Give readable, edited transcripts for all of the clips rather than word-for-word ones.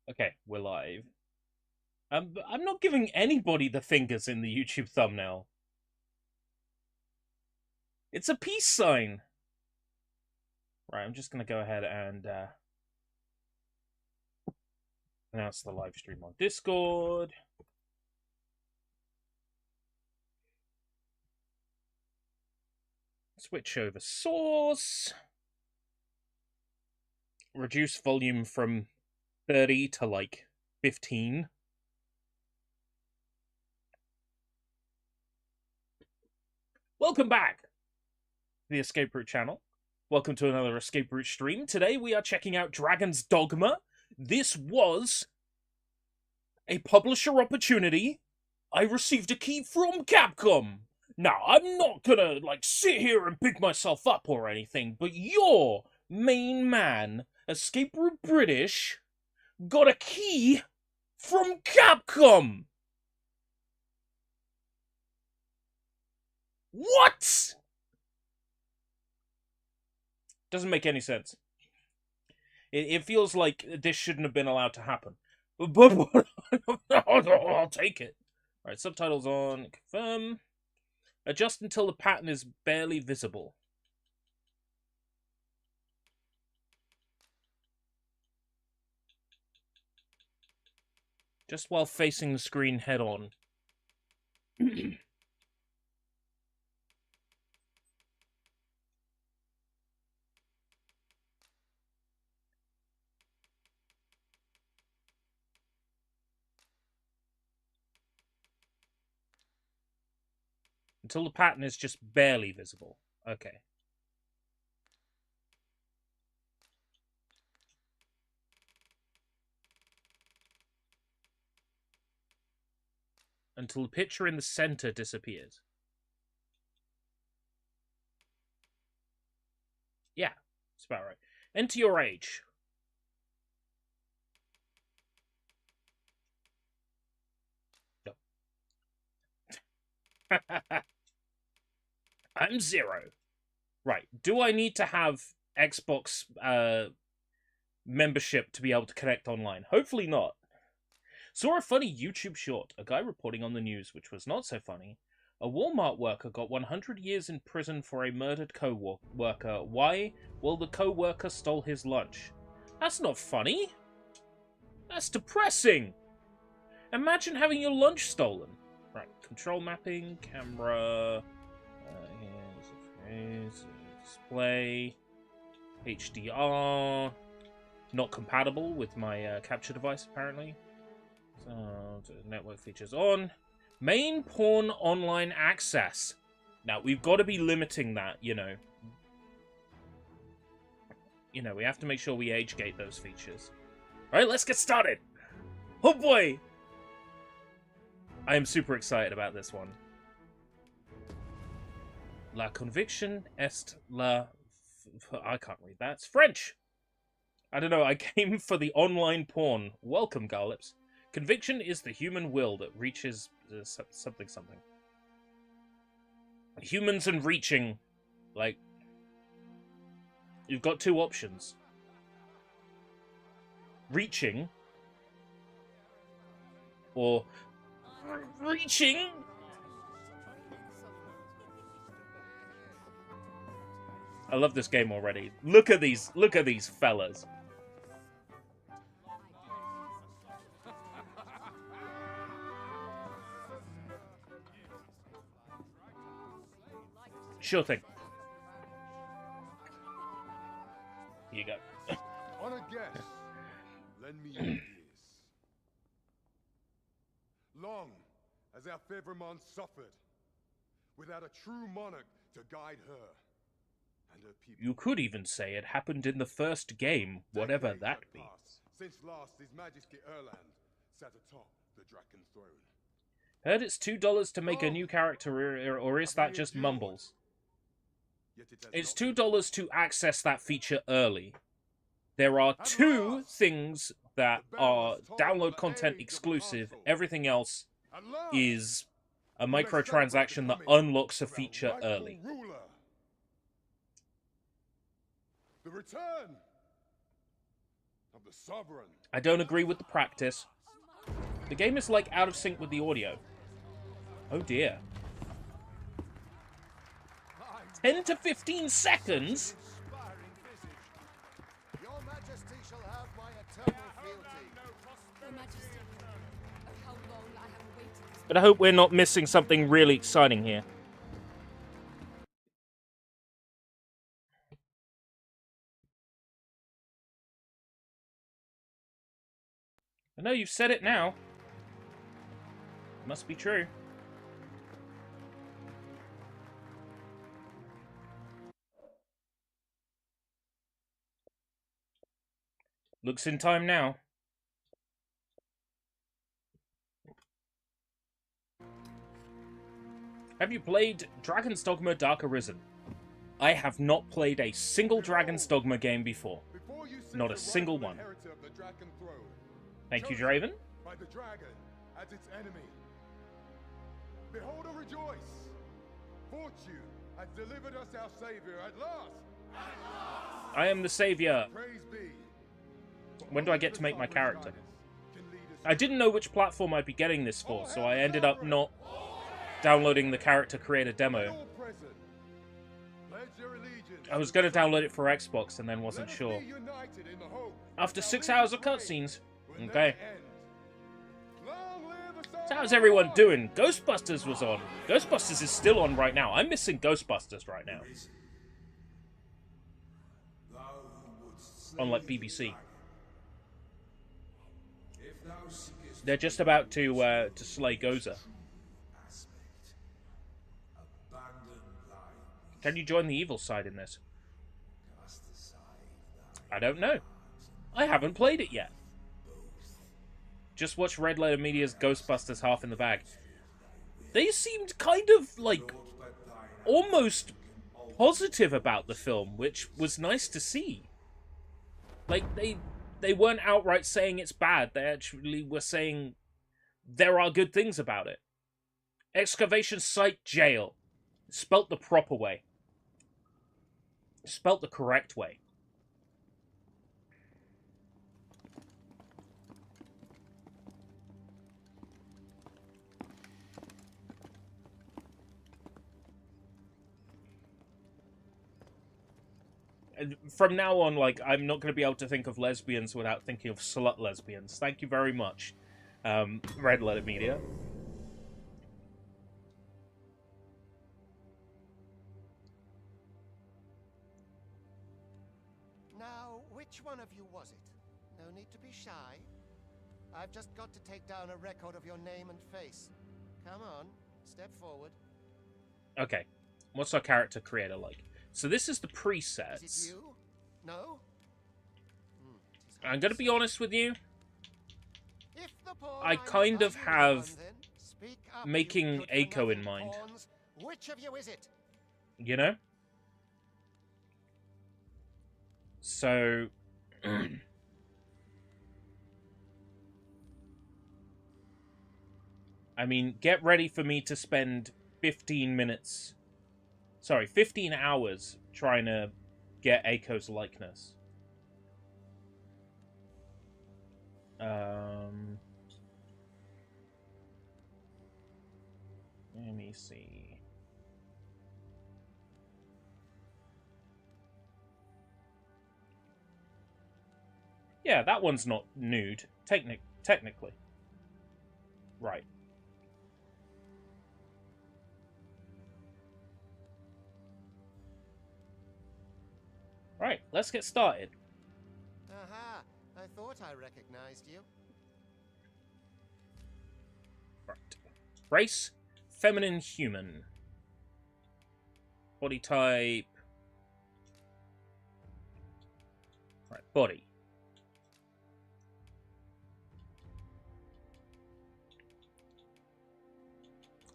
Okay, we're live. I'm not giving anybody the fingers in the YouTube thumbnail. It's a peace sign. Right, I'm just going to go ahead and announce the live stream on Discord. Switch over source. Reduce volume from 30 to like 15. Welcome back to the Escape Route channel. Welcome to another Escape Route stream. Today we are checking out Dragon's Dogma. This was a publisher opportunity. I received a key from Capcom. Now, I'm not gonna, sit here and pick myself up or anything, but your main man, Escape Route British, got a key from Capcom! What? Doesn't make any sense. It feels like this shouldn't have been allowed to happen. But I'll take it. Alright, subtitles on. Confirm. Adjust until the pattern is barely visible. Just while facing the screen head on. Until the pattern is just barely visible. Okay. Until the picture in the center disappears. Yeah, that's about right. Enter your age. No. I'm 0. Right. Do I need to have Xbox membership to be able to connect online? Hopefully not. Saw a funny YouTube short. A guy reporting on the news, which was not so funny. A Walmart worker got 100 years in prison for a murdered co-worker. Why? Well, the co-worker stole his lunch. That's not funny. That's depressing. Imagine having your lunch stolen. Right, control mapping, camera, display, HDR. Not compatible with my capture device, apparently. So, network features on. Main porn online access. Now, we've got to be limiting that, you know. We have to make sure we age gate those features. Alright, let's get started! Oh boy! I am super excited about this one. La conviction est la... I can't read that. It's French! I don't know, I came for the online porn. Welcome, Garlips. Conviction is the human will that reaches... something. Humans and reaching... Like... You've got two options. Reaching... Or... Reaching... I love this game already. Look at these fellas. Sure thing. Here you go. On a guess, lend me your ears. Long as our Fevremont suffered, without a true monarch to guide her and her people. You could even say it happened in the first game, whatever that be. Since last His Majesty Erland sat atop the Draken throne. Heard it's $2 to make a new character, or is that just mumbles? It's $2 to access that feature early. There are 2 things that are download content exclusive. Everything else is a microtransaction that unlocks a feature early. The return of the Sovereign. I don't agree with the practice. The game is like out of sync with the audio. Oh dear. 10 to 15 seconds? Your Majesty shall have my eternal fealty. Your Majesty, oh, how long I have awaited this. But I hope we're not missing something really exciting here. I know you've said it now. Must be true. Looks in time now. Have you played Dragon's Dogma Dark Arisen? I have not played a single Dragon's Dogma game before. Not a single one. Thank you, Draven. By the dragon as its enemy. Behold and rejoice! Fortune has delivered us our savior at last! I am the savior. Praise be. When do I get to make my character? I didn't know which platform I'd be getting this for, so I ended up not downloading the character creator demo. I was going to download it for Xbox and then wasn't sure. After 6 hours of cutscenes. Okay. So how's everyone doing? Ghostbusters was on. Ghostbusters is still on right now. I'm missing Ghostbusters right now. On like BBC. They're just about to slay Gozer. Can you join the evil side in this? I don't know. I haven't played it yet. Just watch Red Letter Media's Ghostbusters Half in the Bag. They seemed kind of, like, almost positive about the film, which was nice to see. Like, they weren't outright saying it's bad. They actually were saying there are good things about it. Excavation site jail. Spelt the proper way. Spelt the correct way. From now on, like, I'm not going to be able to think of lesbians without thinking of slut lesbians. Thank you very much, Red Letter Media. Now, which one of you was it? No need to be shy. I've just got to take down a record of your name and face. Come on, step forward. Okay, what's our character creator like? So this is the presets. Is it you? No? I'm going to be honest with you. If the poor I mind kind of are have one, then speak up, making you good for Aiko in nothing mind. pawns. Which of you is it? You know? So... I mean, get ready for me to spend 15 minutes... Sorry, 15 hours trying to get Aiko's likeness. Let me see. Yeah, that one's not nude, technically. Right. Right, let's get started. Aha, I thought I recognized you. Right. Race, feminine human. Body type. Right, body.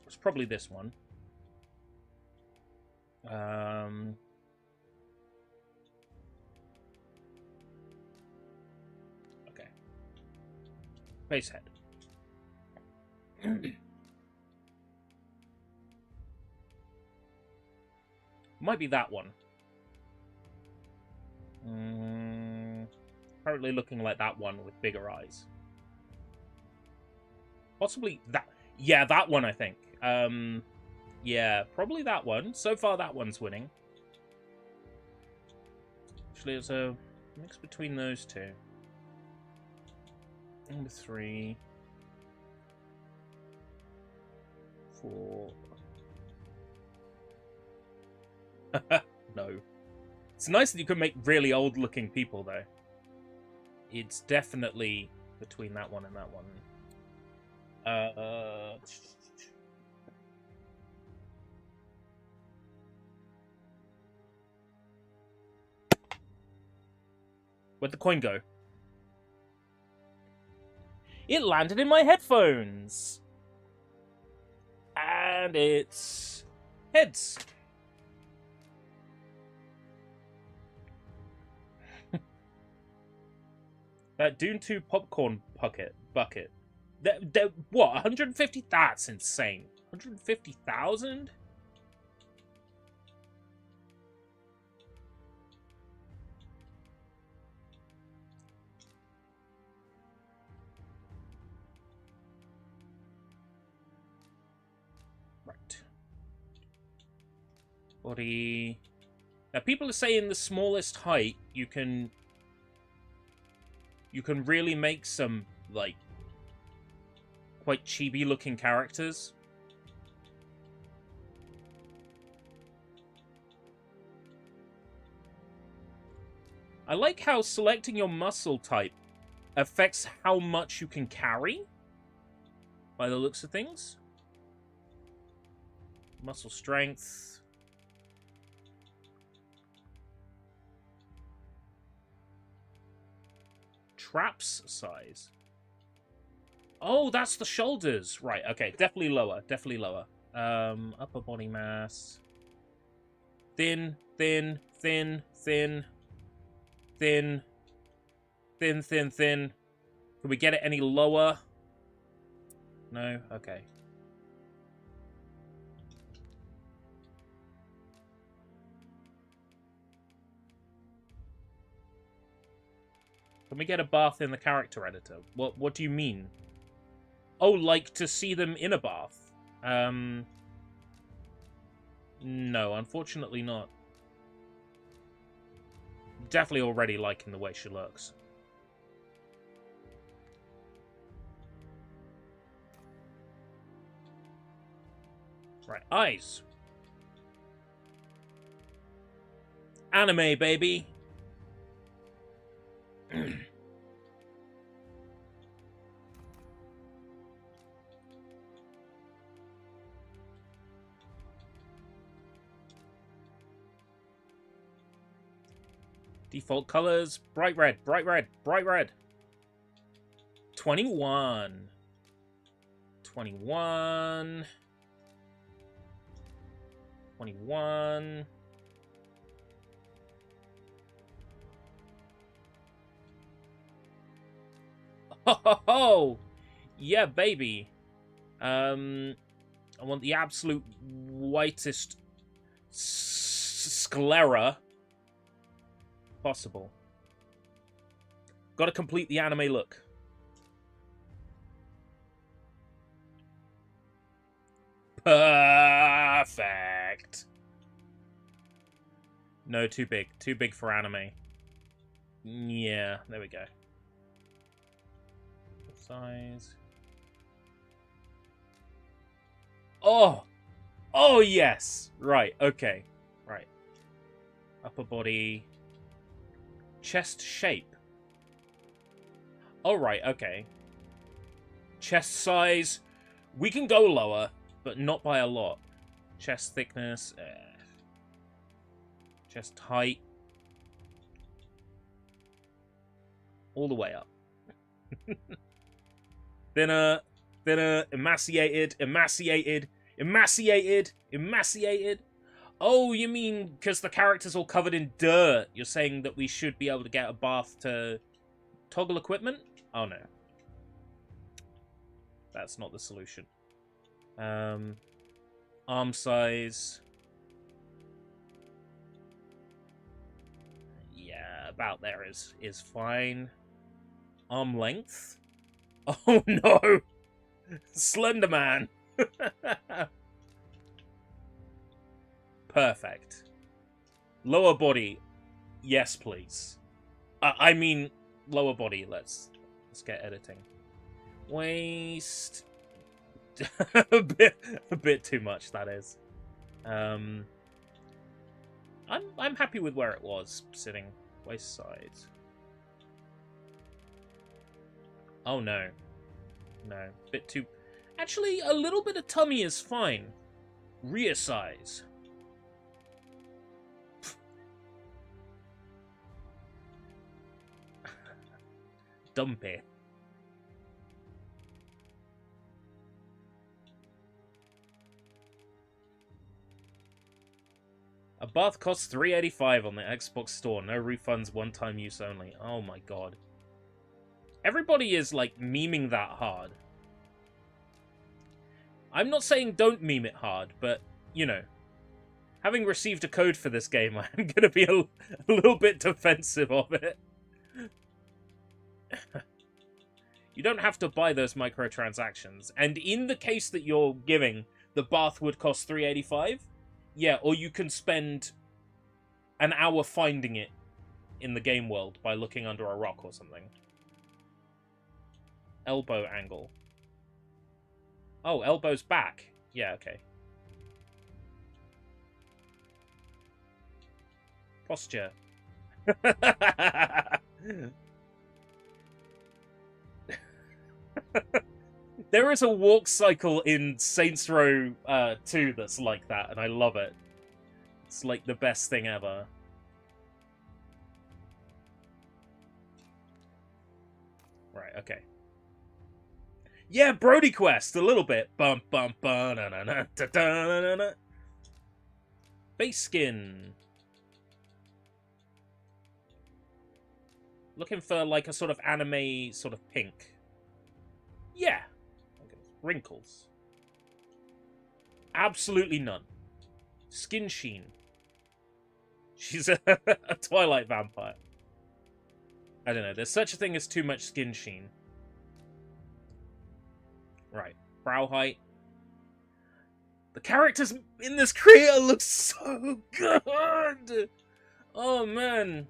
It's probably this one. Okay. Face head. Might be that one. currently looking like that one with bigger eyes. Possibly that. Yeah, that one, I think. Yeah, probably that one. So far, that one's winning. Actually, it's a mix between those two. Number 3. 4. No. It's nice that you can make really old-looking people, though. It's definitely between that one and that one. Where'd the coin go? It landed in my headphones! And it's... heads. That Dune 2 popcorn bucket. What? 150? That's insane. 150,000? Right. Body. Now, people are saying the smallest height you can really make some, like, quite chibi-looking characters. I like how selecting your muscle type affects how much you can carry, by the looks of things. Muscle strength. Traps size. Oh, that's the shoulders. Right, okay. Definitely lower. Definitely lower. Upper body mass. Thin, thin, thin, thin. Thin. Thin, thin, thin. Can we get it any lower? No? Okay. Can we get a bath in the character editor? What do you mean? Oh, like to see them in a bath? No, unfortunately not. Definitely already liking the way she looks. Right, eyes. Anime, baby. Default colors, bright red, bright red, bright red. 21. 21. 21. Ho ho ho! Yeah, baby. I want the absolute whitest sclera possible. Got to complete the anime look. Perfect. No, too big. Too big for anime. Yeah, there we go. Size. Oh! Oh, yes! Right, okay. Right. Upper body. Chest shape. Oh, right, okay. Chest size. We can go lower, but not by a lot. Chest thickness. Chest height. All the way up. Thinner, thinner, emaciated, emaciated, emaciated, emaciated. Oh, you mean because the character's all covered in dirt, you're saying that we should be able to get a bath to toggle equipment? Oh, no. That's not the solution. Arm size. Yeah, about there is fine. Arm length? Oh no! Slender Man! Perfect. Lower body. Yes, please. I mean, lower body. Let's get editing. Waist. a bit too much, that is. I'm happy with where it was sitting. Waist size. Oh no. No. Bit too... Actually, a little bit of tummy is fine. Rear size. Dumpy. A bath costs $3.85 on the Xbox store. No refunds, one-time use only. Oh my god. Everybody is, like, memeing that hard. I'm not saying don't meme it hard, but, you know. Having received a code for this game, I'm gonna be a little bit defensive of it. You don't have to buy those microtransactions. And in the case that you're giving, the bath would cost $3.85. Yeah, or you can spend an hour finding it in the game world by looking under a rock or something. Elbow angle. Oh, elbow's back. Yeah, okay. Posture. There is a walk cycle in Saints Row 2 that's like that, and I love it. It's like the best thing ever. Right, okay. Yeah, Brody Quest, a little bit. Bum bum ba na na na da da na na na. Face skin. Looking for like a sort of anime sort of pink. Yeah. Wrinkles. Absolutely none. Skin sheen. She's a Twilight vampire. I don't know. There's such a thing as too much skin sheen. Right. Brow height. The characters in this creator look so good! Oh, man.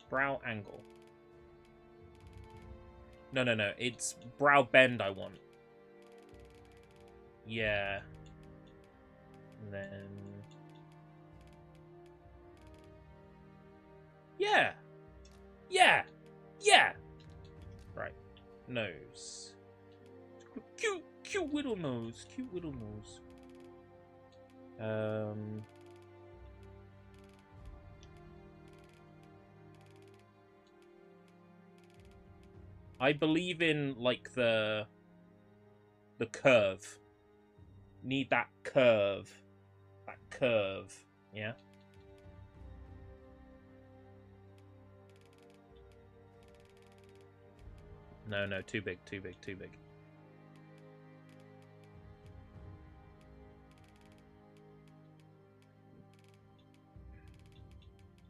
Brow angle. No, no, no. It's brow bend I want. Yeah. And then... Yeah! Yeah! Yeah! Right. Nose. Cute little nose. Cute little nose. I believe in, like, the curve. Need that curve. That curve. Yeah? No, no, too big, too big, too big.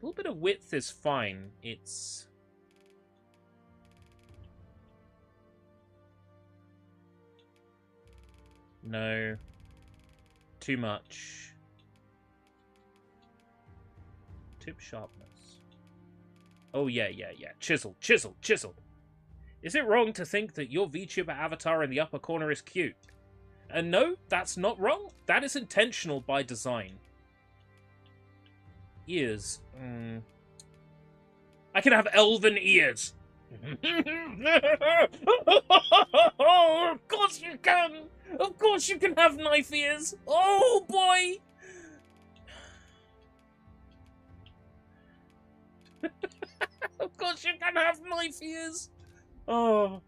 A little bit of width is fine. It's... No. Too much. Tip sharpness. Oh, yeah, yeah, yeah. Chiseled, chiseled, chiseled. Is it wrong to think that your VTuber avatar in the upper corner is cute? And no, that's not wrong. That is intentional by design. Ears. I can have elven ears. Of course you can! Of course you can have knife ears! Oh boy! Of course you can have knife ears! Oh.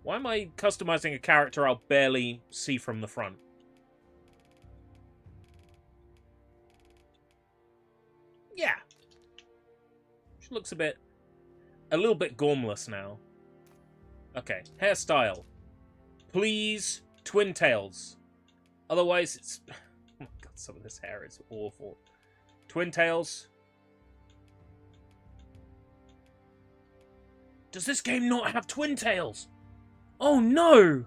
Why am I customizing a character I'll barely see from the front? Yeah. She looks a little bit gormless now. Okay, hairstyle. Please, twin tails. Otherwise, it's... Oh my god, some of this hair is awful. Twin tails. Does this game not have twin tails? Oh no!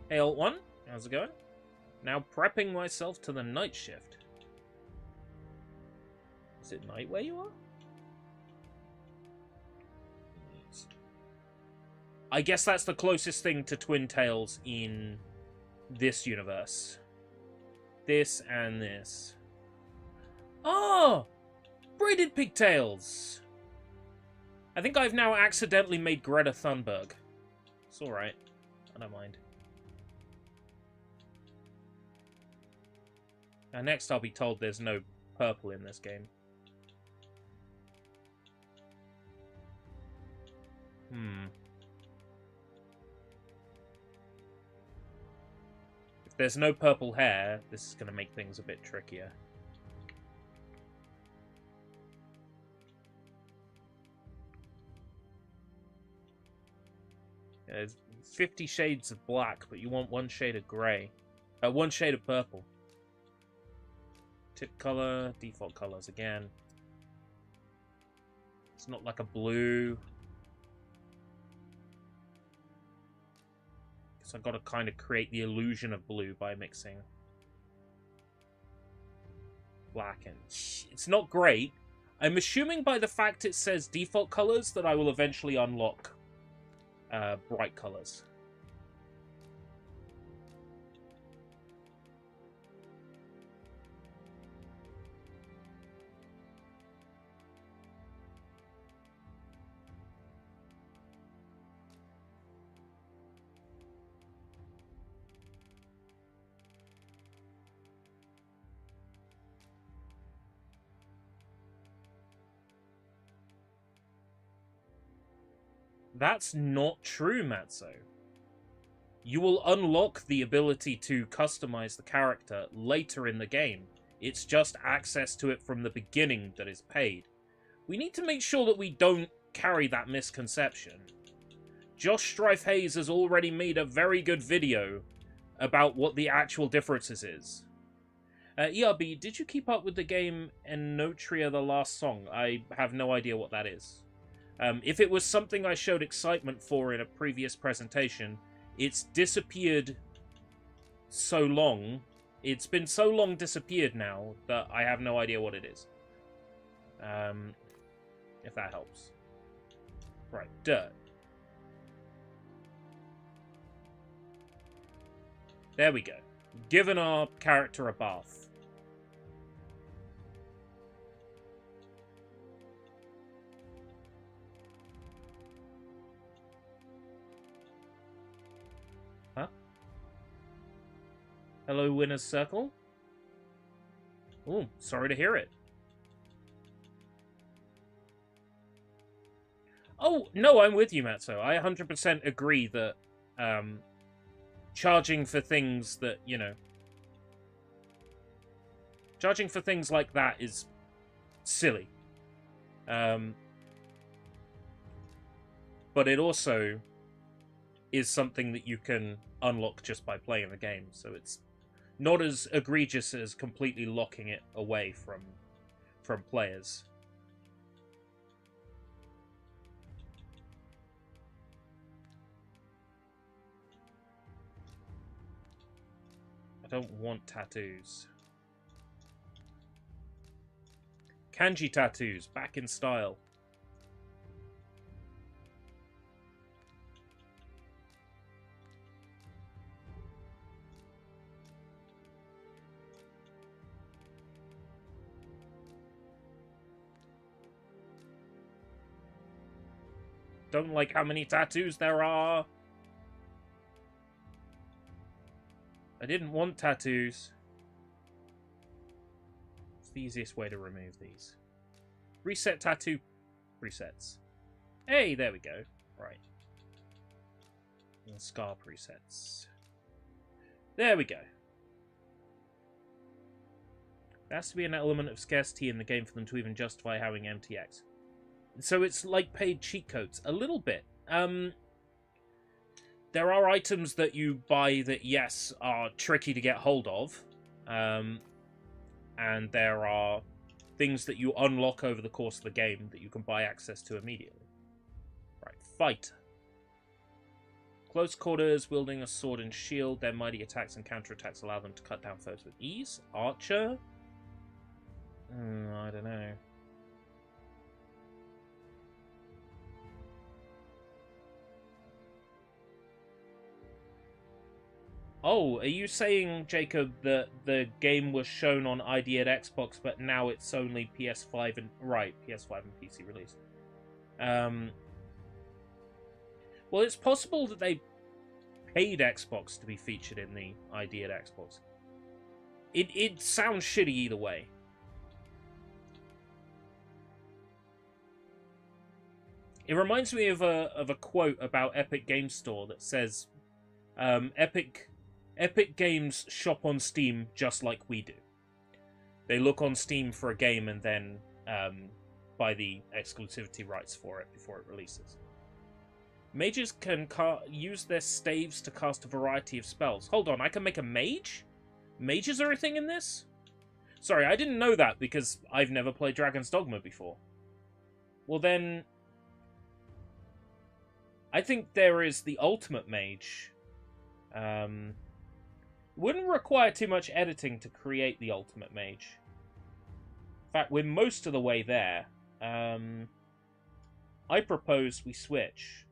Hey, Alt One, how's it going? Now prepping myself to the night shift. Is it night where you are? I guess that's the closest thing to twin tails in this universe. This and this. Oh! Braided pigtails! I think I've now accidentally made Greta Thunberg. It's alright. I don't mind. Now next I'll be told there's no purple in this game. If there's no purple hair, this is going to make things a bit trickier. There's 50 shades of black, but you want one shade of grey. One shade of purple. Tip color, default colors again. It's not like a blue. So I've got to kind of create the illusion of blue by mixing black and... It's not great. I'm assuming by the fact it says default colors that I will eventually unlock bright colors. That's not true, Matzo. You will unlock the ability to customize the character later in the game. It's just access to it from the beginning that is paid. We need to make sure that we don't carry that misconception. Josh Strife Hayes has already made a very good video about what the actual differences is. ERB, did you keep up with the game Enotria the Last Song? I have no idea what that is. If it was something I showed excitement for in a previous presentation, it's disappeared so long. It's been so long disappeared now that I have no idea what it is. If that helps. Right, dirt. There we go. Given our character a bath. Hello, Winner's Circle. Oh, sorry to hear it. Oh, no, I'm with you, Matzo. I 100% agree that charging for things that, you know... Charging for things like that is silly. But it also is something that you can unlock just by playing the game, so it's not as egregious as completely locking it away from players. I don't want tattoos. Kanji tattoos, back in style. Don't like how many tattoos there are. I didn't want tattoos. It's the easiest way to remove these. Reset tattoo presets. Hey, there we go. Right. And scar presets. There we go. There has to be an element of scarcity in the game for them to even justify having MTX. So it's like paid cheat codes. A little bit. There are items that you buy that, yes, are tricky to get hold of. And there are things that you unlock over the course of the game that you can buy access to immediately. Right, fight. Close quarters, wielding a sword and shield. Their mighty attacks and counterattacks allow them to cut down foes with ease. Archer? I don't know. Oh, are you saying, Jacob, that the game was shown on ID at Xbox, but now it's only PS5 and... Right, PS5 and PC release. Well, it's possible that they paid Xbox to be featured in the ID at Xbox. It sounds shitty either way. It reminds me of a quote about Epic Game Store that says, Epic Games shop on Steam just like we do. They look on Steam for a game and then buy the exclusivity rights for it before it releases. Mages can use their staves to cast a variety of spells. Hold on, I can make a mage? Mages are a thing in this? Sorry, I didn't know that because I've never played Dragon's Dogma before. Well then... I think there is the ultimate mage. Wouldn't require too much editing to create the ultimate mage. In fact, we're most of the way there. I propose we switch.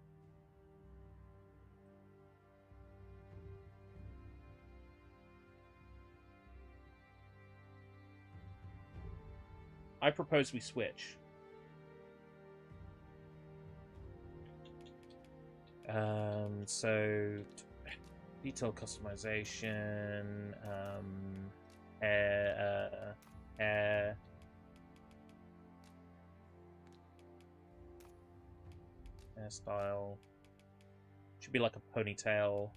So... Detail customization, hair, hairstyle, should be like a ponytail.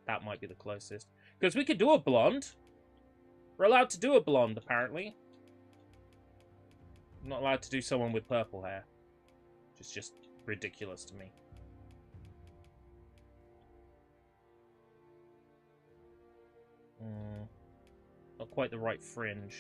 That might be the closest. Because we could do a blonde. We're allowed to do a blonde, apparently. I'm not allowed to do someone with purple hair. Which is just ridiculous to me. Not quite the right fringe.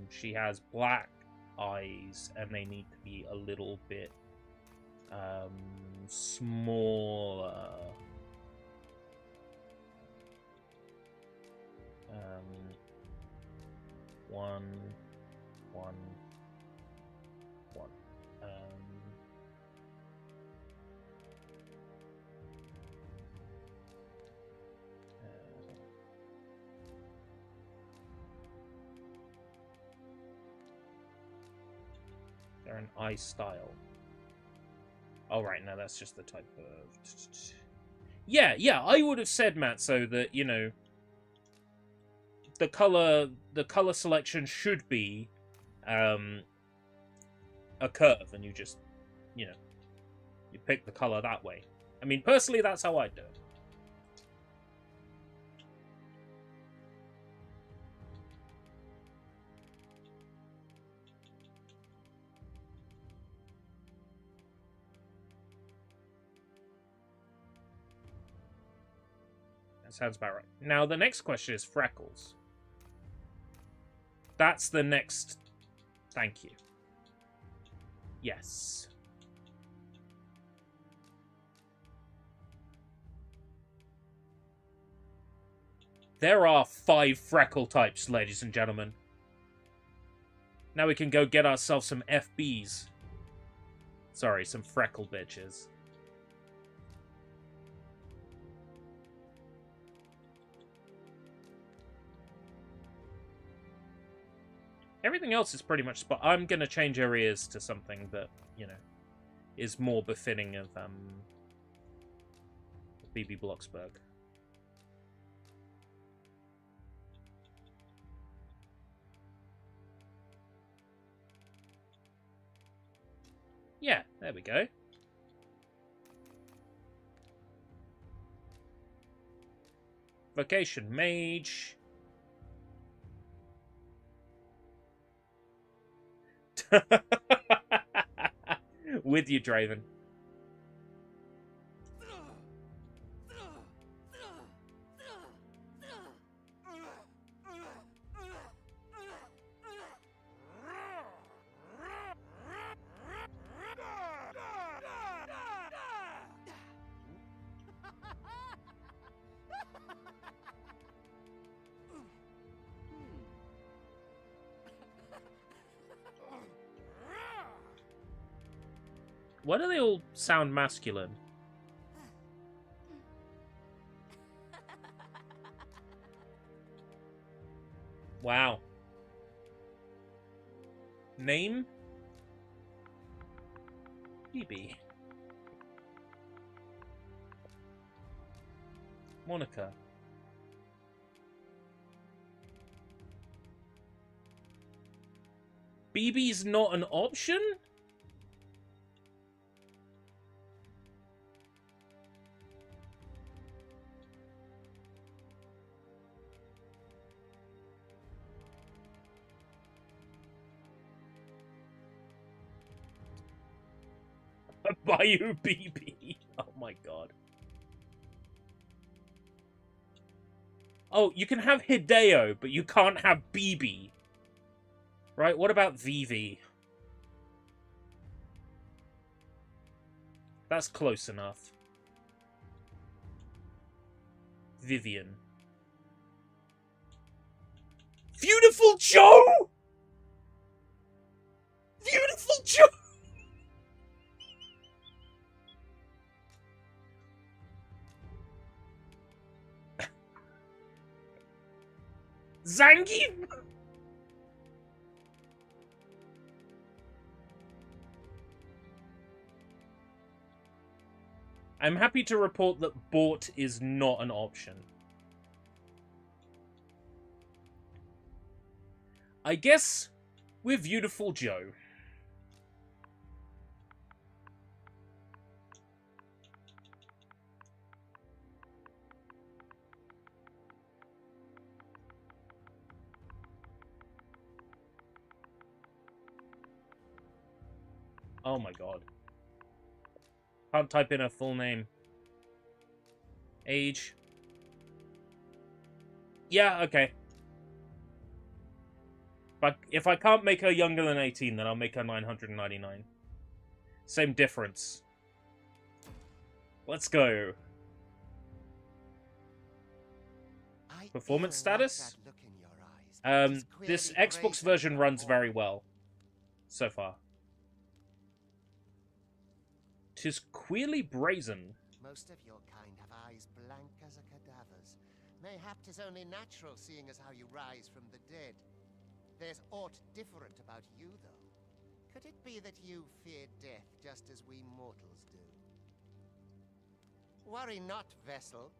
She has black eyes, and they need to be a little bit smaller. One. They're an eye style. Oh, right, no, that's just the type of... Yeah, I would have said, Matt, so that, you know, the color selection should be a curve, and you just, you know, you pick the color that way. I mean, personally, that's how I'd do it. Sounds about right. Now, the next question is freckles. That's the next... Thank you. Yes. There are 5 freckle types, ladies and gentlemen. Now we can go get ourselves some FBs. Sorry, some freckle bitches. Everything else is pretty much spot. I'm gonna change her ears to something that, you know, is more befitting of BB Blocksberg. Yeah, there we go. Vocation mage. With you, Draven. Why do they all sound masculine? Wow. Name? BB. Monica. BB's not an option? Bayou BB. Oh my god. Oh, you can have Hideo, but you can't have BB. Right, what about Vivi? That's close enough. Vivian. Beautiful Joe! Beautiful Joe! Zangief? I'm happy to report that Bort is not an option. I guess we're Beautiful Joe. Oh my god. Can't type in her full name. Age. Yeah, okay. But if I can't make her younger than 18, then I'll make her 999. Same difference. Let's go. Performance status? This Xbox version runs very well. So far. 'Tis queerly brazen. Most of your kind have eyes blank as a cadaver's. Mayhap 'tis only natural, seeing as how you rise from the dead. There's aught different about you, though. Could it be that you fear death just as we mortals do? Worry not, vessel.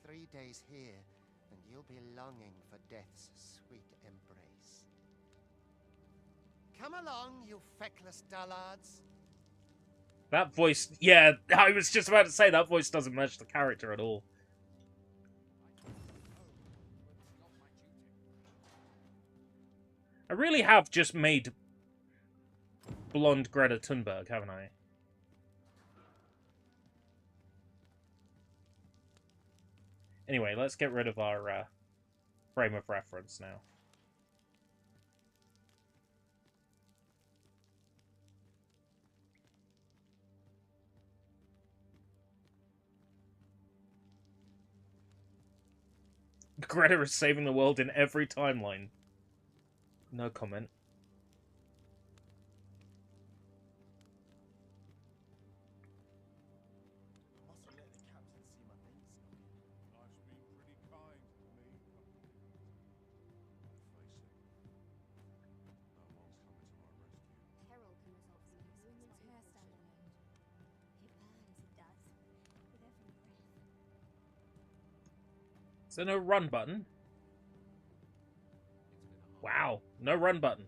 3 days here, and you'll be longing for death's sweet embrace. Come along, you feckless dullards. That voice, yeah, I was just about to say that voice doesn't match the character at all. I really have just made blonde Greta Thunberg, haven't I? Anyway, let's get rid of our frame of reference now. Greta is saving the world in every timeline. No comment. Is there no run button? Wow, no run button.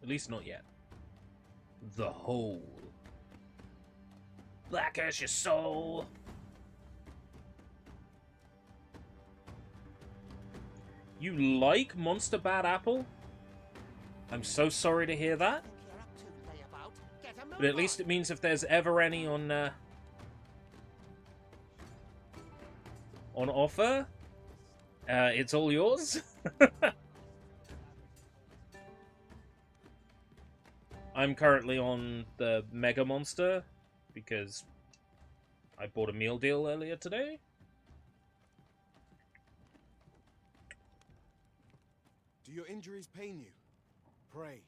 At least not yet. The Hole. Black as your soul. You like Monster Bad Apple? I'm so sorry to hear that. But at least it means if there's ever any on offer, it's all yours. I'm currently on the Mega Monster because I bought a meal deal earlier today. Do your injuries pain you? Pray,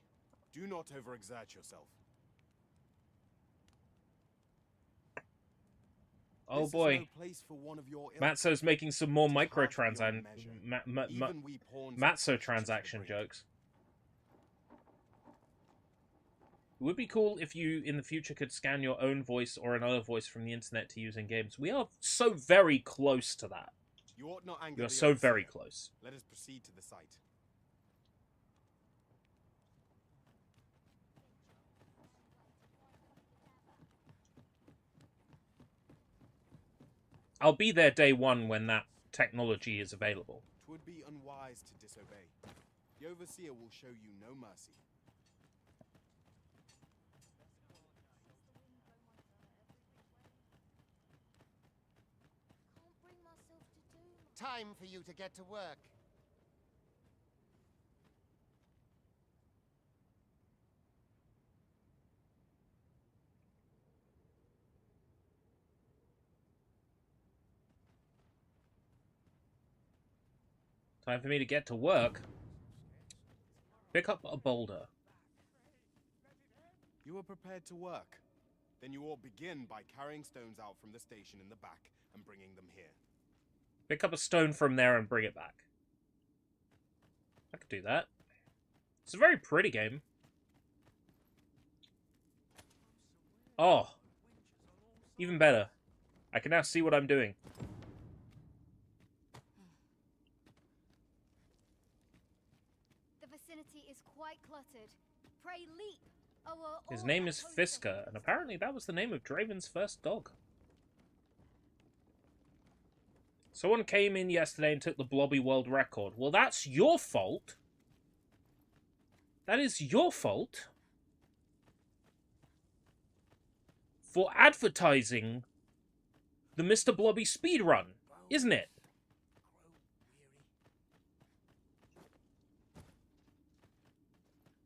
do not overexert yourself. Oh This is boy. no place for one of your ilk. Matso's making some more It is hard beyond microtransaction measure. Even we pawns Matzo are transaction precious to jokes. It would be cool if you, in the future, could scan your own voice or another voice from the internet to use in games. We are so very close to that. You ought not anger We are the so very overseer. close. Let us proceed to the site. I'll be there day one when that technology is available. 'Twould be unwise to disobey. The overseer will show you no mercy. Time for you to get to work. Time for me to get to work. Pick up a boulder. You are prepared to work. Then you ought begin by carrying stones out from the station in the back and bringing them here. Pick up a stone from there and bring it back. I could do that. It's a very pretty game. Oh. Even better. I can now see what I'm doing. The vicinity is quite cluttered. Pray leap. His name is Fisker, and apparently that was the name of Draven's first dog. Someone came in yesterday and took the Blobby World record. Well, that's your fault. That is your fault. For advertising the Mr. Blobby speedrun, isn't it?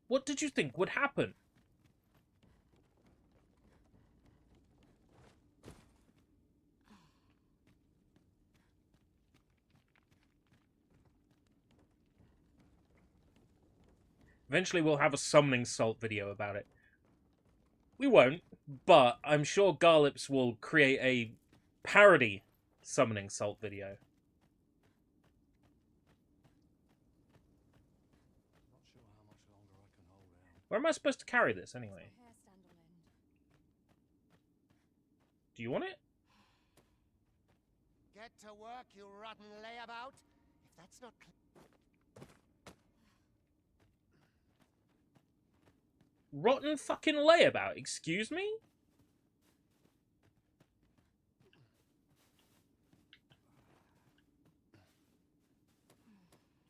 What did you think would happen? Eventually we'll have a summoning salt video about it. We won't, but I'm sure Garlips will create a parody summoning salt video. Where am I supposed to carry this, anyway? Do you want it? Get to work, you rotten layabout. If that's not Rotten fucking layabout, excuse me?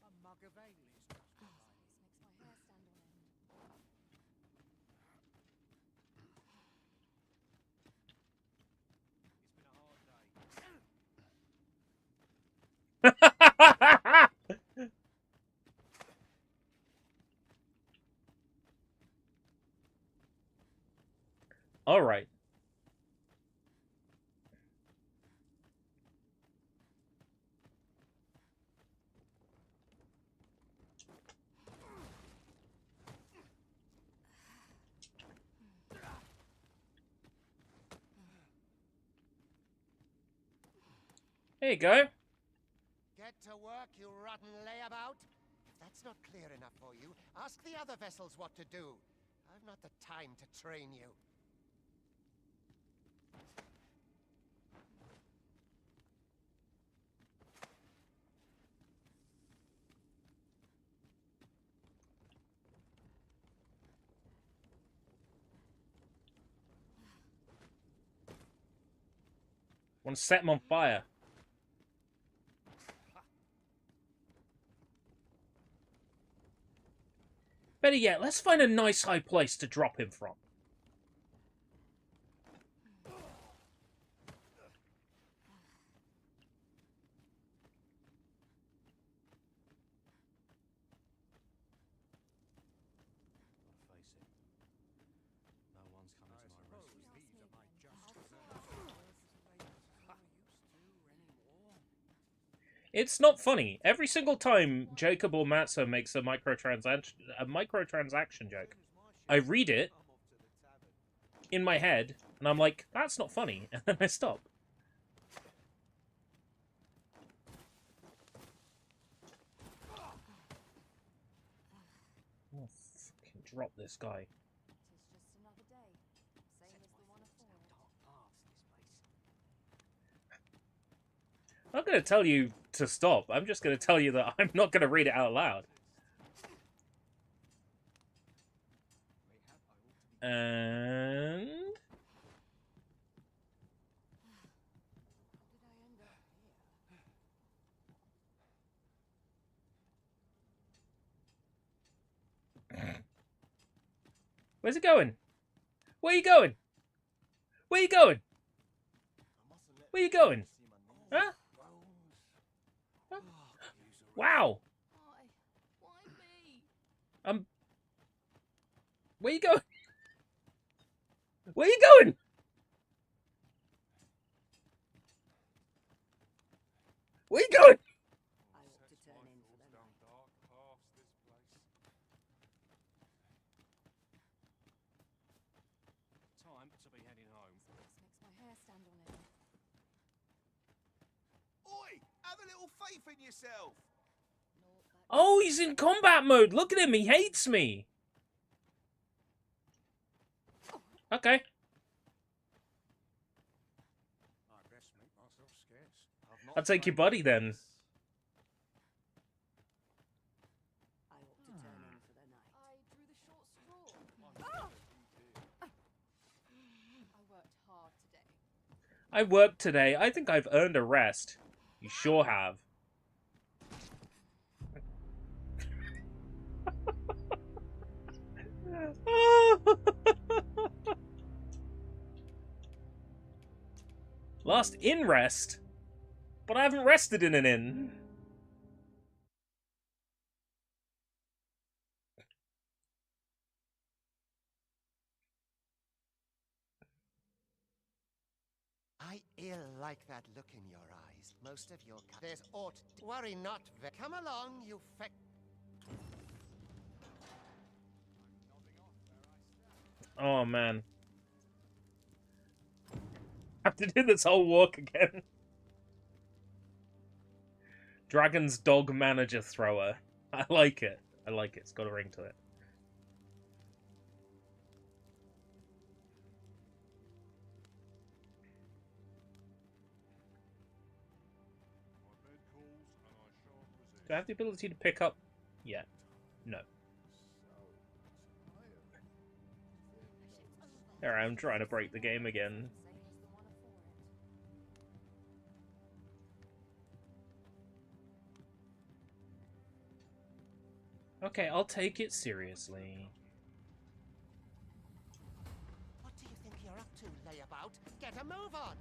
a mug of ale is just Makes my hair stand on end. All right. There you go. Get to work, you rotten layabout. If that's not clear enough for you, ask the other vessels what to do. I've not the time to train you. Want to set him on fire. Better yet, let's find a nice high place to drop him from. It's not funny. Every single time Jacob or Matzo makes a microtransaction joke, I read it in my head, and I'm like, that's not funny, and then I stop. Oh, fucking drop this guy. It's just another day, same as the one afore. I'm not going to tell you to stop. I'm just going to tell you that I'm not going to read it out loud. And... Where's it going? Where are you going? Where are you going? Where are you going? Huh? Huh? Wow. Why me? Where are you going? Where are you going? Where are you going? I ought to turn in for the night. Time to be heading home. This makes my hair stand on end. Oi! Have a little faith in yourself! Oh, he's in combat mode. Look at him. He hates me. Okay. I'll take your buddy then. I ought to turn in for the night. I drew the short straw. I worked hard today. I worked today. I think I've earned a rest. You sure have. Last in rest? But I haven't rested in an inn. I ill like that look in your eyes. Most of your there's aught. Worry not. Come along, you feck. Oh man. I have to do this whole walk again. Dragon's dog manager thrower. I like it. I like it. It's got a ring to it. Do I have the ability to pick up? Yeah. No. There I am trying to break the game again. Same as the one afore it. Okay, I'll take it seriously. What do you think you're up to, layabout? Get a move on.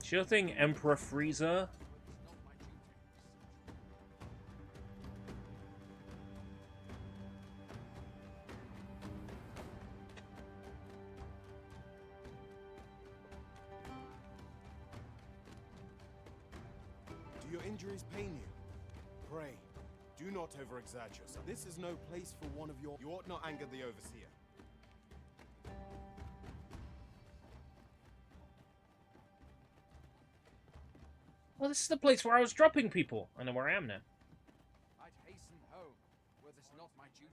Sure thing, Emperor Frieza. Do your injuries pain you? Pray, do not overexert yourself. This is no place for one of your... You ought not anger the Overseer. Well, this is the place where I was dropping people. I know where I am now. I'd hasten home, were this not my duty.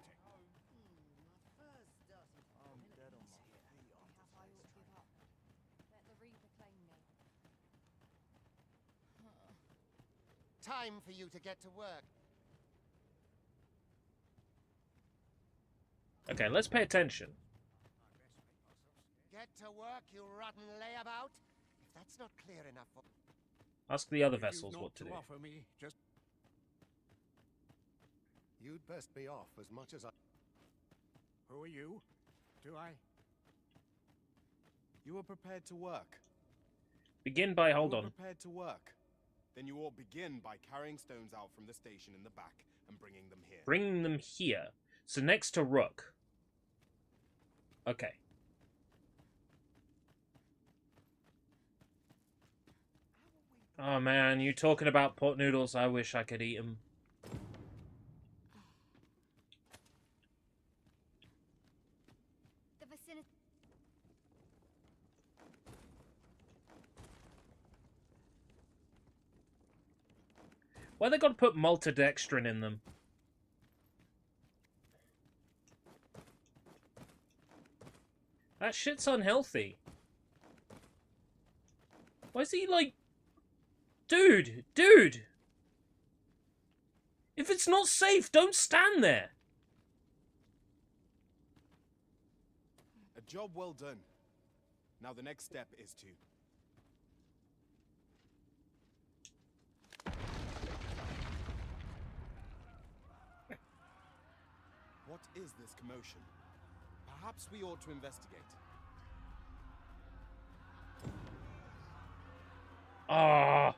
Perhaps I ought to give up. Let the Reaper claim me. Time for you to get to work. Okay, let's pay attention. Get Get to work, you rotten layabout. If that's not clear enough for... Ask the other If you've vessels naught what to do. offer me, just You'd best be off as much as I... who are you? Do I? You were prepared to work. Begin by, hold You on. were prepared to work. Then you ought begin by carrying stones out from the station in the back and bringing them here. Bring them here. So next to Rook. Okay. Oh man, you talking about pot noodles? I wish I could eat them. The vicinity. Why they gotta put maltodextrin in them? That shit's unhealthy. Why is he like... Dude! If it's not safe, don't stand there! A job well done. Now the next step is to... What is this commotion? Perhaps we ought to investigate. Ah.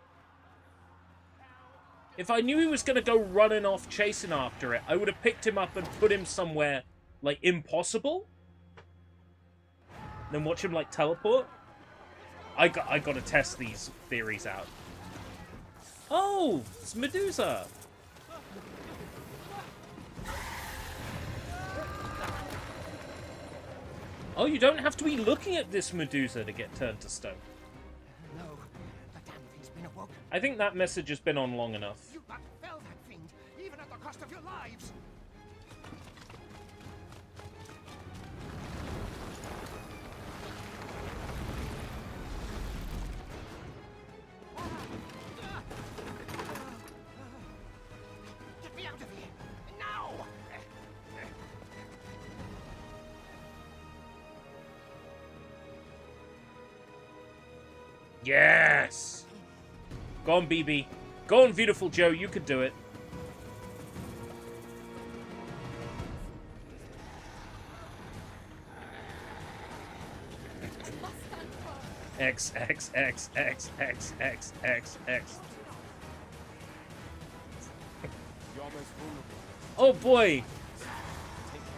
If I knew he was gonna go running off chasing after it, I would have picked him up and put him somewhere, like, impossible. Then watch him, like, teleport. I gotta test these theories out. Oh! It's Medusa! Oh, you don't have to be looking at this Medusa to get turned to stone. No, the damn thing's been awoken. I think that message has been on long enough. You but fell that fiend, even at the cost of your lives. Get me out of here, now! Yes! Go on, BB. Go on, Beautiful Joe. You could do it. X, X, X, X, X, X, X, X. You're most vulnerable. Oh, boy! Take care.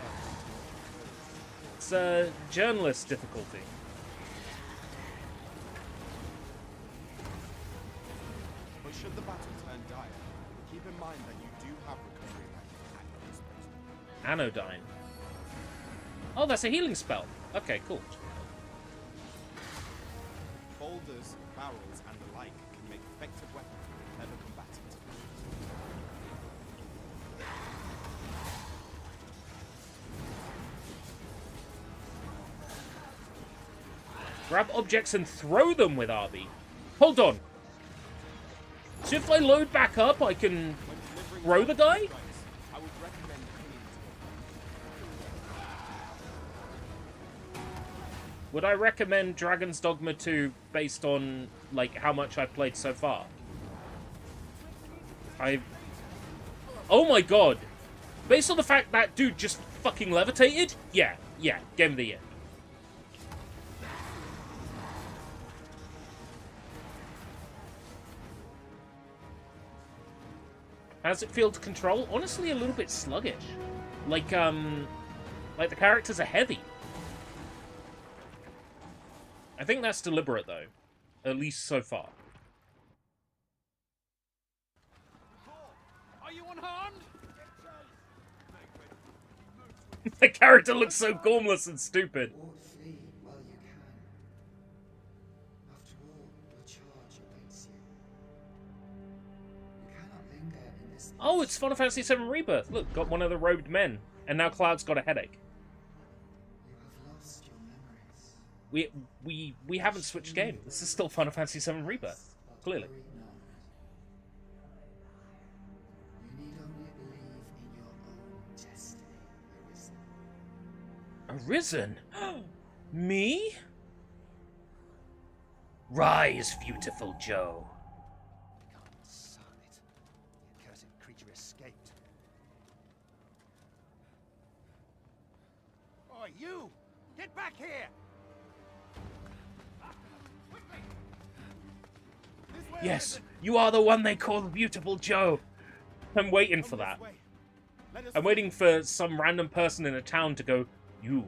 It's a journalist difficulty. But should the battle turn dire, keep in mind that you do have recovery at your disposal. Anodyne. Oh, that's a healing spell. Okay, cool. Boulders, barrels, and the like can make effective weapons for clever combatants. Grab objects and throw them with RB. Hold on. So if I load back up, I can When delivering throw the guy? strikes, I would recommend clinging to Would I recommend Dragon's Dogma 2 based on, like, how much I've played so far? Oh my god! Based on the fact that dude just fucking levitated? Yeah, Game of the Year. How does it feel to control? Honestly, a little bit sluggish. Like the characters are heavy. I think that's deliberate, though. At least so far. Are you unharmed? The character looks so gormless and stupid. Or flee while you can. After all, your charge awaits you. You cannot linger in this. Oh, it's Final Fantasy VII Rebirth. Look, got one of the robed men. And now Cloud's got a headache. You have lost your memories. We haven't switched game. This is still Final Fantasy VII Rebirth. But Clearly. worry not. You need only believe in your own destiny, Arisen. Arisen? Me? Rise, beautiful Joe. Can't sign it. The accursed creature escaped. Oh, you! Get back here! Yes, you are the one they call the beautiful Joe. I'm waiting for that. I'm waiting for some random person in a town to go, you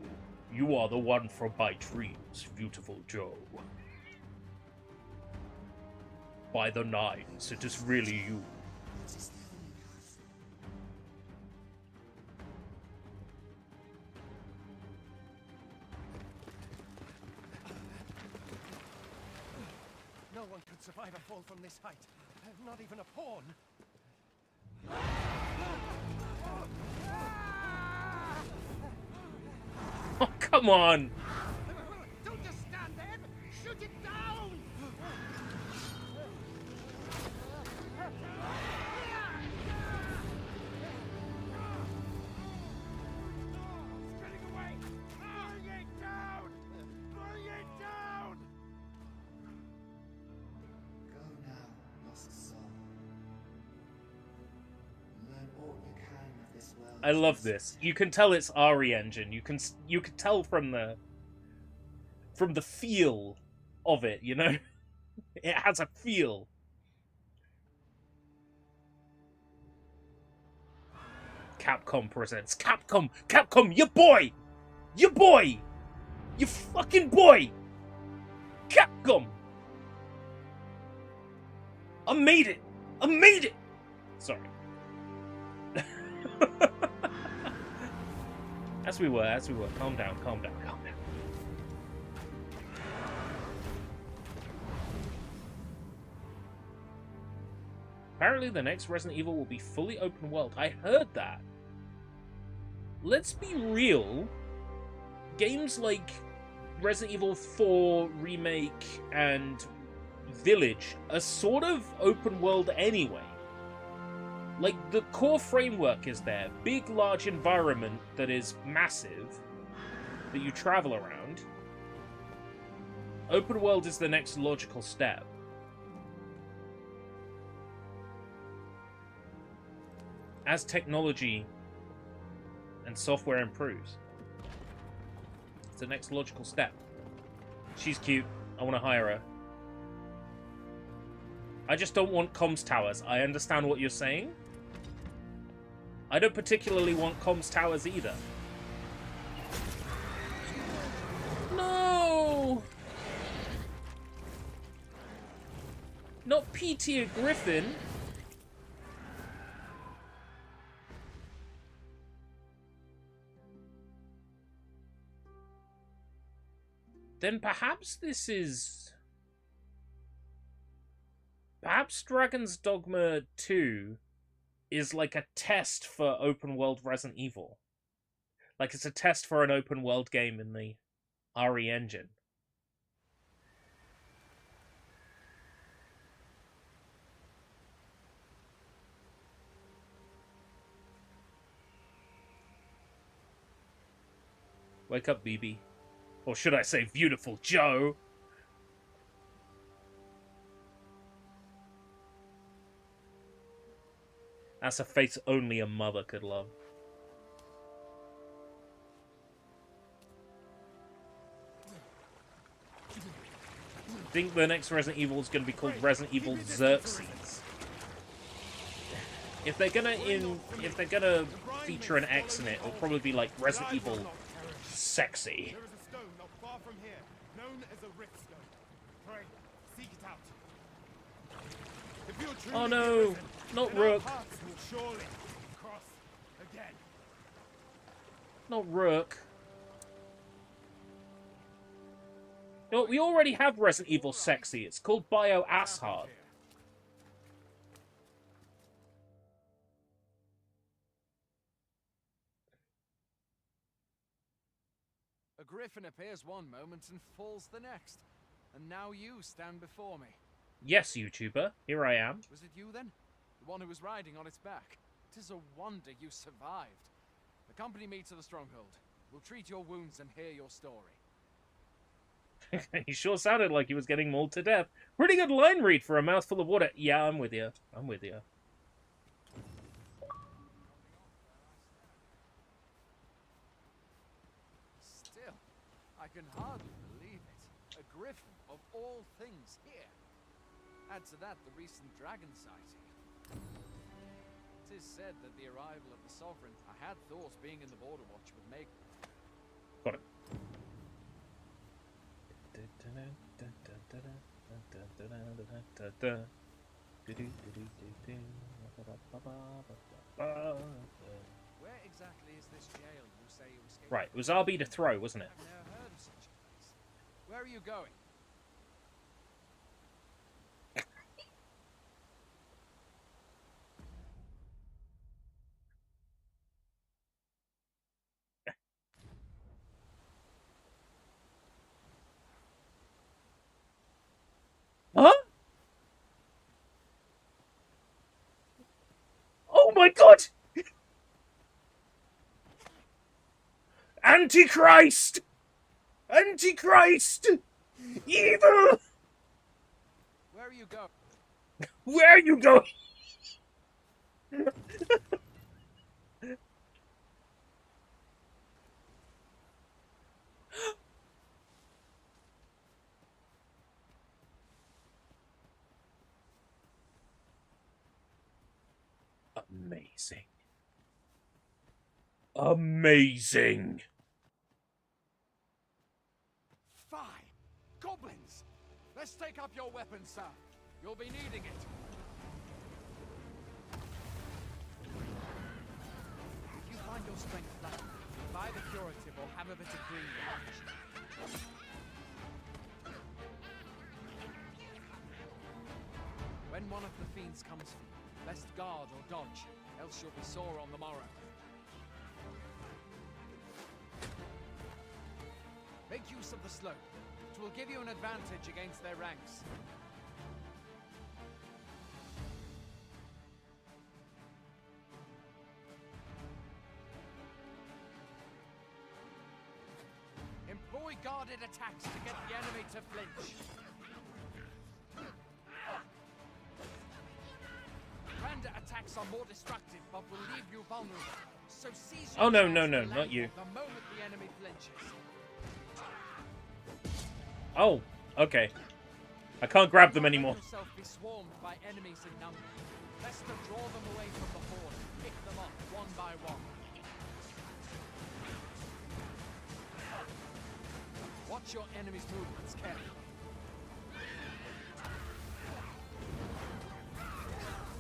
are the one from my dreams, beautiful Joe. By the nines, it is really you. No one could survive a fall from this height. Not even a pawn. Oh, come on! Don't just stand there! Shoot it down! It's getting away! Bring it down! Bring it down! Go now, lost soul. Learn all you can of this world. I love this. You can tell it's RE Engine. You can tell from the feel of it, you know? It has a feel. Capcom presents. Capcom! Capcom, your boy! Your boy! You fucking boy! Capcom! I made it! I made it! Sorry. As we were. Calm down, calm down, calm down. Apparently the next Resident Evil will be fully open world. I heard that. Let's be real. Games like Resident Evil 4 Remake and Village are sort of open world anyway. Like, the core framework is there. Big, large environment that is massive, that you travel around. Open world is the next logical step. As technology and software improves, it's the next logical step. She's cute. I want to hire her. I just don't want comms towers. I understand what you're saying. I don't particularly want comms towers either. No! Not P-tier Griffin. Then perhaps this is... Perhaps Dragon's Dogma 2 is like a test for open world Resident Evil. Like it's a test for an open world game in the RE engine. Wake up, BB. Or should I say, beautiful Joe? That's a face only a mother could love. I think the next Resident Evil is going to be called Resident Evil Xerxes. If they're gonna feature an X in it, it'll probably be like Resident Evil Sexy. There is a stone not far from here, known as a rift stone. Pray, seek it out. If you're truly Oh no, risen, not then our Rook. paths will surely cross again. Not Rook. No, we already have Resident Evil Sexy. It's called Bio Asshard. A griffin appears one moment and falls the next. And now you stand before me. Yes, YouTuber. Here I am. Was it you then? The one who was riding on its back? 'Tis a wonder you survived. Accompany me to the stronghold. We'll treat your wounds and hear your story. He sure sounded like he was getting mauled to death. Pretty good line read for a mouthful of water. Yeah, I'm with you. I'm with you. Still, I can hardly believe it. A griffin of all things here. Add to that the recent dragon sighting. It is said that the arrival of the Sovereign, I had thought being in the Border Watch would make... Got it. Where exactly is this jail you say you escaped? Right, it was RB to throw, wasn't it? I've never heard of such a place. Where are you going? Huh? Oh my god! Antichrist! Antichrist! Evil! Where are you going? Where are you going? Amazing. Amazing. Fine! Goblins! Let's take up your weapons, sir. You'll be needing it. If you find your strength lacking, buy the curative or have a bit of green damage. When one of the fiends comes for you, best guard or dodge, else you'll be sore on the morrow. Make use of the slope. It will give you an advantage against their ranks. Employ guarded attacks to get the enemy to flinch. Random attacks are more destructive, but will leave you vulnerable. So seize your Oh, no, chance no, to no, land not you. The moment the enemy flinches. Oh, okay. I can't grab them anymore. Let yourself be swarmed by enemies in number. Best to draw them away from the horde and pick them up one by one. Watch your enemy's movements carefully.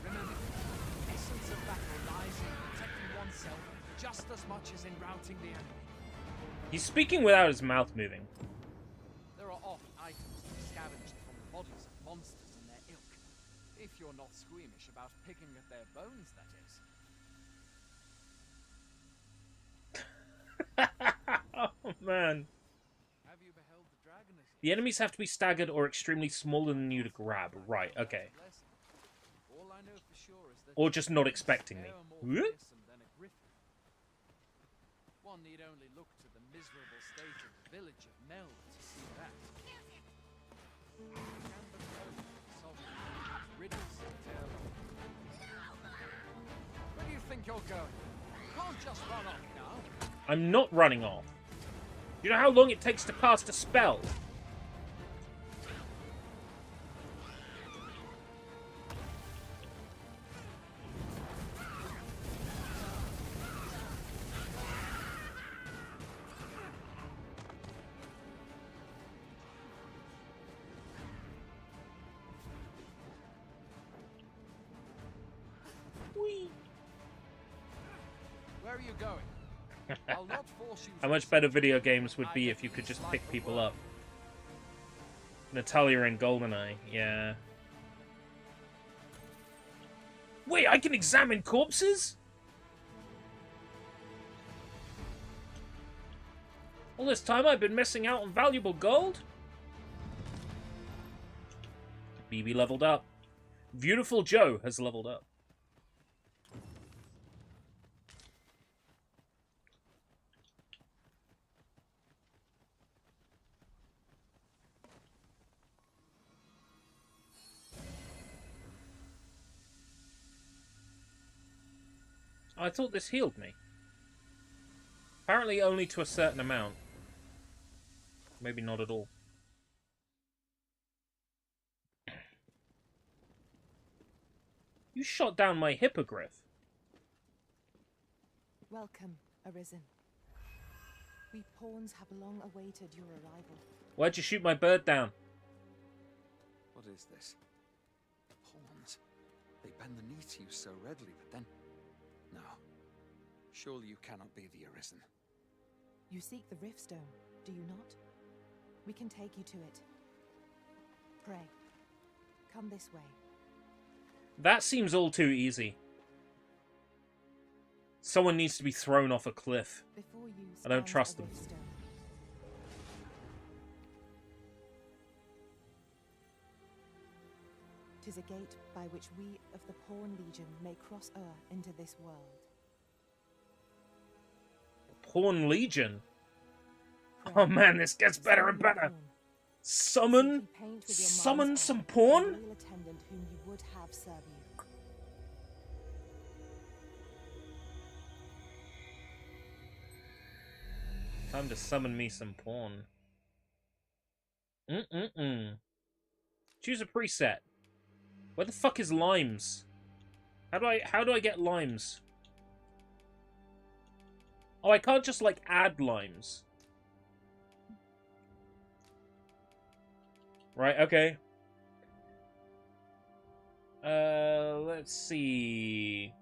Remember, the essence of battle lies in protecting oneself just as much as in routing the enemy. He's speaking without his mouth moving. There are often items to be scavenged from the bodies of monsters and their ilk. If you're not squeamish about picking at their bones, that is. Oh, man. Have you beheld the dragon as yet? The enemies have to be staggered or extremely smaller than you to grab. Right, okay. All I know for sure is that Or just not expecting me. they are more Whoop. fearsome than a griffin. One need only look to the miserable state of the village of Mel to see that. Can but hope the sovereign riddles the tale. Where do you think you're going? You can't just run off now. I'm not running off. You know how long it takes to cast a spell? Whee! Where are you going? I'll not force you How to much better accept video it. games would I be get if you could these just like pick a people worm. up. Natalia and GoldenEye, yeah. Wait, I can examine corpses? All this time I've been missing out on valuable gold? BB leveled up. Beautiful Joe has leveled up. I thought this healed me. Apparently only to a certain amount. Maybe not at all. You shot down my hippogriff. Welcome, Arisen. We pawns have long awaited your arrival. Why'd you shoot my bird down? What is this? Pawns. They bend the knee to you so readily, but then... No. Surely you cannot be the Arisen. You seek the Riftstone, do you not? We can take you to it. Pray. Come this way. That seems all too easy. Someone needs to be thrown off a cliff. Before you I don't stands trust a them. Riftstone. Tis a gate by which we of the Pawn Legion may cross into this world. Pawn Legion? Oh man, this gets better and better. Summon? Summon some pawn? Royal attendant whom you would have serve you. Time to summon me some pawn. Choose a preset. Where the fuck is limes? How do I get limes? Oh, I can't just like add limes. Right, okay. Let's see.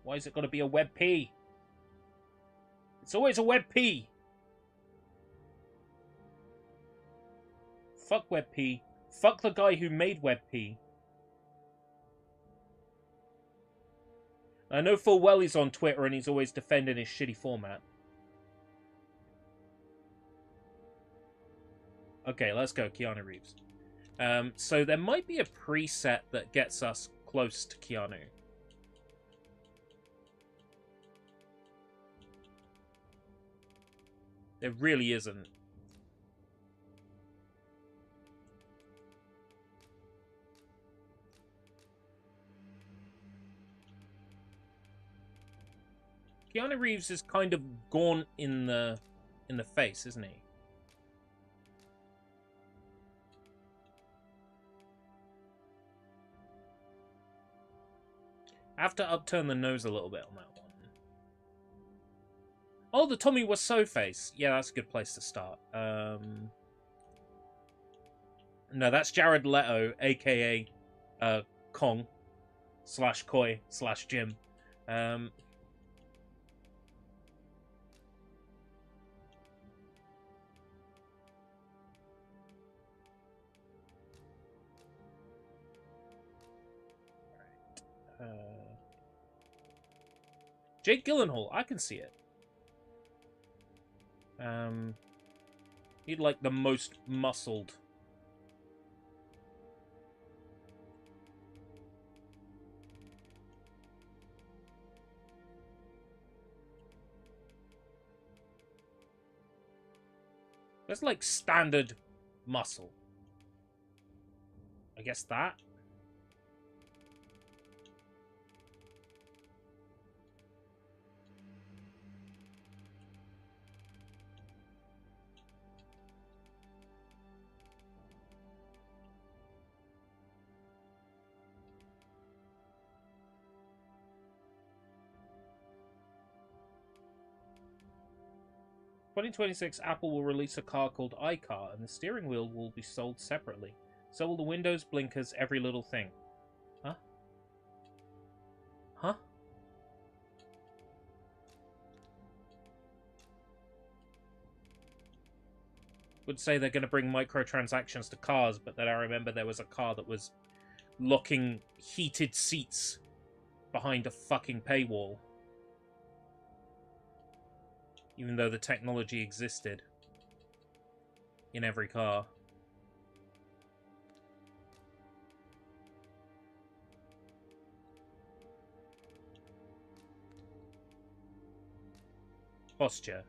Why is it got to be a web P? It's always a web P. Fuck web P. Fuck the guy who made web P. I know full well he's on Twitter and he's always defending his shitty format. Okay, let's go, Keanu Reeves. So there might be a preset that gets us close to Keanu. There really isn't. Keanu Reeves is kind of gaunt in the face, isn't he? I have to upturn the nose a little bit on that one. Oh, the Tommy Wiseau face. Yeah, that's a good place to start. No, that's Jared Leto, a.k.a. Kong / Koi / Jim. Jake Gyllenhaal, I can see it. He'd like the most muscled. That's like standard muscle. I guess that. In 2026, Apple will release a car called iCar, and the steering wheel will be sold separately. So will the windows, blinkers, every little thing. Huh? Huh? Would say they're going to bring microtransactions to cars, but then I remember there was a car that was locking heated seats behind a fucking paywall. Even though the technology existed in every car. posture.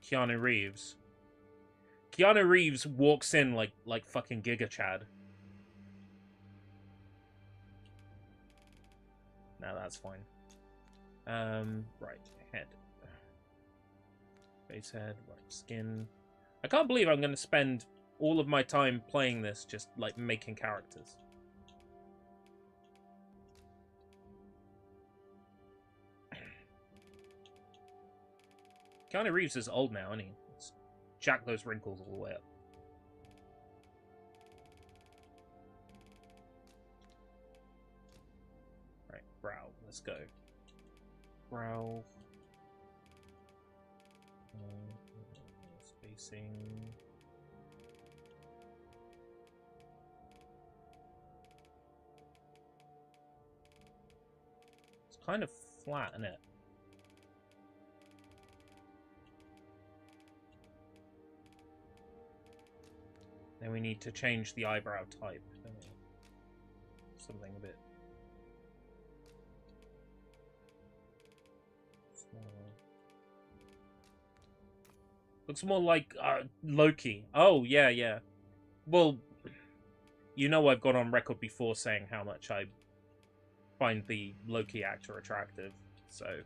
Keanu Reeves. Keanu Reeves walks in like fucking Giga Chad. No, that's fine. Right, head. Face, head, right, skin. I can't believe I'm going to spend all of my time playing this just, like, making characters. Keanu Reeves is old now, isn't he? Let's jack those wrinkles all the way up. Right, brow. Let's go. Brow. Spacing. It's kind of flat, isn't it? Then we need to change the eyebrow type, don't we? Something a bit smaller. Looks more like Loki. Oh, yeah, yeah. Well, you know I've gone on record before saying how much I find the Loki actor attractive, so...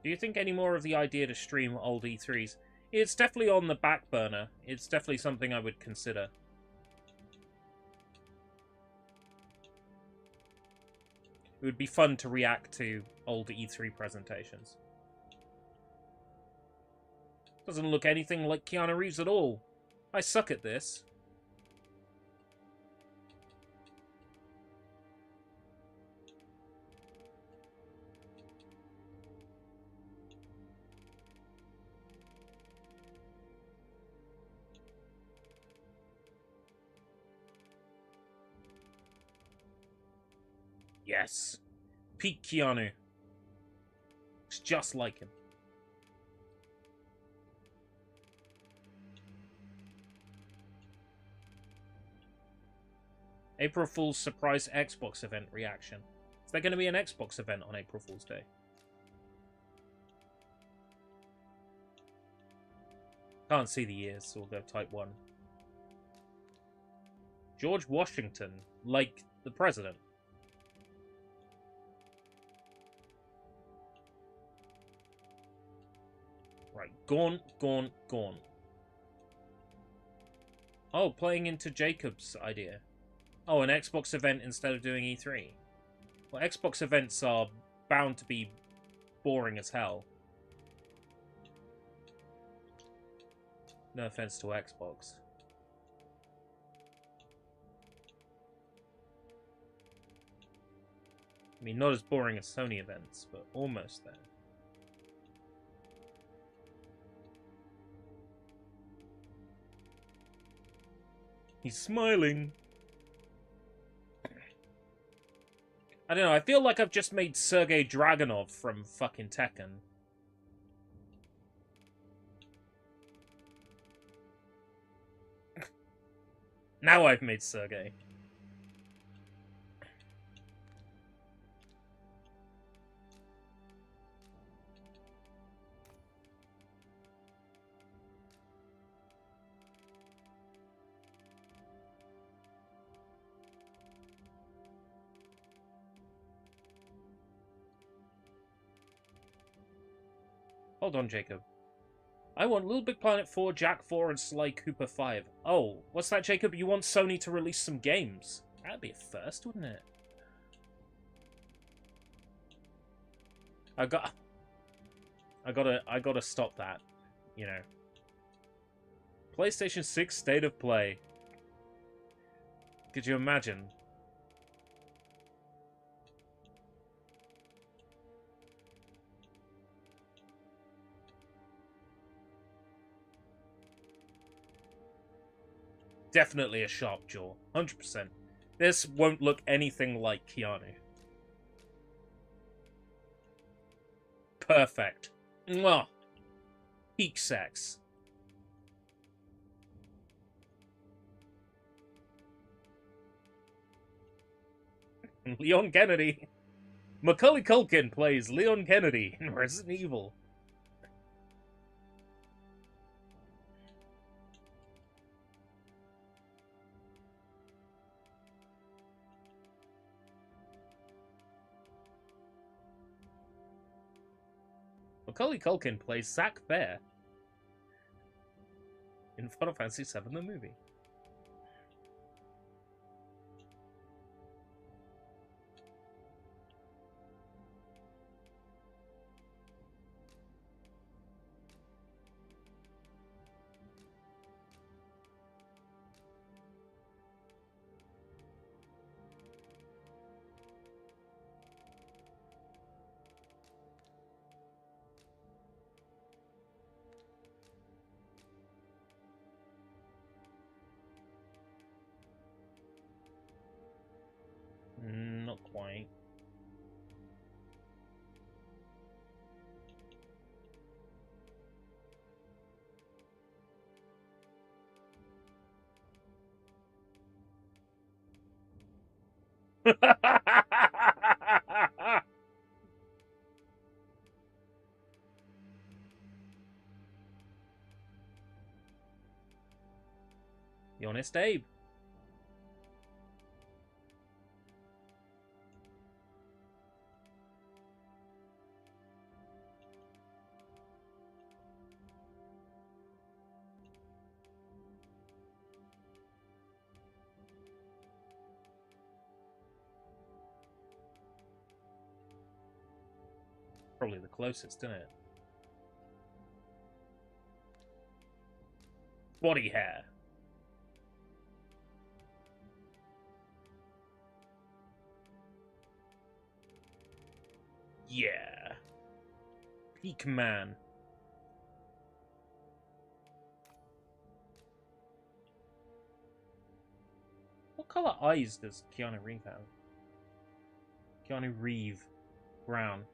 Do you think any more of the idea to stream old E3s? It's definitely on the back burner. It's definitely something I would consider. It would be fun to react to old E3 presentations. Doesn't look anything like Keanu Reeves at all. I suck at this. Yes. Peak Keanu. It's just like him. April Fool's surprise Xbox event reaction. Is there going to be an Xbox event on April Fool's Day? Can't see the years, so we'll go type 1. George Washington, like the president. Right, gone, gone, gone. Oh, playing into Jacob's idea. Oh, an Xbox event instead of doing E3. Well, Xbox events are bound to be boring as hell. No offense to Xbox. I mean, not as boring as Sony events, but almost there. He's smiling. I don't know, I feel like I've just made Sergei Dragunov from fucking Tekken. Now I've made Sergei. Hold on, Jacob. I want Little Big Planet 4, Jack 4, and Sly Cooper 5. Oh, what's that, Jacob? You want Sony to release some games? That'd be a first, wouldn't it? I gotta stop that, you know. PlayStation 6 State of Play. Could you imagine? Definitely a sharp jaw. 100%. This won't look anything like Keanu. Perfect. Mwah. Peak sex. Leon Kennedy. Macaulay Culkin plays Leon Kennedy in Resident Evil. Macaulay Culkin plays Zack Bear in Final Fantasy VII the movie. Not quite. The Honest Abe. Probably the closest, isn't it? Body hair. Yeah. Peak man. What color eyes does Keanu Reeve have? Keanu Reeve. Brown.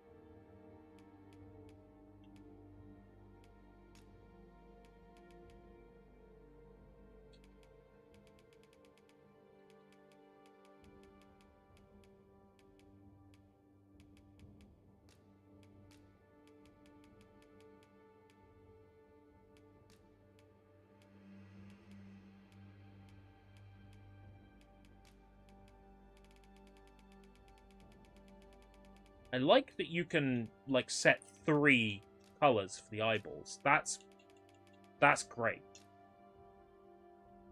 I like that you can, like, set 3 colors for the eyeballs. That's great.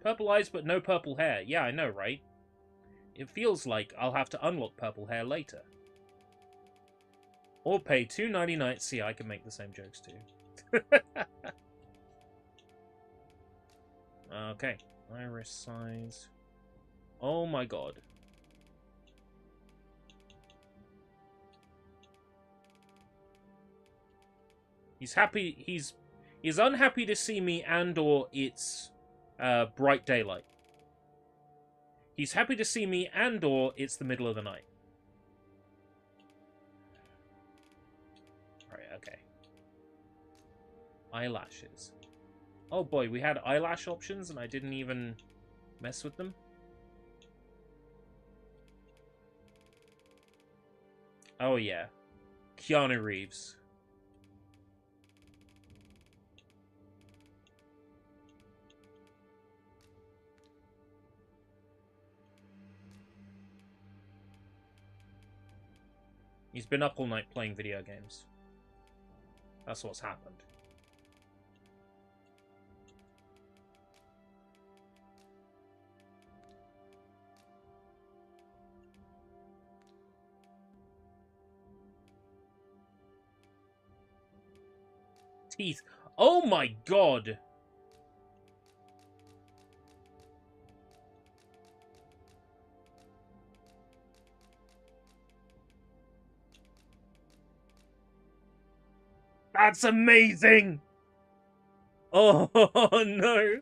Purple eyes, but no purple hair. Yeah, I know, right? It feels like I'll have to unlock purple hair later. Or pay $2.99. See, I can make the same jokes too. Okay. Iris size. Oh my god. He's happy. He's unhappy to see me, and/or it's bright daylight. He's happy to see me, and/or it's the middle of the night. Right. Okay. Eyelashes. Oh boy, we had eyelash options, and I didn't even mess with them. Oh yeah, Keanu Reeves. He's been up all night playing video games. That's what's happened. Teeth. Oh my god! That's amazing! Oh no!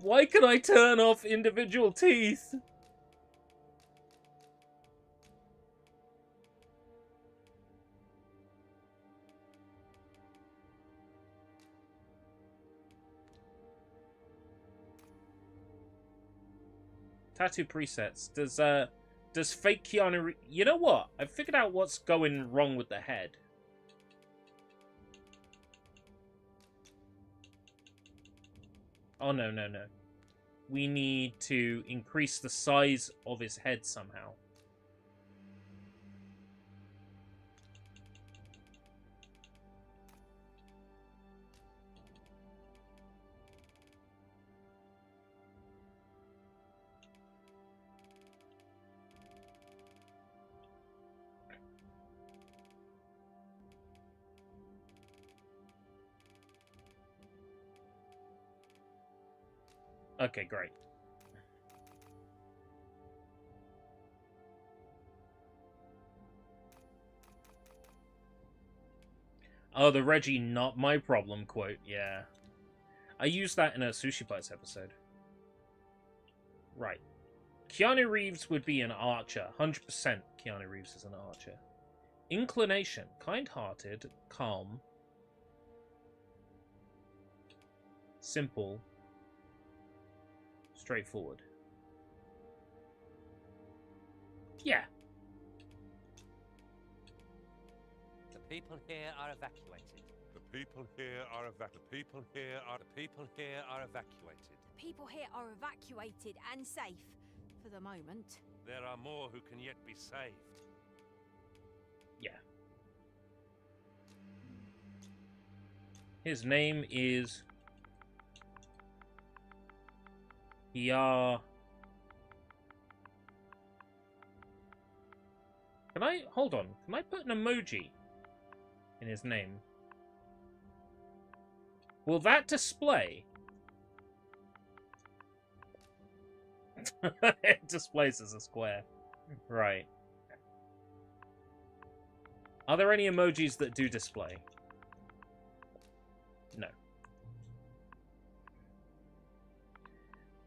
Why can I turn off individual teeth? Tattoo presets. Does fake Keanu... You know what? I've figured out what's going wrong with the head. Oh, no, no, no. We need to increase the size of his head somehow. Okay, great. Oh, the Reggie not my problem quote, yeah. I used that in a Sushi Bites episode. Right. Keanu Reeves would be an archer. 100% Keanu Reeves is an archer. Inclination. Kind-hearted, calm, simple, straightforward. Yeah. The people here are evacuated. The people here are evacuated. The people here are evacuated. The people here are evacuated and safe for the moment. There are more who can yet be saved. Yeah. His name is Can I... Hold on. Can I put an emoji in his name? Will that display? It displays as a square. Right. Are there any emojis that do display? No.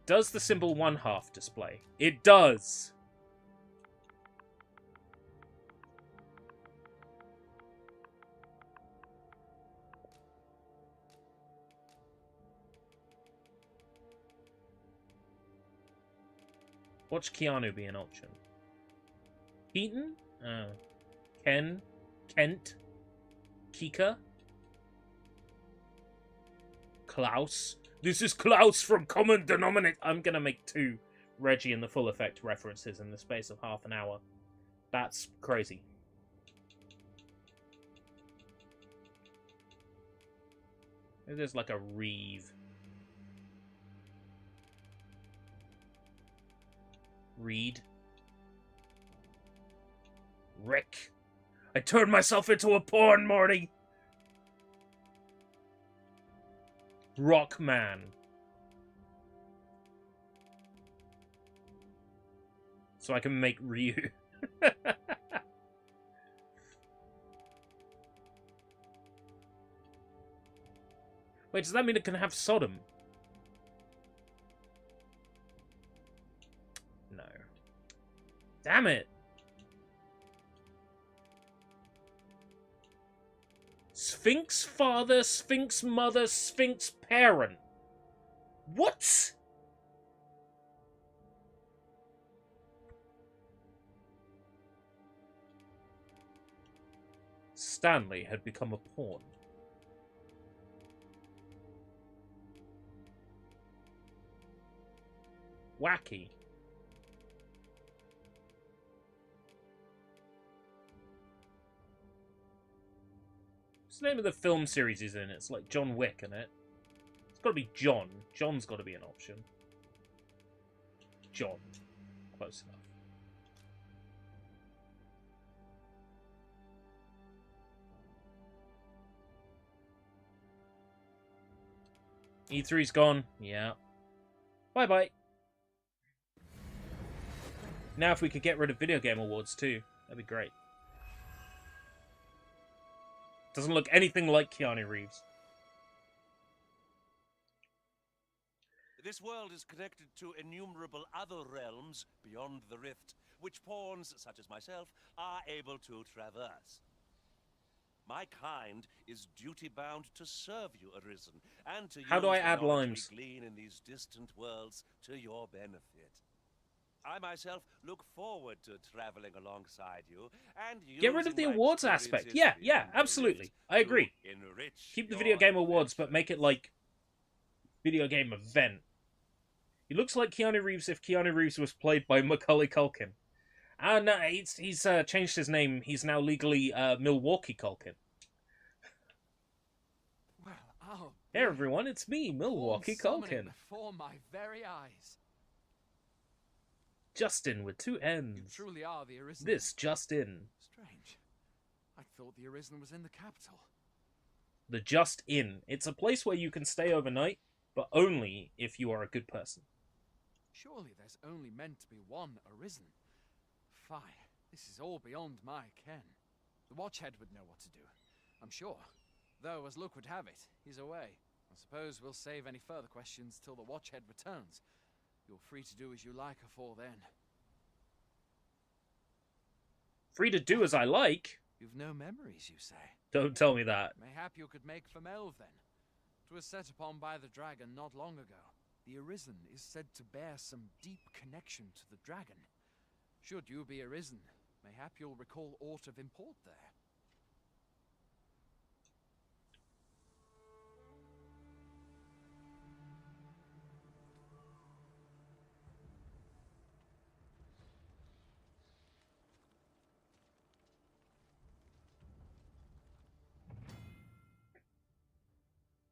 Does the symbol 1/2 display? It does! Watch Keanu be an option. Keaton? Ken? Kent? Kika? Klaus? This is Klaus from Common Denominator. I'm gonna make 2 Reggie and the Full Effect references in the space of half an hour. That's crazy. Maybe there's like a Reeve. Reed. Rick. I turned myself into a porn, Morty. Rockman. So I can make Ryu. Wait, does that mean it can have Sodom? No. Damn it! Sphinx father, Sphinx mother, Sphinx parent. What? Stanley had become a pawn. Wacky. What's the name of the film series he's in? It's like John Wick, isn't it? It's got to be John. John's got to be an option. John. Close enough. E3's gone. Yeah. Bye-bye. Now if we could get rid of video game awards too, that'd be great. Doesn't look anything like Keanu Reeves. This world is connected to innumerable other realms beyond the rift, which pawns, such as myself, are able to traverse. My kind is duty-bound to serve you, Arisen, and to How use do I the add knowledge limes? we glean in these distant worlds to your benefit. I myself look forward to traveling alongside you and Get rid of using the my awards aspect. experiences Yeah, beyond the absolutely. rift I agree. to enrich Keep the your video game awards, but adventures. make it like video game event. He looks like Keanu Reeves if Keanu Reeves was played by Macaulay Culkin. And he's changed his name. He's now legally Milwaukee Culkin. Well, oh, Hey everyone, it's me, Milwaukee Culkin. Before my very eyes. Justin with two N's. You truly are the Arisen. This Justin. Strange. I thought the Arisen was in the capital. The Just Inn. It's a place where you can stay overnight, but only if you are a good person. Surely there's only meant to be one Arisen. Fie, this is all beyond my ken. The Watchhead would know what to do, I'm sure. Though, as luck would have it, he's away. I suppose we'll save any further questions till the Watchhead returns. You're free to do as you like afore then. Free to do as I like? You've no memories, you say? Don't tell me that. Mayhap you could make for Melve then. 'Twas set upon by the dragon not long ago. The Arisen is said to bear some deep connection to the dragon. Should you be Arisen, mayhap you'll recall aught of import there.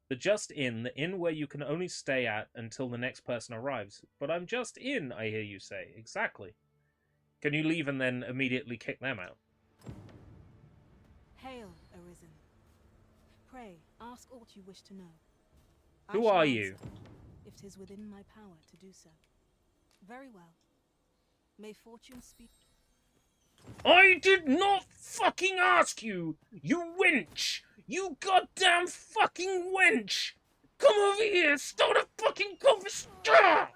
The Just Inn, the inn where you can only stay at until the next person arrives. But I'm just in, I hear you say. Exactly. Can you leave and then immediately kick them out? Hail, Arisen. Pray, ask aught you wish to know. Who are you? If 'tis within my power to do so. Very well. May fortune speak. I did not fucking ask you! You wench! You goddamn fucking wench! Come over here! Start a fucking conversation!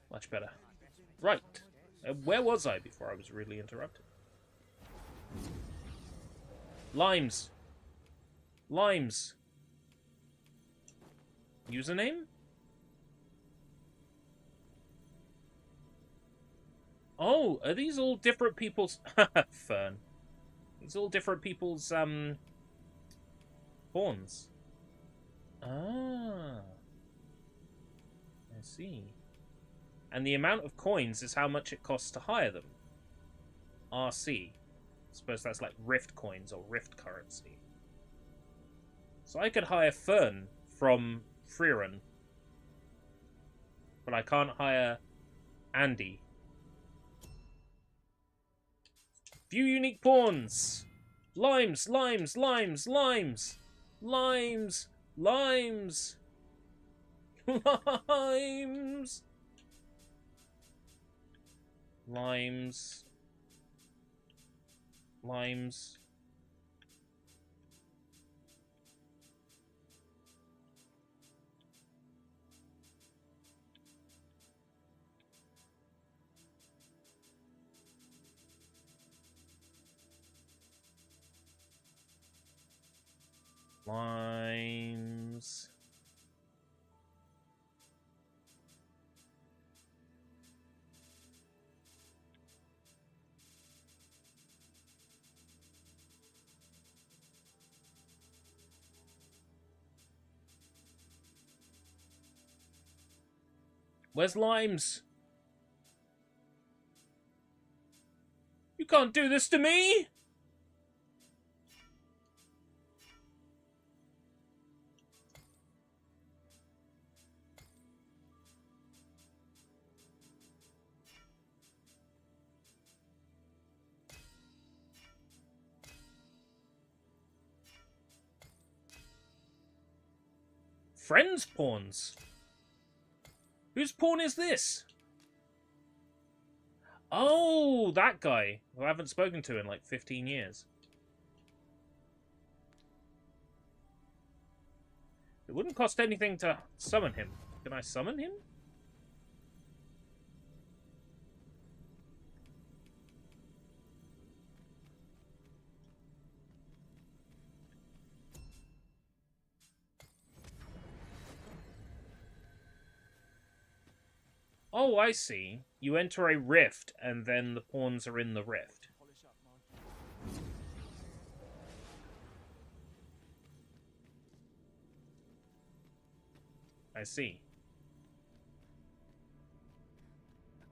Much better. Right. Where was I before I was rudely interrupted? Limes. Limes. Username? Oh, are these all different people's... Fern. These all different people's, pawns. Ah. I see. And the amount of coins is how much it costs to hire them. RC. I suppose that's like Rift coins or Rift currency. So I could hire Fern from Freeran. But I can't hire Andy. View unique pawns! Limes, limes, limes, limes! Limes! Limes! Limes! Limes. Limes. Limes. Where's Limes? You can't do this to me! Friends pawns? Whose pawn is this? Oh, that guy who I haven't spoken to in like 15 years. It wouldn't cost anything to summon him. Can I summon him? Oh, I see. You enter a rift, and then the pawns are in the rift. I see.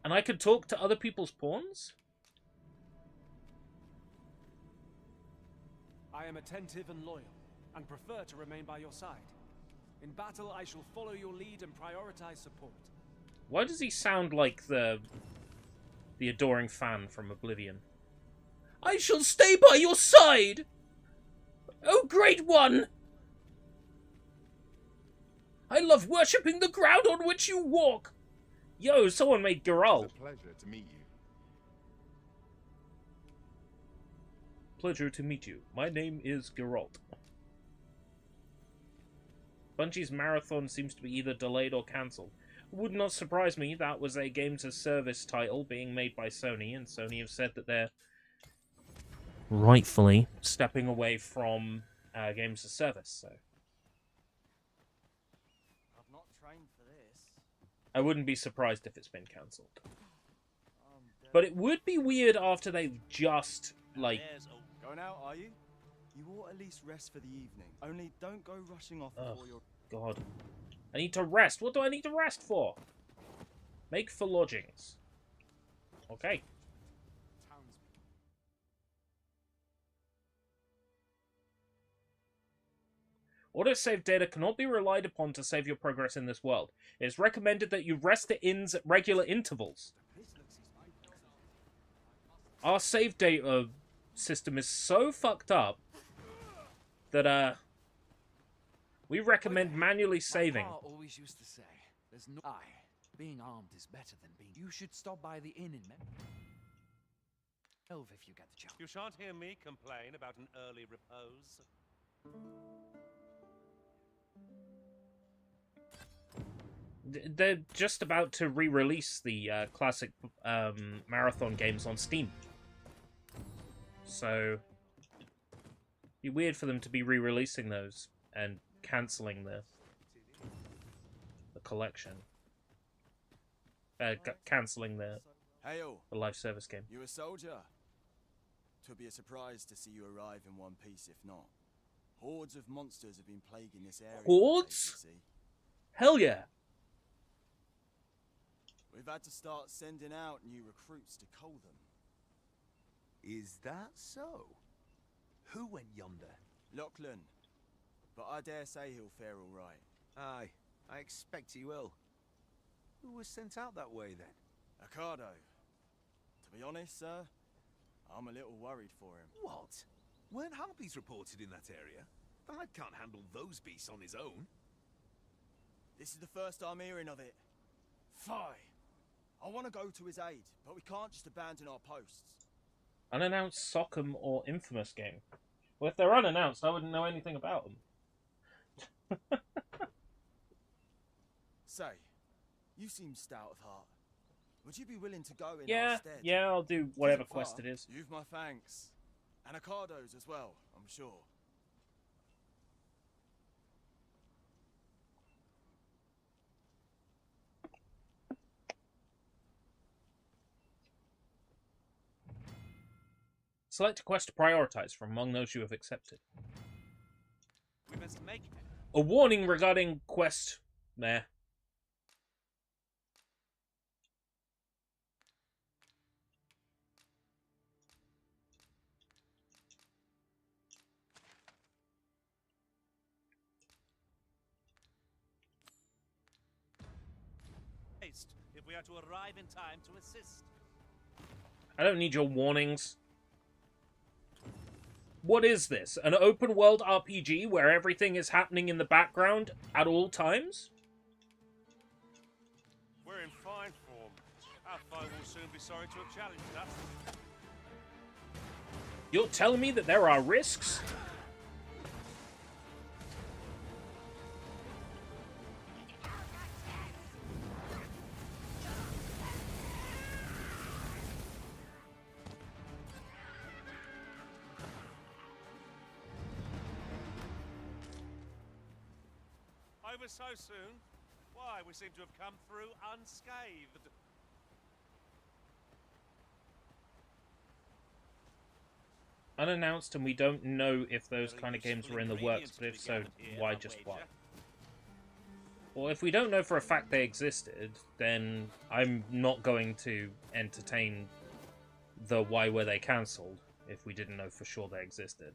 And I could talk to other people's pawns? I am attentive and loyal, and prefer to remain by your side. In battle, I shall follow your lead and prioritize support. Why does he sound like the adoring fan from Oblivion? I shall stay by your side! Oh, great one! I love worshipping the ground on which you walk! Yo, someone made Geralt. It's a pleasure to meet you. Pleasure to meet you. My name is Geralt. Bungie's marathon seems to be either delayed or cancelled. Would not surprise me. That was a games-as-service title being made by Sony, and Sony have said that they're rightfully stepping away from games-as-service. So I've not trained for this. I wouldn't be surprised if it's been cancelled. But it would be weird after they've just, like... Going out, are you? You ought at least rest for the evening. Only don't go rushing off before you're... God. I need to rest. What do I need to rest for? Make for lodgings. Okay. Autosave data cannot be relied upon to save your progress in this world. It is recommended that you rest at inns at regular intervals. Our save data system is so fucked up that, we recommend manually saving. My pa always used to say, there's no... being armed is better than being... You should stop by the inn in Melve if you get the chance. You shan't hear me complain about an early repose. They're just about to re-release the classic marathon games on Steam. So, it'd be weird for them to be re-releasing those and cancelling the collection. Cancelling the live service game. You a soldier? Twould be a surprise to see you arrive in one piece, if not. Hordes of monsters have been plaguing this area. Hordes? Hell yeah! We've had to start sending out new recruits to cull them. Is that so? Who went yonder? Lachlan. But I dare say he'll fare all right. Aye, I expect he will. Who was sent out that way, then? Ocado. To be honest, sir, I'm a little worried for him. What? Weren't harpies reported in that area? The lad can't handle those beasts on his own. This is the first I'm hearing of it. Fie! I want to go to his aid, but we can't just abandon our posts. Unannounced Sockham or Infamous game? Well, if they're unannounced, I wouldn't know anything about them. Say, you seem stout of heart. Would you be willing to go in Yeah, our stead? yeah, I'll do whatever quest it is. You've my thanks. And Ocado's as well, I'm sure. Select a quest to prioritize from among those you have accepted. We must make A warning regarding quest... Nah. haste if we are to arrive in time to assist. I don't need your warnings. What is this? An open world RPG where everything is happening in the background at all times? We're in fine form, Our foe will soon be sorry to have challenged us. You're telling me that there are risks? Over so soon? Why, we seem to have come through unscathed. Unannounced, and we don't know if those kind of games were in the works, but if so, why just one? Well, if we don't know for a fact they existed, then I'm not going to entertain the why were they cancelled if we didn't know for sure they existed.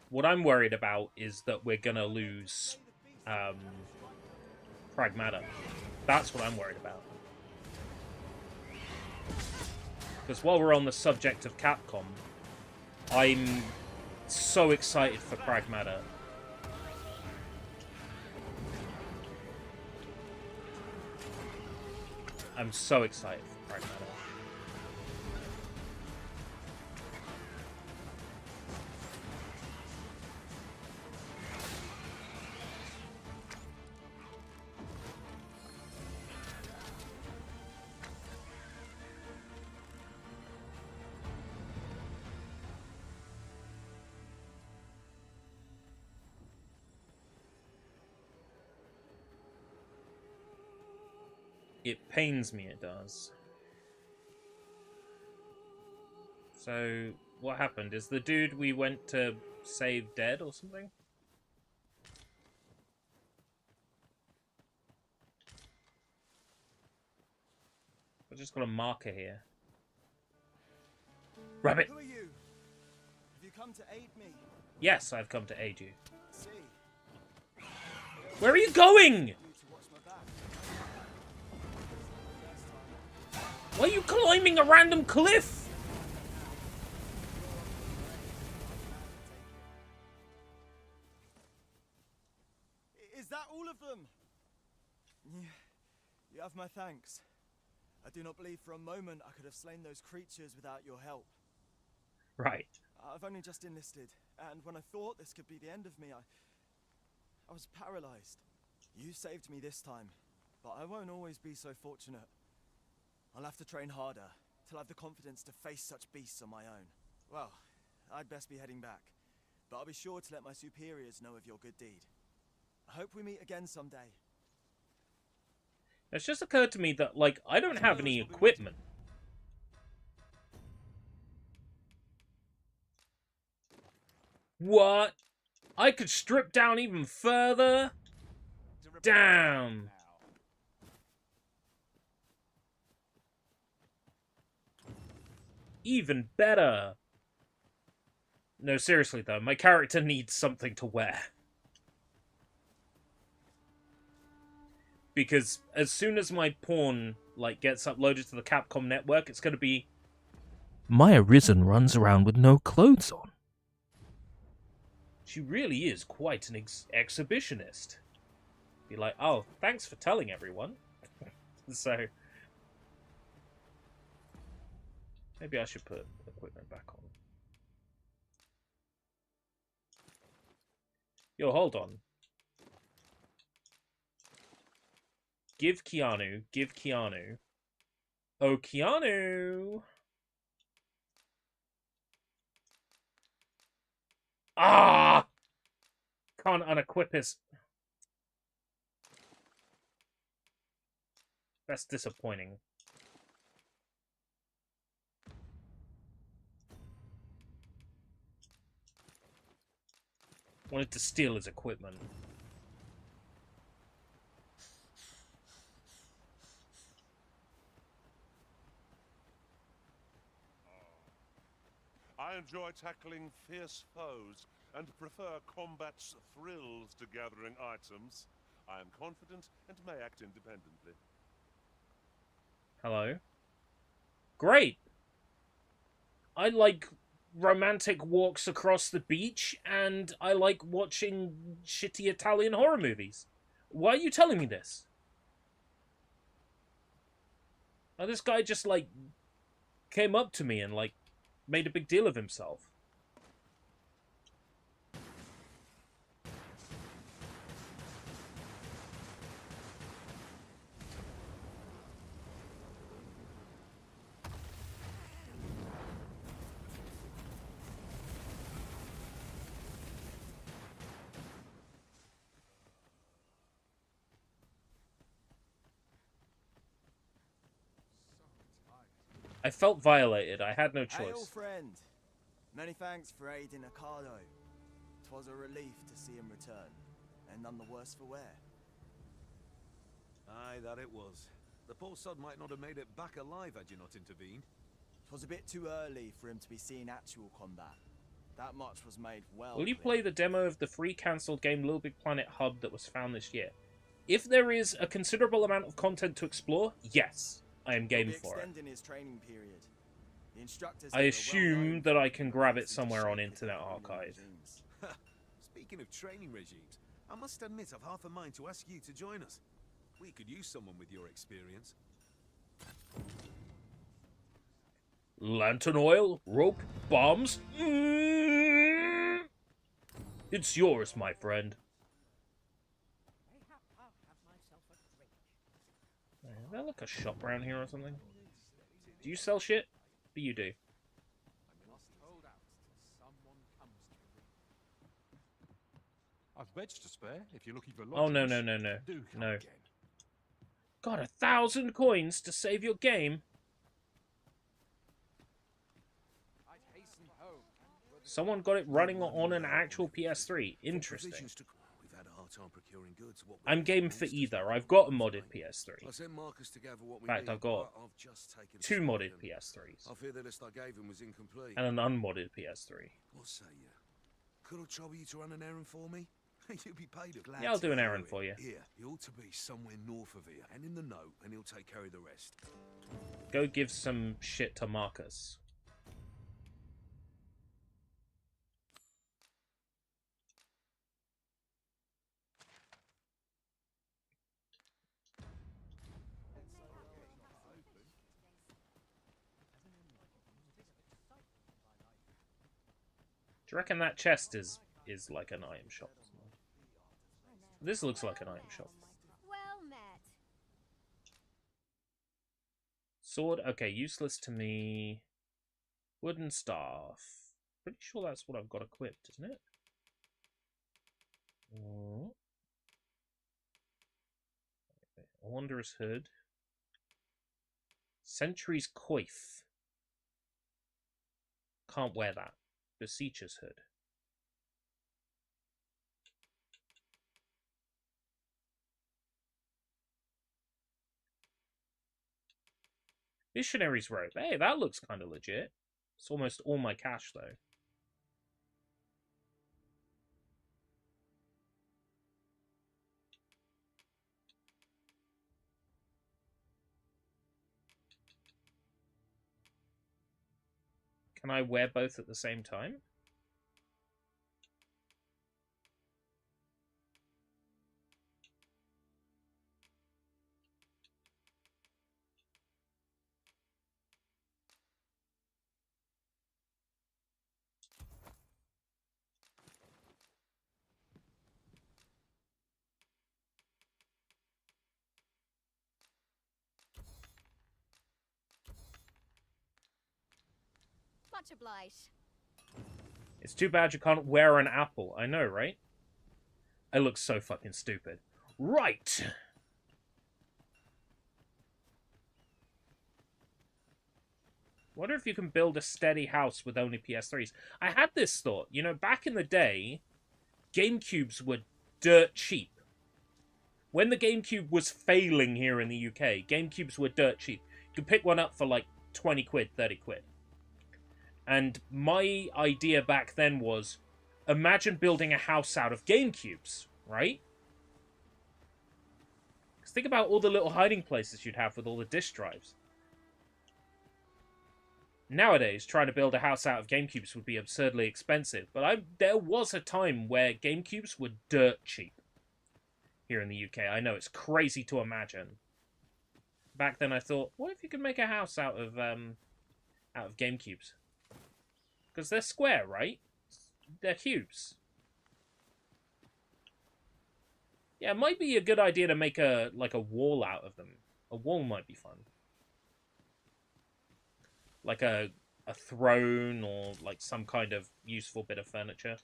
What I'm worried about is that we're gonna lose Pragmata. That's what I'm worried about. Because while we're on the subject of Capcom, I'm so excited for Pragmata. I'm so excited for Pragmata. It pains me, it does. So, what happened? Is the dude we went to save dead or something? I've just got a marker here. Rabbit! Who are you? Have you come to aid me? Yes, I've come to aid you. See. Where are you going? Why are you climbing a random cliff? Is that all of them? You have my thanks. I do not believe for a moment I could have slain those creatures without your help. Right. I've only just enlisted, and when I thought this could be the end of me, I was paralyzed. You saved me this time, but I won't always be so fortunate. I'll have to train harder, till I have the confidence to face such beasts on my own. Well, I'd best be heading back, but I'll be sure to let my superiors know of your good deed. I hope we meet again someday. It's just occurred to me that, like, I don't have any equipment. What? I could strip down even further? Damn. Even better. No, seriously though, my character needs something to wear. Because as soon as my porn, like, gets uploaded to the Capcom network, it's gonna be... My Arisen runs around with no clothes on. She really is quite an exhibitionist. Be like, oh, thanks for telling everyone. So... maybe I should put equipment back on. Yo, hold on. Give Keanu. Oh, Keanu! Ah! Can't unequip his... That's disappointing. Wanted to steal his equipment. I enjoy tackling fierce foes and prefer combat's thrills to gathering items. I am confident and may act independently. Hello? Great! I like romantic walks across the beach, and I like watching shitty Italian horror movies. Why are you telling me this? Oh, this guy just, like, came up to me and, like, made a big deal of himself. I felt violated. I had no choice. Hey, old friend. Many thanks for aiding Ocado. 'Twas a relief to see him return, and none the worse for wear. Aye, that it was. The poor sod might not have made it back alive had you not intervened. 'Twas a bit too early for him to be seeing actual combat. That much was made well. Will you clear. play the demo of the free cancelled game Little Big Planet Hub that was found this year? If there is a considerable amount of content to explore, yes, I am game for it. Extending his training period. The instructors I assume that I can grab it somewhere on Internet Archive. Speaking of training regimes, I must admit I've half a mind to ask you to join us. We could use someone with your experience. Lantern oil, rope, bombs. It's yours, my friend. Is there like a shop around here or something? Do you sell shit? What do you do? I've beds to spare if you're looking for Oh, no. Do come No. again. Got 1,000 coins to save your game. Someone got it running on an actual PS3. Interesting. I'm game for either. I've got a modded PS3. In fact, I've got 2 modded PS3s. I fear the list I gave him was incomplete. And an unmodded PS3. What say you? Could I trouble you to run an errand for me? You'll be paid a glad. Yeah, I'll do an errand for you. Here, he ought to be somewhere north of here, and in the note, and he'll take care of the rest. Go give some shit to Marcus. Do you reckon that chest is like an item shop? This looks like an item shop. Well met. Sword, okay, useless to me. Wooden staff. Pretty sure that's what I've got equipped, isn't it? Oh. A Wanderer's Hood. Sentry's Coif. Can't wear that. Beseecher's Hood. Missionary's Robe. Hey, that looks kind of legit. It's almost all my cash, though. Can I wear both at the same time? Much obliged. It's too bad you can't wear an apple. I know, right? I look so fucking stupid. Right! Wonder if you can build a steady house with only PS3s. I had this thought. You know, back in the day, GameCubes were dirt cheap. When the GameCube was failing here in the UK, GameCubes were dirt cheap. You could pick one up for like 20 quid, 30 quid. And my idea back then was, imagine building a house out of GameCubes, right? Because think about all the little hiding places you'd have with all the disk drives. Nowadays, trying to build a house out of GameCubes would be absurdly expensive, but there was a time where GameCubes were dirt cheap. here in the UK. I know it's crazy to imagine. Back then I thought, what if you could make a house out of GameCubes? Because they're square, right? They're cubes. Yeah, it might be a good idea to make a wall out of them. A wall might be fun. Like a throne or like some kind of useful bit of furniture.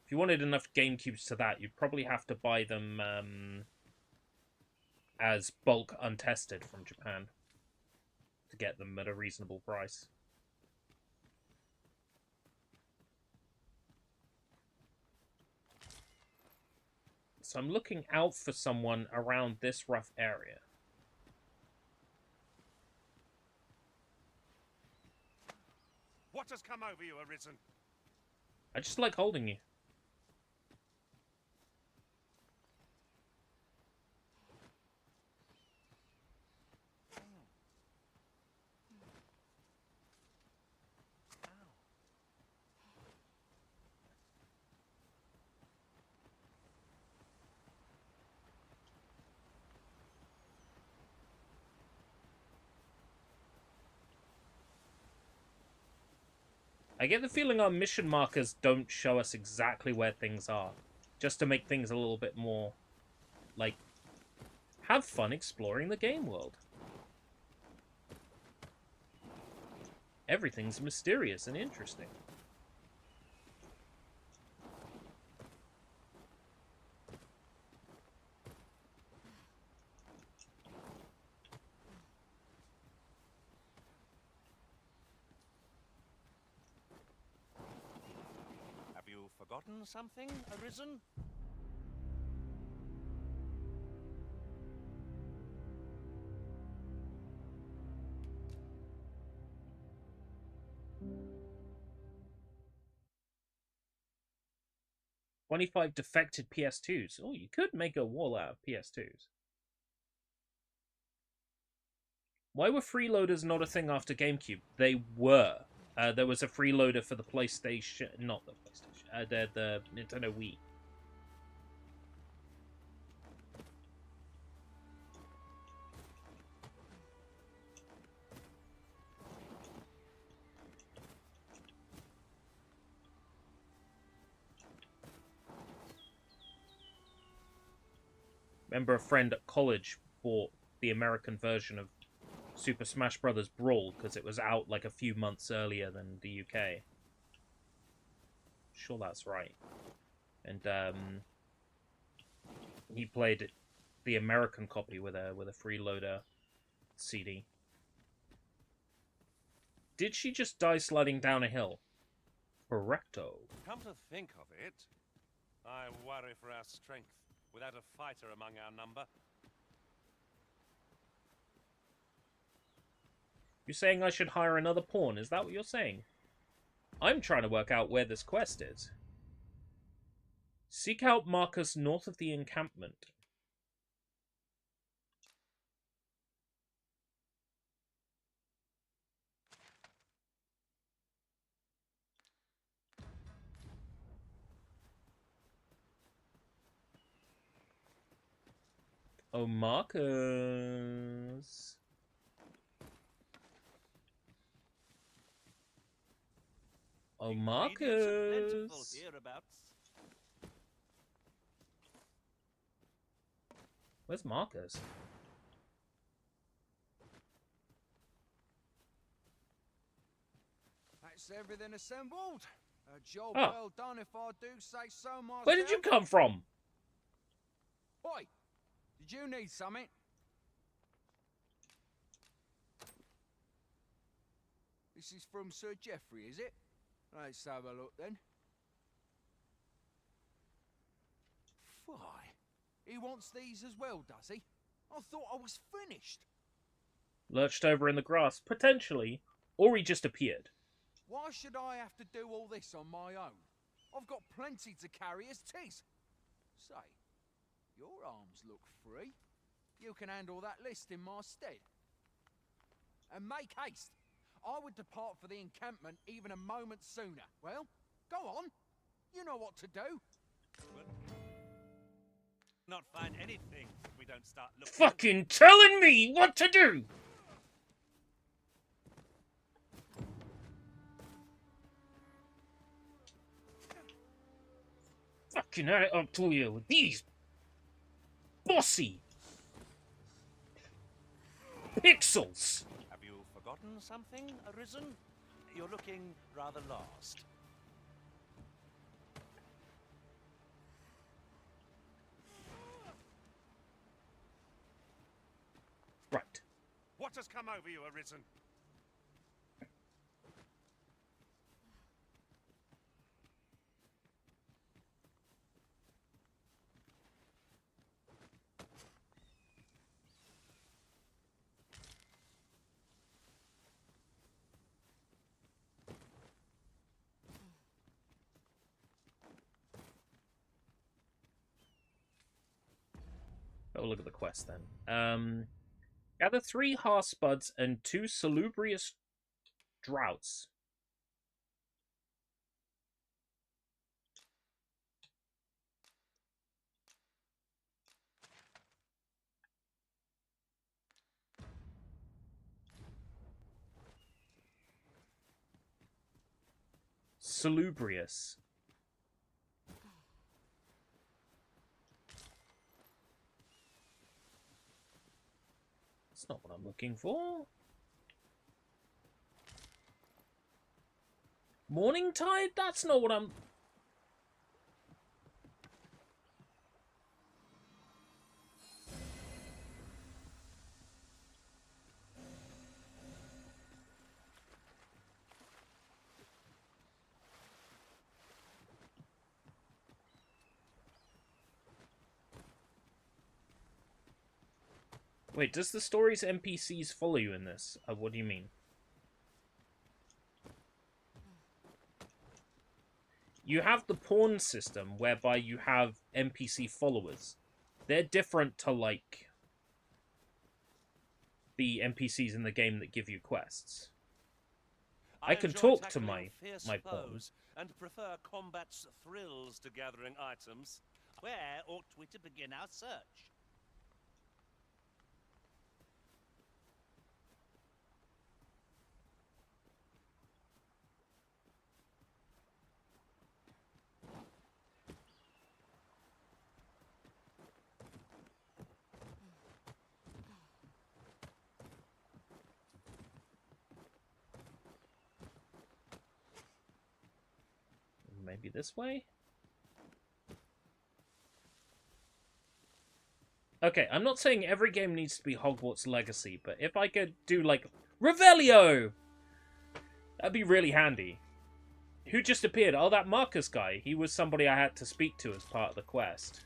If you wanted enough GameCubes to that, you'd probably have to buy them as bulk untested from Japan to get them at a reasonable price. So I'm looking out for someone around this rough area. What has come over you, Arisen? I just like holding you. I get the feeling our mission markers don't show us exactly where things are. Just to make things a little bit more, like, have fun exploring the game world. Everything's mysterious and interesting. Forgotten something, Arisen? $25 defected PS2s. Oh, you could make a wall out of PS2s. Why were freeloaders not a thing after GameCube? They were. There was a freeloader for the PlayStation, not the PlayStation, the Nintendo Wii. Remember a friend at college bought the American version of Super Smash Bros. Brawl because it was out like a few months earlier than the UK. Sure, that's right. And he played the American copy with a freeloader CD. Did she just die sliding down a hill? Correcto. Come to think of it, I worry for our strength without a fighter among our number. You're saying I should hire another pawn? Is that what you're saying? I'm trying to work out where this quest is. Seek out markers north of the encampment. Oh, markers. Oh, markers. Where's markers? That's everything assembled. A job Oh. well done, if I do say so myself. Where did you come from? Oi! Did you need something? This is from Sir Geoffrey, is it? Let's have a look then. Fie. He wants these as well, does he? I thought I was finished. Lurched over in the grass, potentially. Or he just appeared. Why should I have to do all this on my own? I've got plenty to carry as tis. Say, your arms look free. You can handle that list in my stead. And make haste. I would depart for the encampment even a moment sooner. Well, go on. You know what to do. We'll not find anything if we don't start looking. Fucking telling me what to do! Fucking add it up to you with these bossy pixels. Have you forgotten something, Arisen? You're looking rather lost. Right. What has come over you, Arisen? Oh, look at the quest then. Gather 3 Hearthspuds and 2 Salubrious Droughts. Salubrious. That's not what I'm looking for. Morning Tide? That's not what I'm... Wait, does the story's NPCs follow you in this? What do you mean? You have the pawn system, whereby you have NPC followers. They're different to, like, the NPCs in the game that give you quests. I can talk to my pawn. And prefer combat's thrills to gathering items. Where ought we to begin our search? Maybe this way? Okay, I'm not saying every game needs to be Hogwarts Legacy, but if I could do, like, Revelio! That'd be really handy. Who just appeared? Oh, that Marcus guy. He was somebody I had to speak to as part of the quest.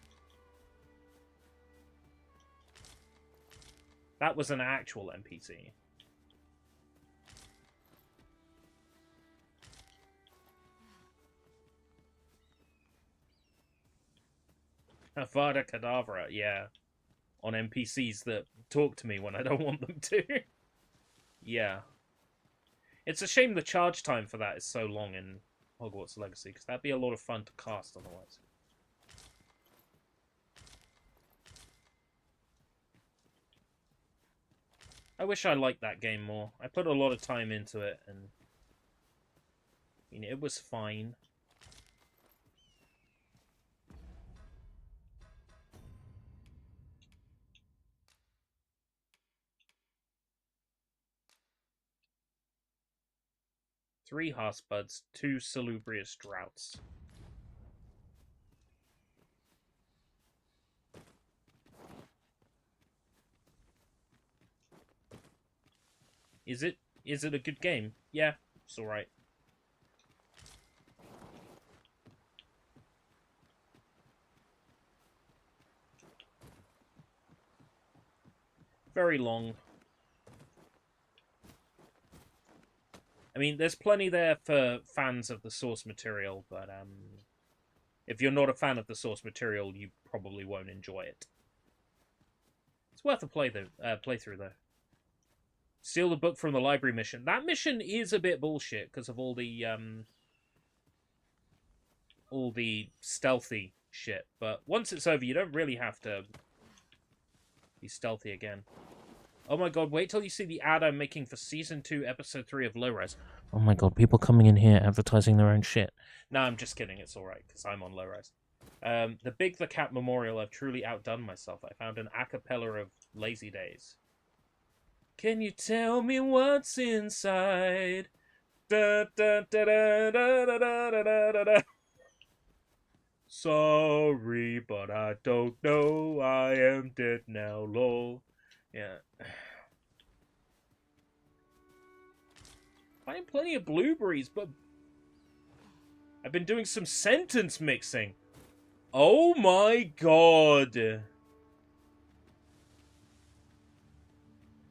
That was an actual NPC. Avada Kedavra, yeah. On NPCs that talk to me when I don't want them to. Yeah. It's a shame the charge time for that is so long in Hogwarts Legacy, because that'd be a lot of fun to cast otherwise. I wish I liked that game more. I put a lot of time into it, and I mean, it was fine. Three Hearthspuds, 2 Salubrious Droughts. Is it a good game? Yeah, it's alright. Very long. I mean, there's plenty there for fans of the source material, but if you're not a fan of the source material, you probably won't enjoy it. It's worth a playthrough, though. Steal the book from the library mission. That mission is a bit bullshit because of all the all the stealthy shit. But once it's over, you don't really have to be stealthy again. Oh my god, wait till you see the ad I'm making for Season 2, Episode 3 of Low Res. Oh my god, people coming in here advertising their own shit. No, I'm just kidding, it's alright, because I'm on Low Res. The Big the Cat Memorial, I've truly outdone myself. I found an a cappella of Lazy Days. Can you tell me what's inside? Da, da, da, da, da, da, da, da, da, da. Sorry, but I don't know. I am dead now, lol. Yeah. Finding plenty of blueberries, but I've been doing some sentence mixing. Oh my god.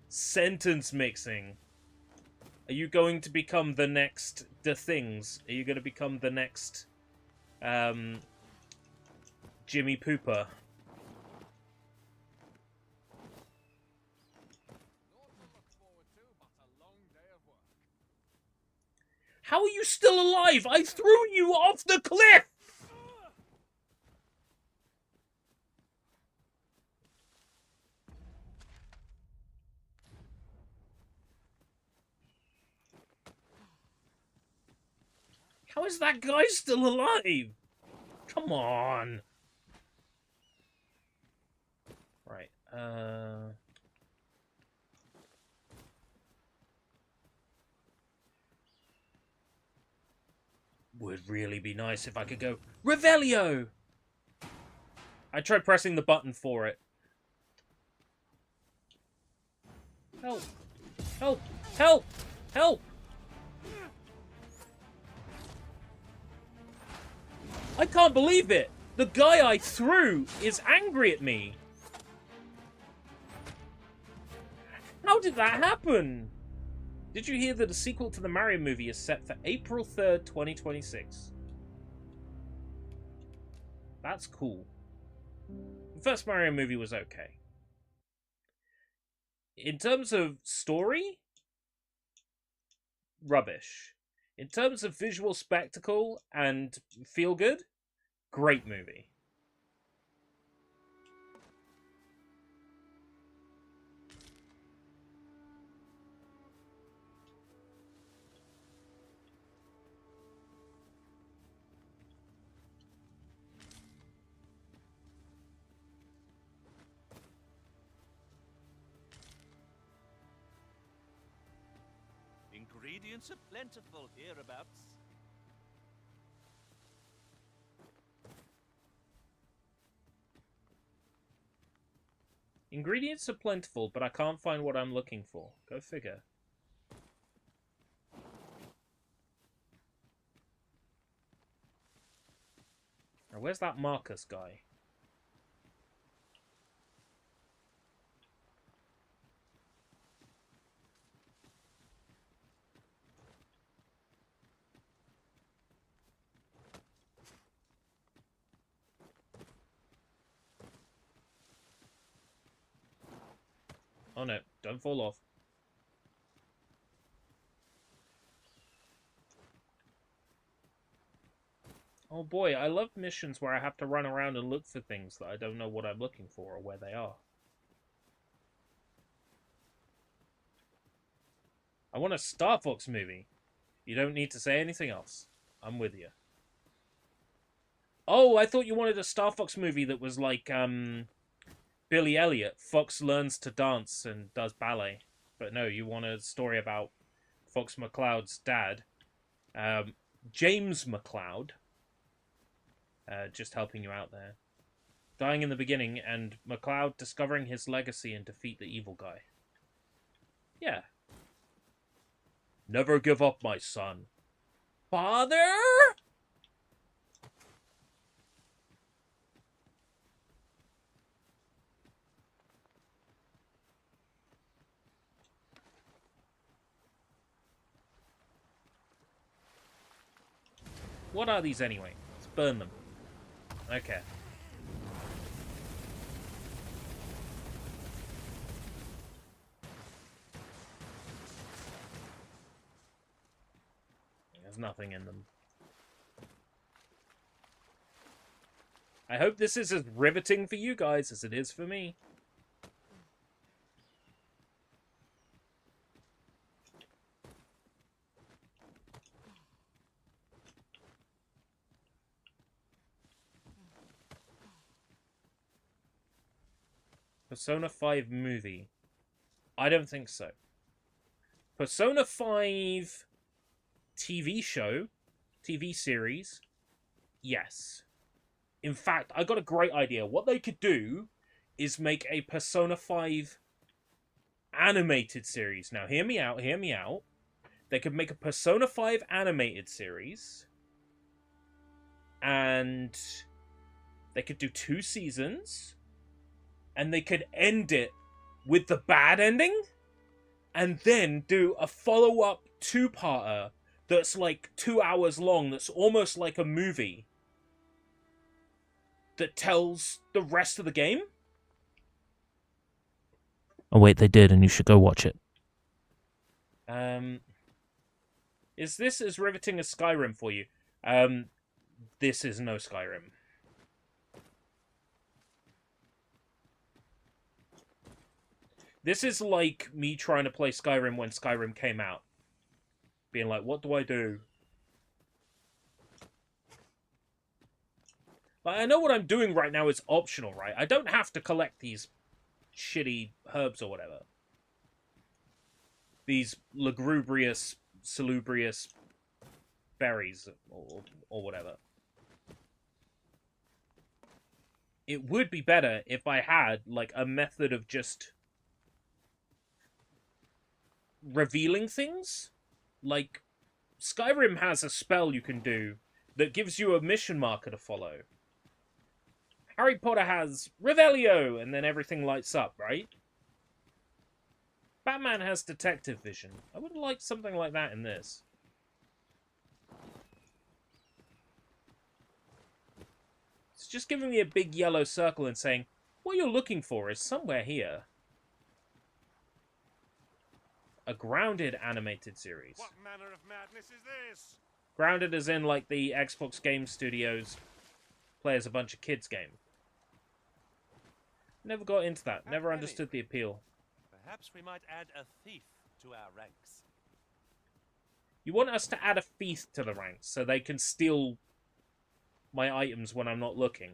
Sentence mixing. Are you going to become the next The Things? Are you going to become the next Jimmy Pooper? How are you still alive? I threw you off the cliff! How is that guy still alive? Come on. Right, would really be nice if I could go Revelio! I tried pressing the button for it. Help! Help! Help! Help! I can't believe it! The guy I threw is angry at me! How did that happen? Did you hear that a sequel to the Mario movie is set for April 3rd, 2026? That's cool. The first Mario movie was okay. In terms of story, rubbish. In terms of visual spectacle and feel good, great movie. Ingredients are plentiful hereabouts. Ingredients are plentiful, but I can't find what I'm looking for. Go figure. Now, where's that Marcus guy? Oh no, don't fall off. Oh boy, I love missions where I have to run around and look for things that I don't know what I'm looking for or where they are. I want a Star Fox movie. You don't need to say anything else. I'm with you. Oh, I thought you wanted a Star Fox movie that was like, Billy Elliot. Fox learns to dance and does ballet. But no, you want a story about Fox McCloud's dad. James McCloud. Just helping you out there. Dying in the beginning, and McCloud discovering his legacy and defeat the evil guy. Yeah. Never give up, my son. Father? What are these anyway? Let's burn them. Okay. There's nothing in them. I hope this is as riveting for you guys as it is for me. Persona 5 movie. I don't think so. Persona 5 TV show, TV series, yes. In fact, I got a great idea. What they could do is make a Persona 5 animated series. Now, hear me out, hear me out. They could make a Persona 5 animated series, and they could do 2 seasons, and they could end it with the bad ending, and then do a follow-up 2-parter that's like 2 hours long, that's almost like a movie, that tells the rest of the game. Oh wait, they did, and you should go watch it. Is this as riveting as Skyrim for you? This is no Skyrim. This is like me trying to play Skyrim when Skyrim came out. Being like, what do I do? Like, I know what I'm doing right now is optional, right? I don't have to collect these shitty herbs or whatever. These lugubrious, salubrious berries or whatever. It would be better if I had, like, a method of just revealing things. Like, Skyrim has a spell you can do that gives you a mission marker to follow. Harry Potter has Revelio, and then everything lights up, right? Batman has detective vision. I would like something like that in this. It's just giving me a big yellow circle and saying, what you're looking for is somewhere here. A grounded animated series. What manner of madness is this? Grounded as in, like, the Xbox Game Studios play as a bunch of kids game. Never got into that. Never understood the appeal. Perhaps we might add a thief to our ranks. You want us to add a thief to the ranks so they can steal my items when I'm not looking.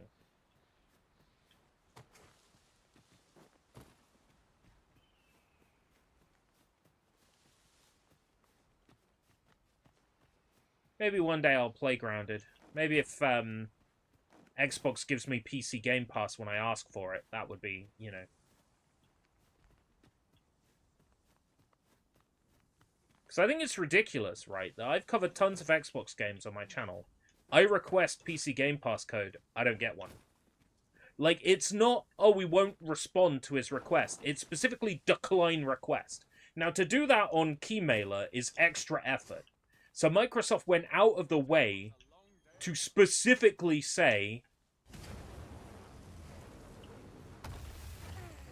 Maybe one day I'll play Grounded. Maybe if Xbox gives me PC Game Pass when I ask for it, that would be, you know. Because I think it's ridiculous, right, that I've covered tons of Xbox games on my channel. I request PC Game Pass code, I don't get one. Like, it's not, oh, we won't respond to his request. It's specifically decline request. Now, to do that on Keymailer is extra effort. So Microsoft went out of the way to specifically say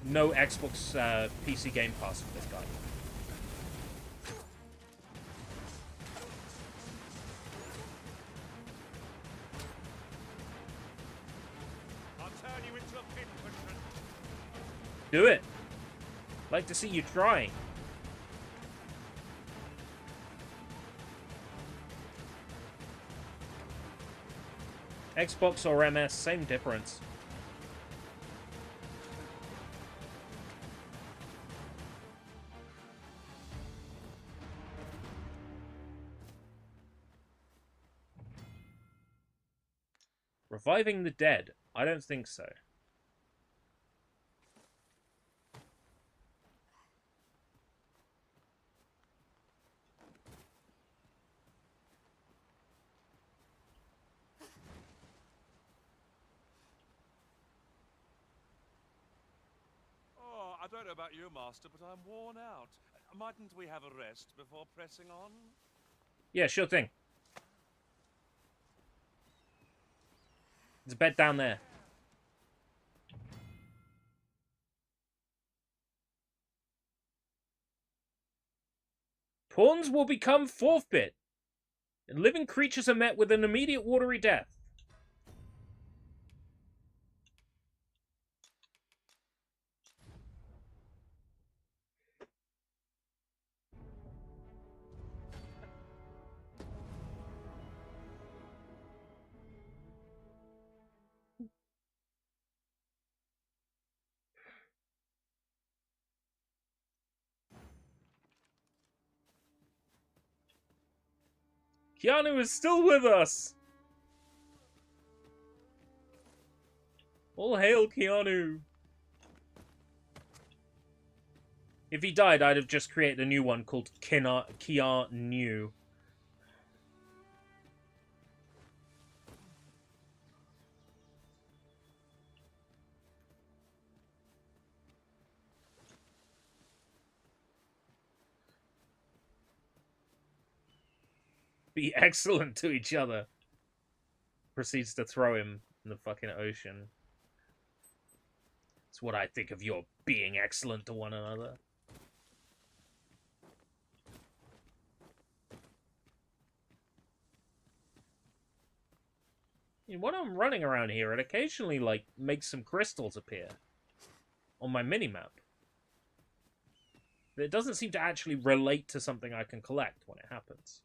no Xbox PC Game Pass for this guy. I'll turn you into a pincushion. Do it. Like to see you try. Xbox or MS, same difference. Reviving the dead? I don't think so. Oh, I don't know about you, Master, but I'm worn out. Mightn't we have a rest before pressing on? Yeah, sure thing. There's a bed down there. Pawns will become 4th bit, and living creatures are met with an immediate watery death. Keanu is still with us! All hail Keanu! If he died, I'd have just created a new one called Keanu. Be excellent to each other. Proceeds to throw him in the fucking ocean. It's what I think of your being excellent to one another. And when I'm running around here, it occasionally, like, makes some crystals appear on my minimap. But it doesn't seem to actually relate to something I can collect when it happens.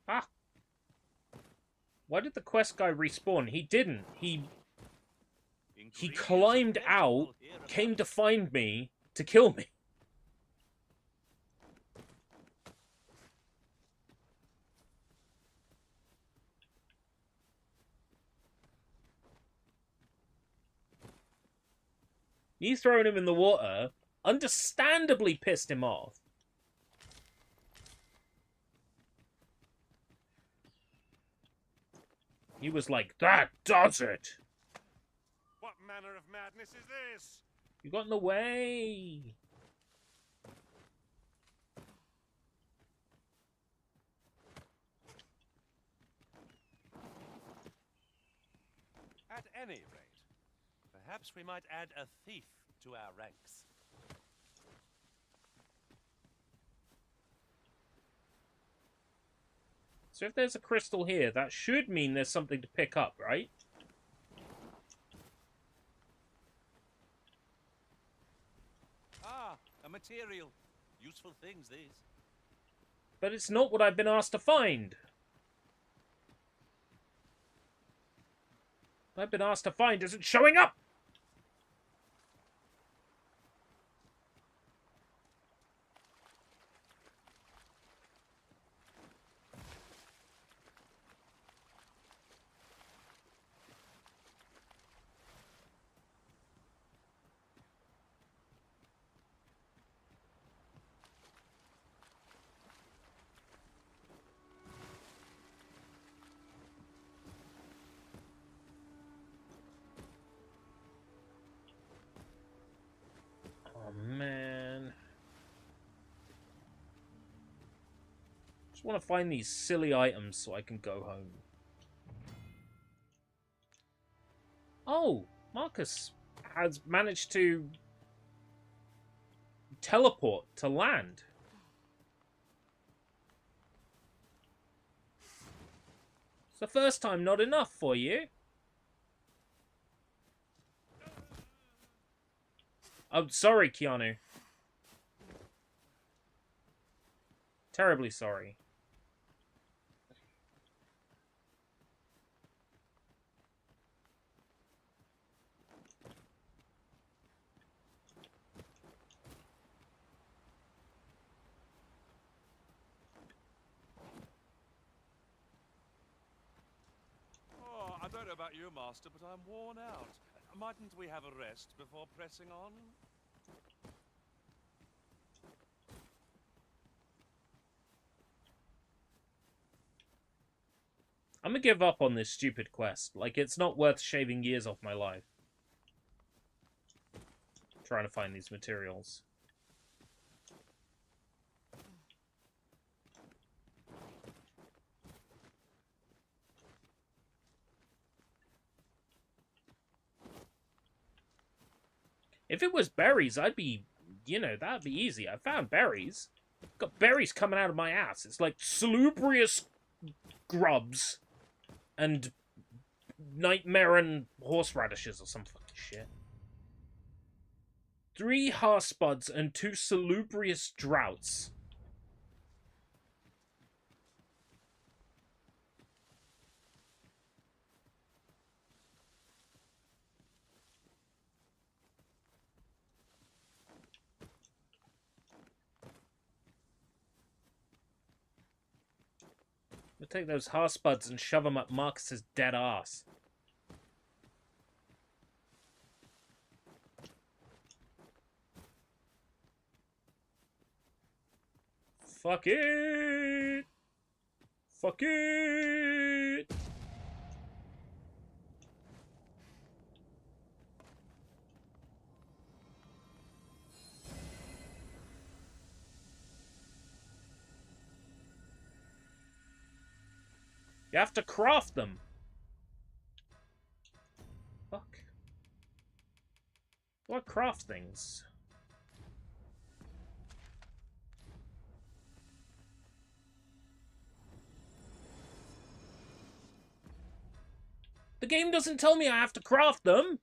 Ah! Why did the quest guy respawn? He didn't. He climbed out, came to find me, to kill me. You throwing him in the water understandably pissed him off. He was like, that does it! What manner of madness is this? You got in the way! At any rate, perhaps we might add a thief to our ranks. So if there's a crystal here, that should mean there's something to pick up, right? Ah, a material. Useful things, these. But it's not what I've been asked to find. What I've been asked to find isn't showing up! Oh, man. Just want to find these silly items so I can go home. Oh, Marcus has managed to teleport to land. It's the first time not enough for you. I'm sorry, Keanu. Terribly sorry. Oh, I don't know about you, Master, but I'm worn out. Mightn't we have a rest before pressing on? I'm gonna give up on this stupid quest. Like, it's not worth shaving years off my life. Trying to find these materials. If it was berries, I'd be, you know, that'd be easy. I found berries. Got berries coming out of my ass. It's like salubrious grubs and nightmare and horseradishes or some fucking shit. 3 harspuds and 2 salubrious droughts. We'll take those Harspuds and shove them up Marcus's dead ass. Fuck it! Fuck it! You have to craft them. Fuck. What craft things? The game doesn't tell me I have to craft them.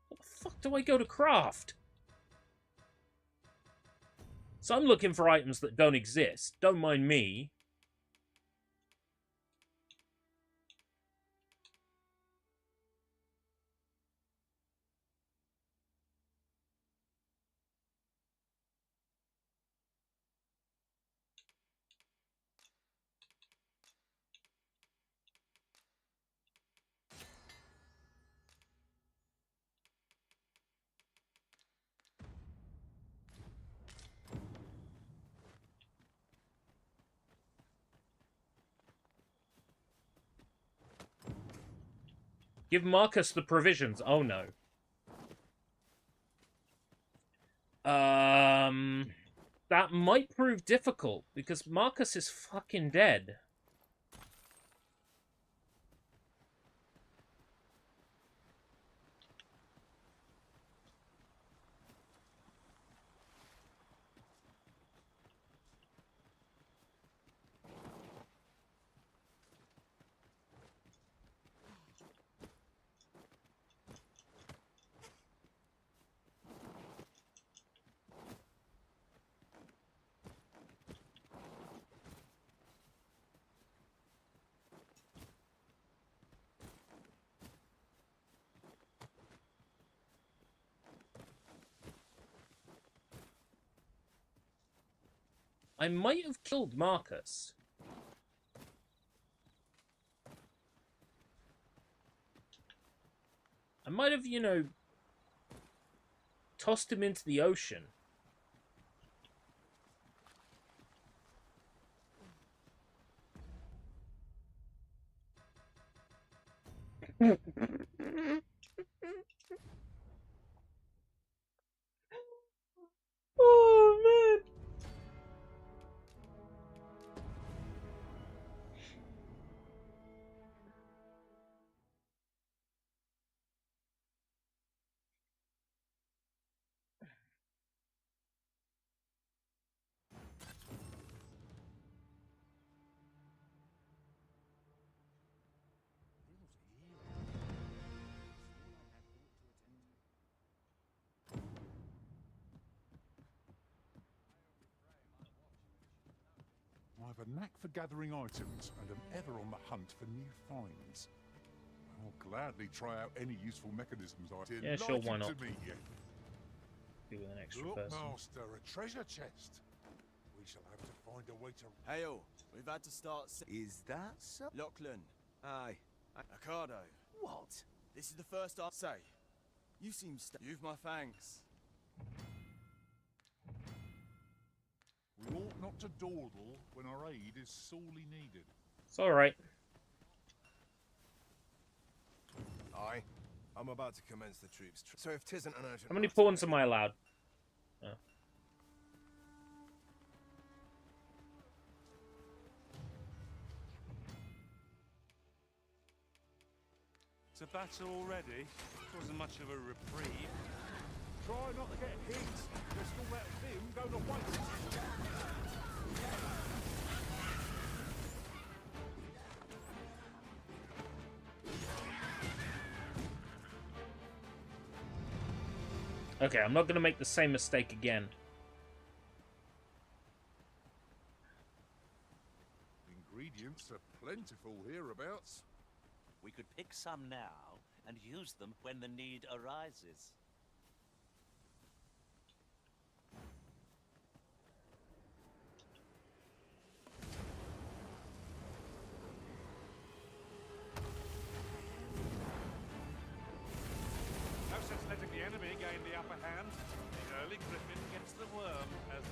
What the fuck do I go to craft? So I'm looking for items that don't exist. Don't mind me. Give Marcus the provisions. Oh no. That might prove difficult because Marcus is fucking dead. I might have killed Marcus. I might have, you know, tossed him into the ocean. Oh, man. I have a knack for gathering items and am ever on the hunt for new finds. I'll gladly try out any useful mechanisms I did. Yeah, sure, why not? To meet you. Be with an extra Look, person. Master, a treasure chest. We shall have to find a way to... Hail, we've had to start... Is that so? Lachlan. Aye. Ricardo. What? This is the first I'll say. You seem You've my thanks. We ought not to dawdle when our aid is sorely needed. It's alright. Aye. I'm about to commence the troops. So if 'tisn't an urgent... How many pawns am I allowed? Oh. It's a battle already. Wasn't much of a reprieve. Try not to get hit. Let's all let him go to waste. Okay, I'm not going to make the same mistake again. Ingredients are plentiful hereabouts. We could pick some now and use them when the need arises. No sense letting the enemy gain the upper hand. The early griffin gets the worm as...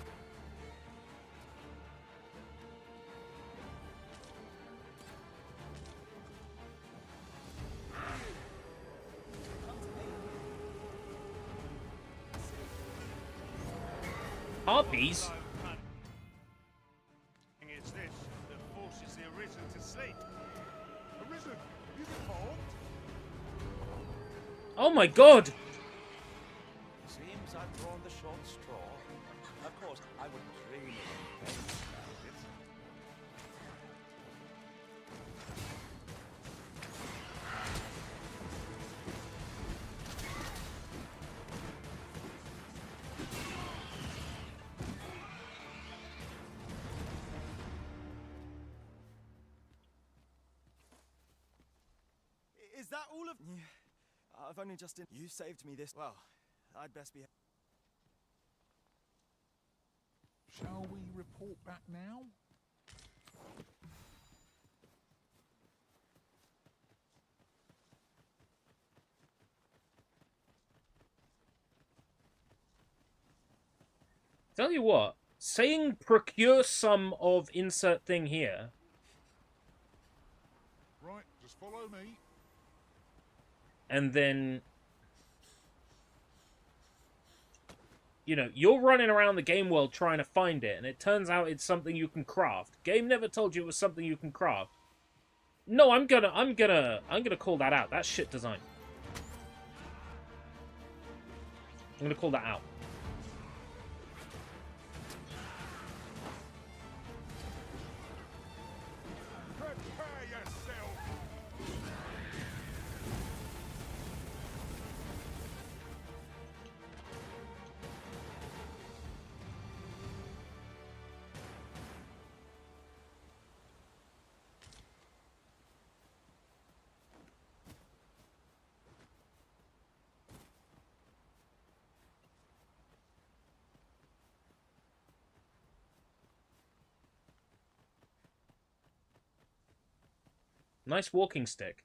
Harpies? It's this that forces the Arisen to sleep. Arisen, you been harmed? Oh my god! Seems I've drawn the short straw. Of course, I wouldn't dream of anything about it. Is that all of... Yeah, I've only just... You saved me this... Well, I'd best be... Shall we report back now? Tell you what, saying procure some of insert thing here. Right, just follow me. And then, you know, you're running around the game world trying to find it, and it turns out it's something you can craft. Game never told you it was something you can craft. No, I'm gonna call that out. That's shit design. I'm gonna call that out. Prepare yourself. Nice walking stick.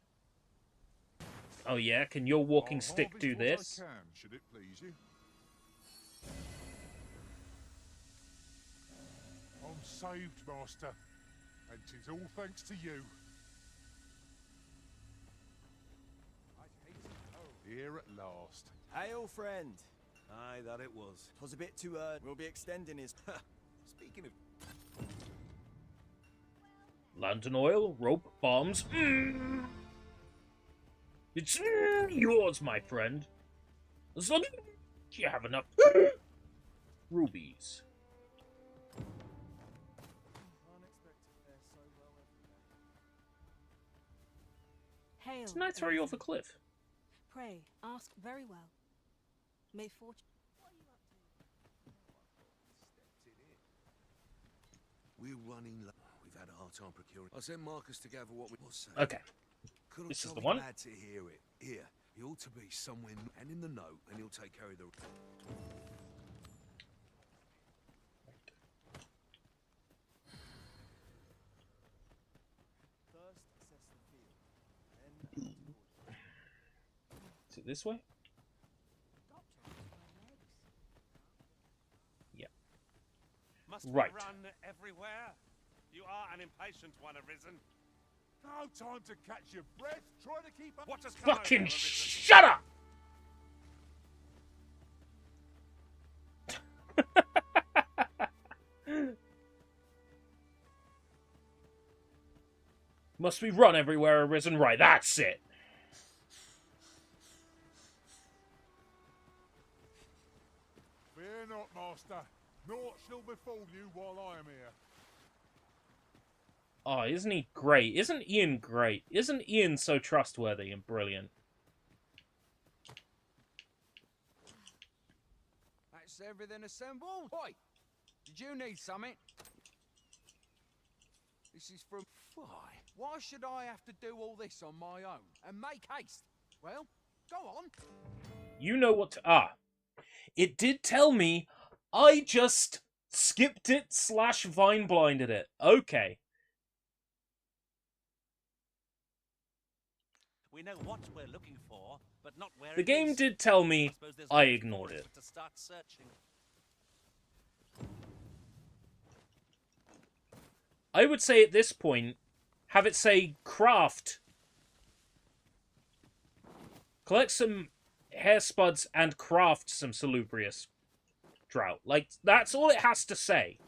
Oh yeah, can your walking stick do this? I can, should it please you? I'm saved, Master, and 'tis all thanks to you. Here at last. Hail, friend. Aye, that it was. 'Twas a bit too we'll be extending his... Speaking of... Lantern oil, rope, bombs. It's yours, my friend. As long as you have enough rubies. Hail, Didn't I throw you off a cliff? Pray, ask very well. May fortune... We're running low. We've had a hard time procuring. I sent Marcus to gather what we will say. Okay. This is the one. Glad to hear it. Here, he ought to be somewhere and in the note, and he'll take care of the. First, assess the field. Then... Is it this way? Yeah. Must right. we run everywhere? You are an impatient one, Arisen. No time to catch your breath. Try to keep up. What has come Fucking over, shut up! Must we run everywhere, Arisen? Right, that's it. Fear not, Master. Naught shall befall you while I am here. Oh, isn't he great? Isn't Ian great? Isn't Ian so trustworthy and brilliant? That's everything assembled. Oi! Did you need something? This is from... Why should I have to do all this on my own? And make haste? Well, go on. You know what to... Ah. It did tell me. I just skipped it / vine blinded it. Okay. We know what we're looking for, but not where The it game is. did tell me. Suppose there's I no ignored choice it. but to start searching. I would say at this point, have it say craft. Collect some hair spuds and craft some salubrious drought. Like, that's all it has to say.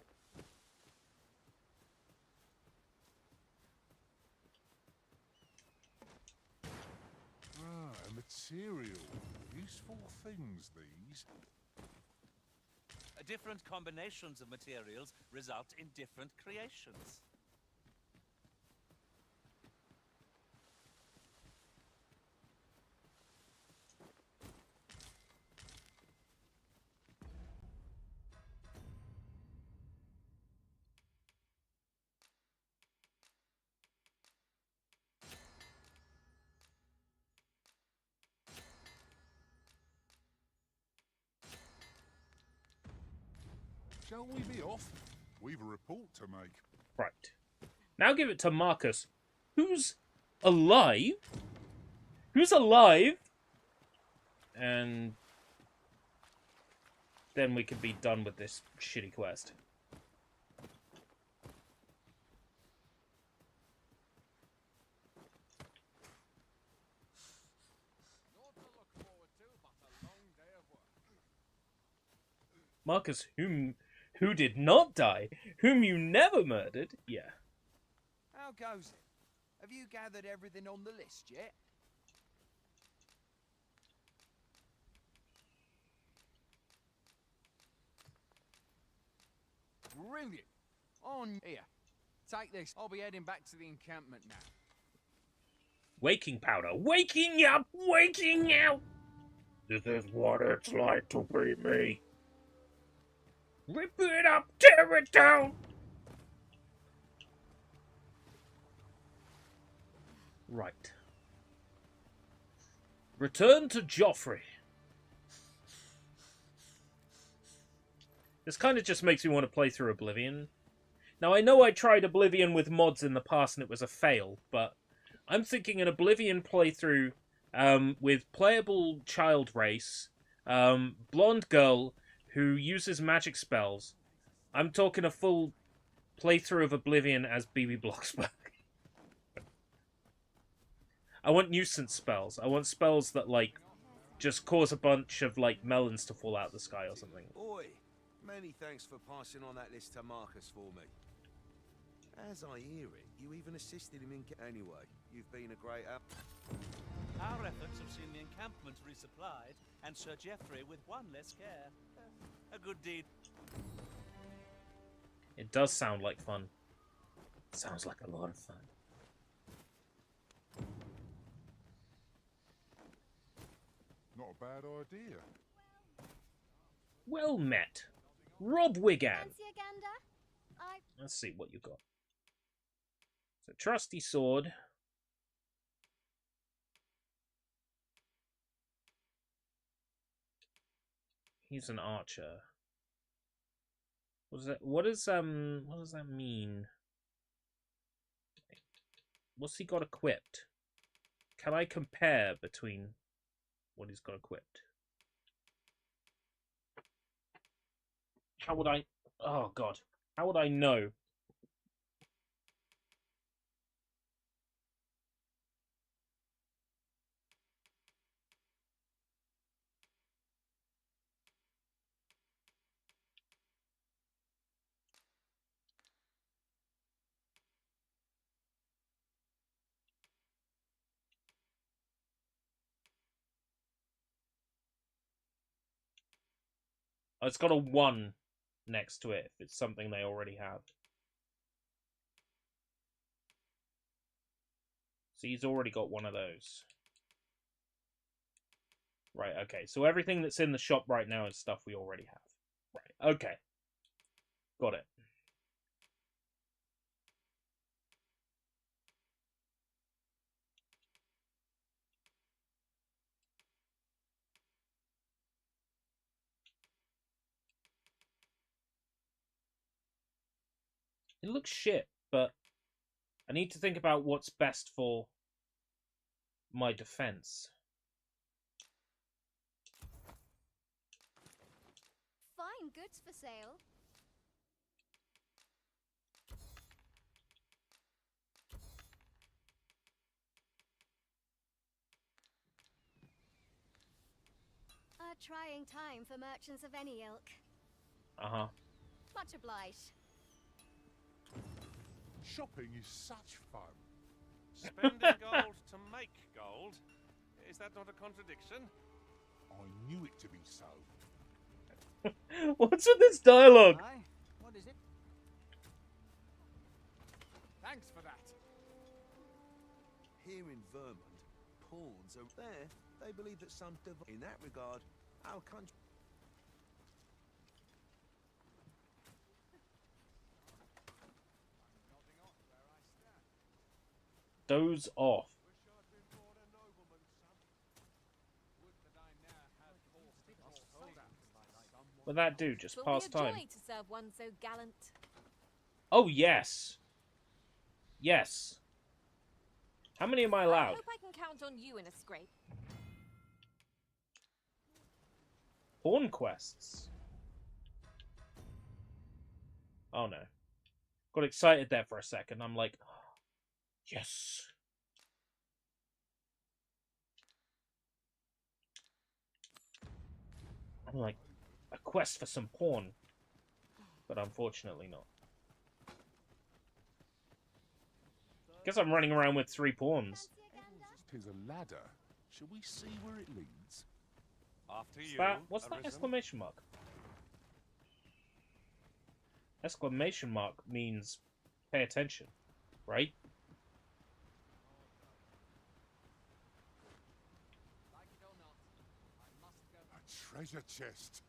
Ah, material. Useful things, these. Different combinations of materials result in different creations. Shall we be off? We've a report to make. Right. Now give it to Marcus, who's alive. Who's alive? And then we could be done with this shitty quest. Marcus, who did not die, whom you never murdered. Yeah. How goes it? Have you gathered everything on the list yet? Brilliant. On here. Take this. I'll be heading back to the encampment now. Waking powder. Waking up! Waking out! This is what it's like to be me. Rip it up! Tear it down! Right. Return to Joffrey. This kind of just makes me want to play through Oblivion. Now, I know I tried Oblivion with mods in the past and it was a fail, but I'm thinking an Oblivion playthrough with playable child race, blonde girl who uses magic spells. I'm talking a full playthrough of Oblivion as BB Blocksberg. I want nuisance spells. I want spells that, like, just cause a bunch of, like, melons to fall out of the sky or something. Oi, many thanks for passing on that list to Marcus for me. As I hear it, you even assisted him in... Anyway, you've been a great help. Our efforts have seen the encampment resupplied, and Sir Geoffrey with one less care. A good deed. It does sound like fun. Sounds like a lot of fun. Not a bad idea. Well met. Rob Wigan. Fancy a gander? Let's see what you got. So, trusty sword. He's an archer. What does that mean? What's he got equipped? Can I compare between what he's got equipped? How would I... Oh, God. How would I know? Oh, it's got a 1 next to it if it's something they already have. So he's already got one of those. Right, okay. So everything that's in the shop right now is stuff we already have. Right, okay. Got it. It looks shit, but I need to think about what's best for my defense. Fine goods for sale. A trying time for merchants of any ilk. Uh-huh. Much obliged. Shopping is such fun. Spending gold to make gold? Is that not a contradiction? I knew it to be so. What's with this dialogue? Aye, what is it? Thanks for that. Here in Vermont, pawns are there. They believe that some in that regard, our country. Doze off. What'd that do? Just pass time. To serve one so gallant. Oh, yes. Yes. How many am I I allowed? hope I can count on you in a scrape. Pawn quests. Oh, no. Got excited there for a second. I'm like, yes. I'm like, a quest for some pawn. But unfortunately not. Guess I'm running around with 3 pawns. Tis a ladder. Shall we see where it leads? After you. What's that exclamation mark? Exclamation mark means pay attention, right? A treasure chest.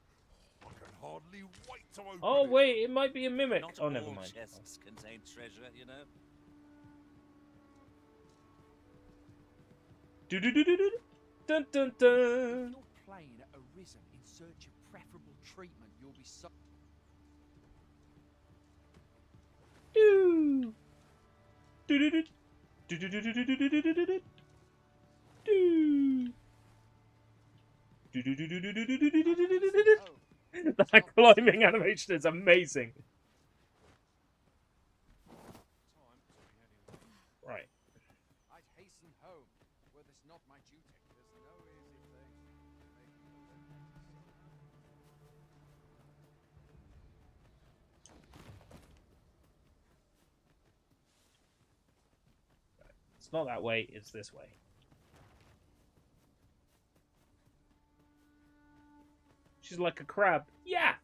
I can hardly wait to open Oh it. wait, it might be a mimic. Not Oh, never all mind. chests contain treasure, you know. Do do do do do. Dun dun dun. If you're playing at Arisen in search of preferable treatment, you'll be so. Do. Do do do. Do do do do do do do do do do. Do. Do do do do do do do do do do do do do. That climbing animation is amazing. Right. I'd hasten home, were this not my duty. There's no easy thing. It's not that way, it's this way. She's like a crab. Yeah!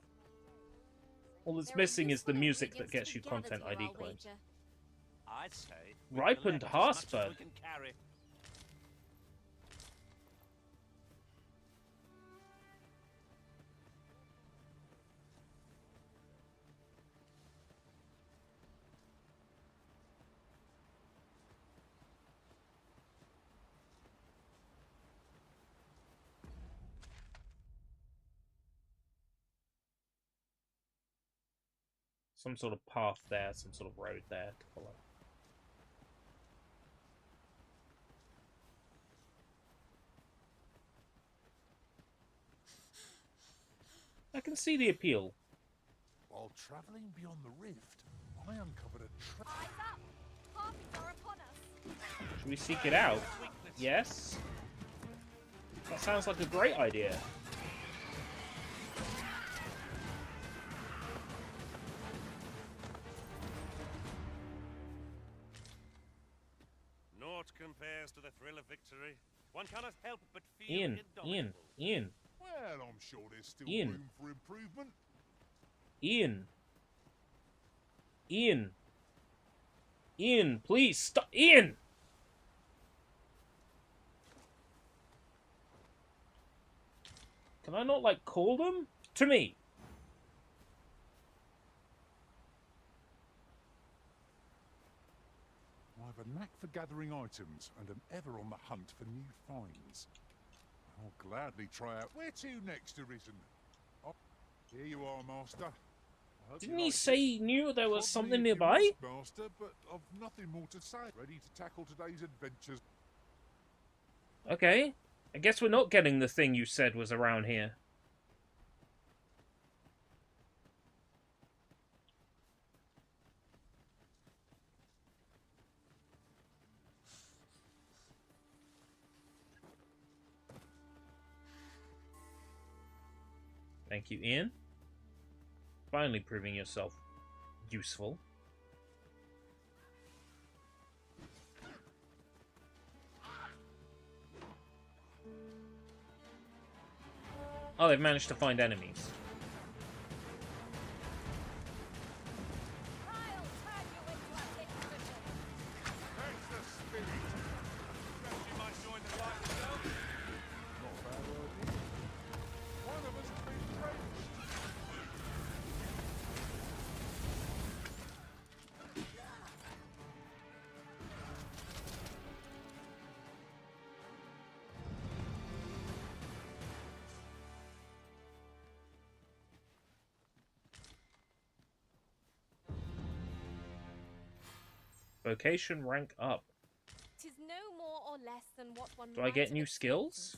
All that's missing is the music that gets you content ID claims. I'd say Ripened Harspud. Some sort of path there, some sort of road there to follow. I can see the appeal. While travelling beyond the rift, I uncovered a Eyes up! Harpies are upon us! Should we seek it out? Yes? That sounds like a great idea. Naught compares to the thrill of victory. One cannot help but feel Ian. Well, I'm sure there's still Ian. room for improvement. Ian, please stop. Ian! Can I not, like, call them? To me. I have a knack for gathering items and am ever on the hunt for new finds. I'll gladly try out. Where to next, Arisen? Oh, here you are, Master. Hope Didn't you he like say it. he knew there was Probably something if nearby? you must, Master, but I've nothing more to say. Ready to tackle today's adventures. Okay. I guess we're not getting the thing you said was around here. Thank you, Ian. Finally proving yourself useful. Oh, they've managed to find enemies. Vocation rank up. 'Tis no more or less than what one Do I get new skills?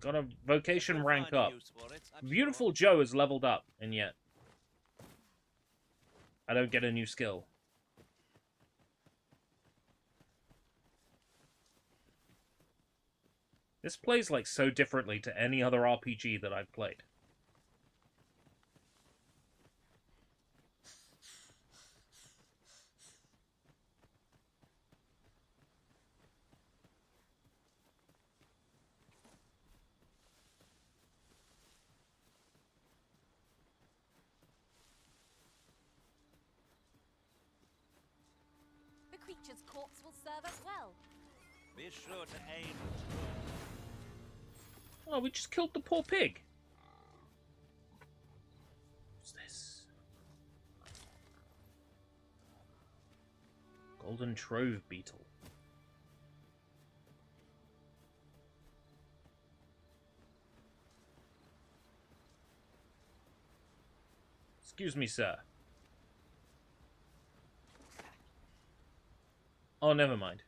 Got a vocation rank up. Beautiful Joe is leveled up, and yet I don't get a new skill. This plays like so differently to any other RPG that I've played. The creature's corpse will serve us well. Be sure to aim. Oh, we just killed the poor pig. What's this? Golden Trove Beetle. Excuse me, sir. Oh, never mind.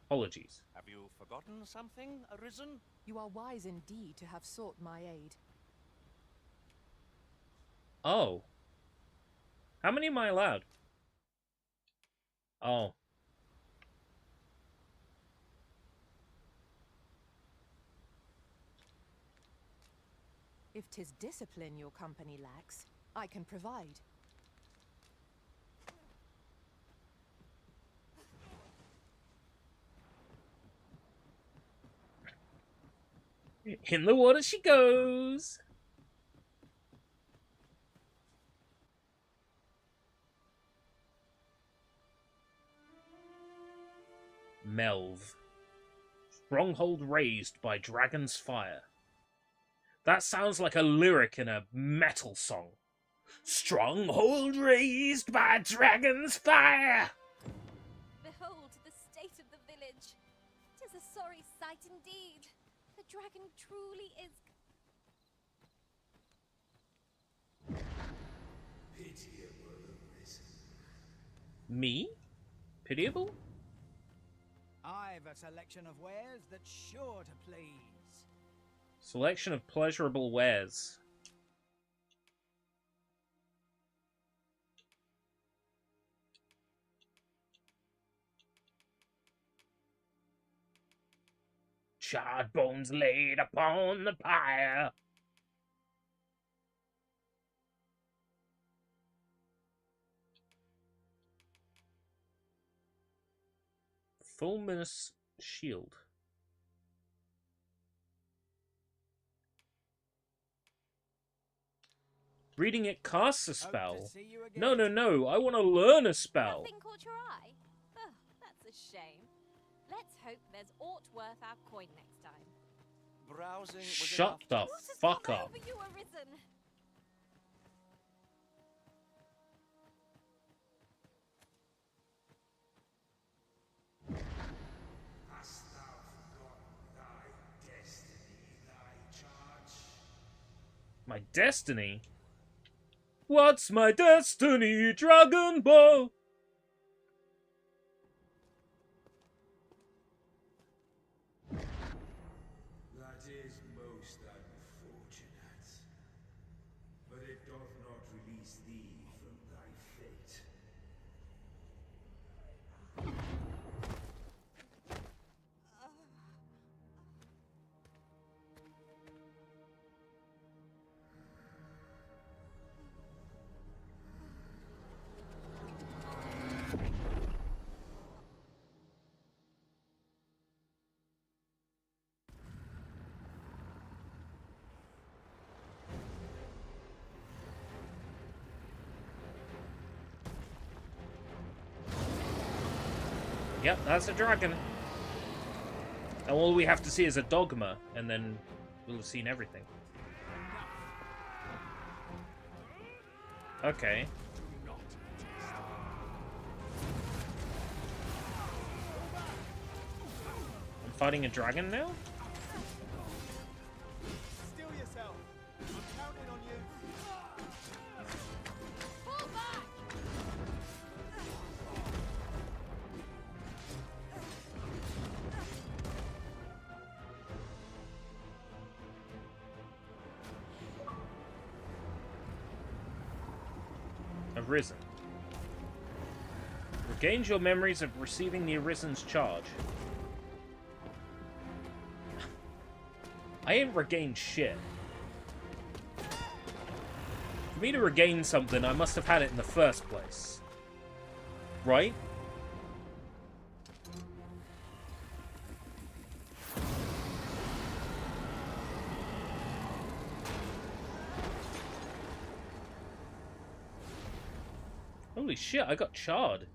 Apologies. Have you forgotten something, Arisen? You are wise indeed to have sought my aid. Oh. How many am I allowed? Oh. If 'tis discipline your company lacks, I can provide. In the water she goes! Melv. Stronghold raised by dragon's fire. That sounds like a lyric in a metal song. Stronghold raised by dragon's fire! Behold the state of the village. 'Tis a sorry sight indeed. The dragon truly is... Me? Pitiable? I've a selection of wares that's sure to please. Selection of pleasurable wares. Charred bones laid upon the pyre. Fulminous shield. Reading it casts a spell. No, no, no. I want to learn a spell. Nothing caught your eye? Oh, that's a shame. Let's hope there's aught worth our coin next time. Browsing was Shut the What has fuck come up. over you, Arisen? My destiny? What's my destiny, Dragon Ball? That is most unfortunate. But it doth not release thee from thy fate. Yep, that's a dragon. And all we have to see is a Dogma, and then we'll have seen everything. Okay. I'm fighting a dragon now? Steel yourself. I'm counting on you. Fall back! Arisen. Regains your memories of receiving the Arisen's charge. I ain't regained shit. For me to regain something, I must have had it in the first place. Right? Holy shit, I got charred.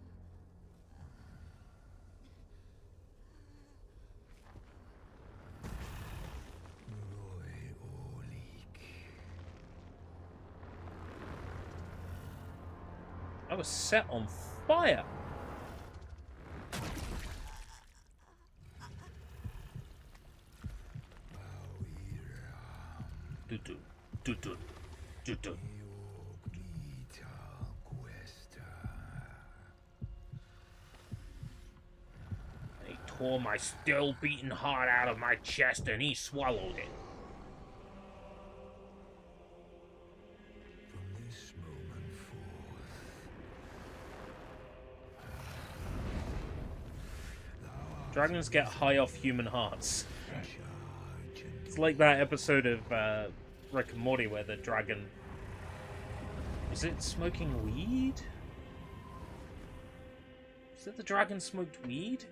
I was set on fire. Do-do, do-do, do-do. He tore my still beating heart out of my chest and he swallowed it. Dragons get high off human hearts. It's like that episode of Rick and Morty where the dragon... Was it smoking weed? Was it the dragon smoked weed?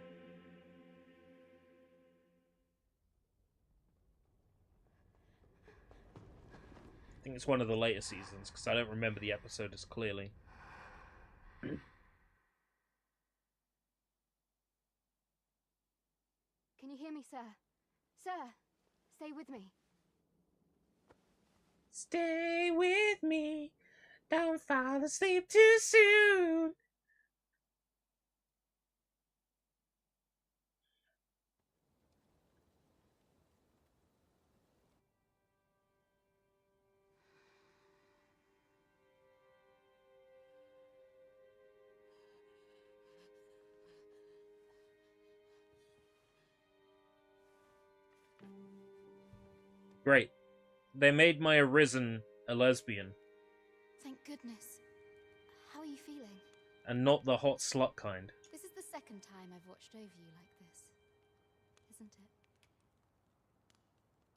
I think it's one of the later seasons, because I don't remember the episode as clearly. Can you hear me, sir? Sir, stay with me. Stay with me. Don't fall asleep too soon. Great. They made my Arisen a lesbian. Thank goodness. How are you feeling? And not the hot slut kind. This is the second time I've watched over you like this, isn't it?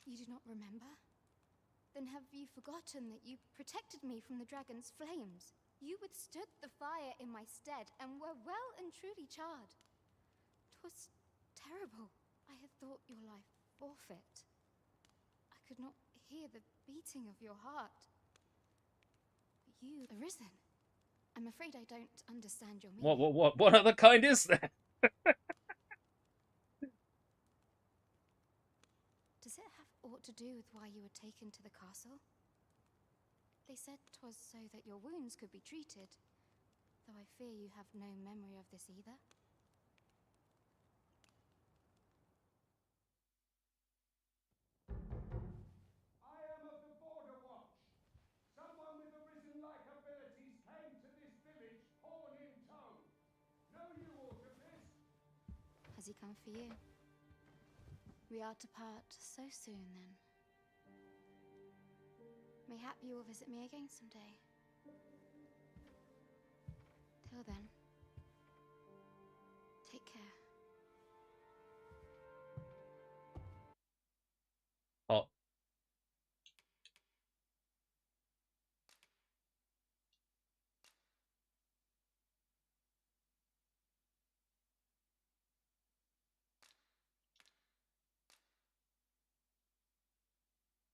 You do not remember? Then have you forgotten that you protected me from the dragon's flames? You withstood the fire in my stead and were well and truly charred. 'Twas terrible. I had thought your life forfeit. I could not hear the beating of your heart. You arisen. I'm afraid I don't understand your meaning. What other kind is there? Does it have aught to do with why you were taken to the castle? They said 'twas so that your wounds could be treated, though I fear you have no memory of this either. I am of the Border Watch. Has he come for you? We are to part so soon, then. Mayhap you will visit me again someday. Till then, take care. Oh.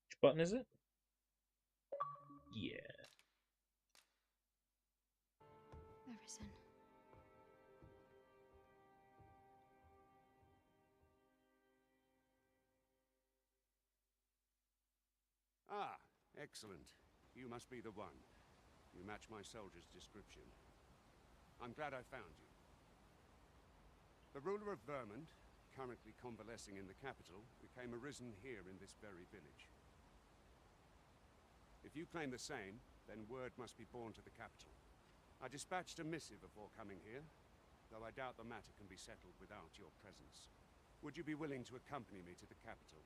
Which button is it? Yeah. Arisen. Ah, excellent. You must be the one. You match my soldier's description. I'm glad I found you. The ruler of Vermund, currently convalescing in the capital, became arisen here in this very village. If you claim the same, then word must be borne to the capital. I dispatched a missive before coming here, though I doubt the matter can be settled without your presence. Would you be willing to accompany me to the capital?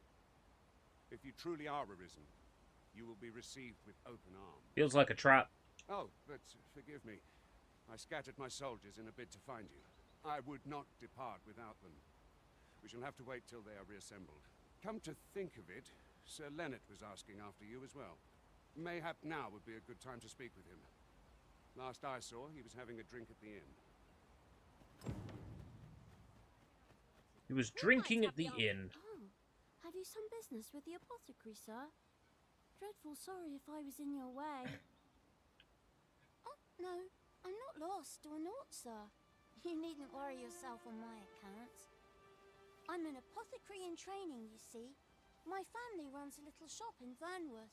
If you truly are arisen, you will be received with open arms. Feels like a trap. Oh, but forgive me. I scattered my soldiers in a bid to find you. I would not depart without them. We shall have to wait till they are reassembled. Come to think of it, Sir Leonard was asking after you as well. Mayhap now would be a good time to speak with him. Last I saw, he was having a drink at the inn. He was drinking at the inn. Oh, have you some business with the apothecary, sir? Dreadful sorry if I was in your way. Oh, no, I'm not lost or naught, sir. You needn't worry yourself on my account. I'm an apothecary in training, you see. My family runs a little shop in Vernworth.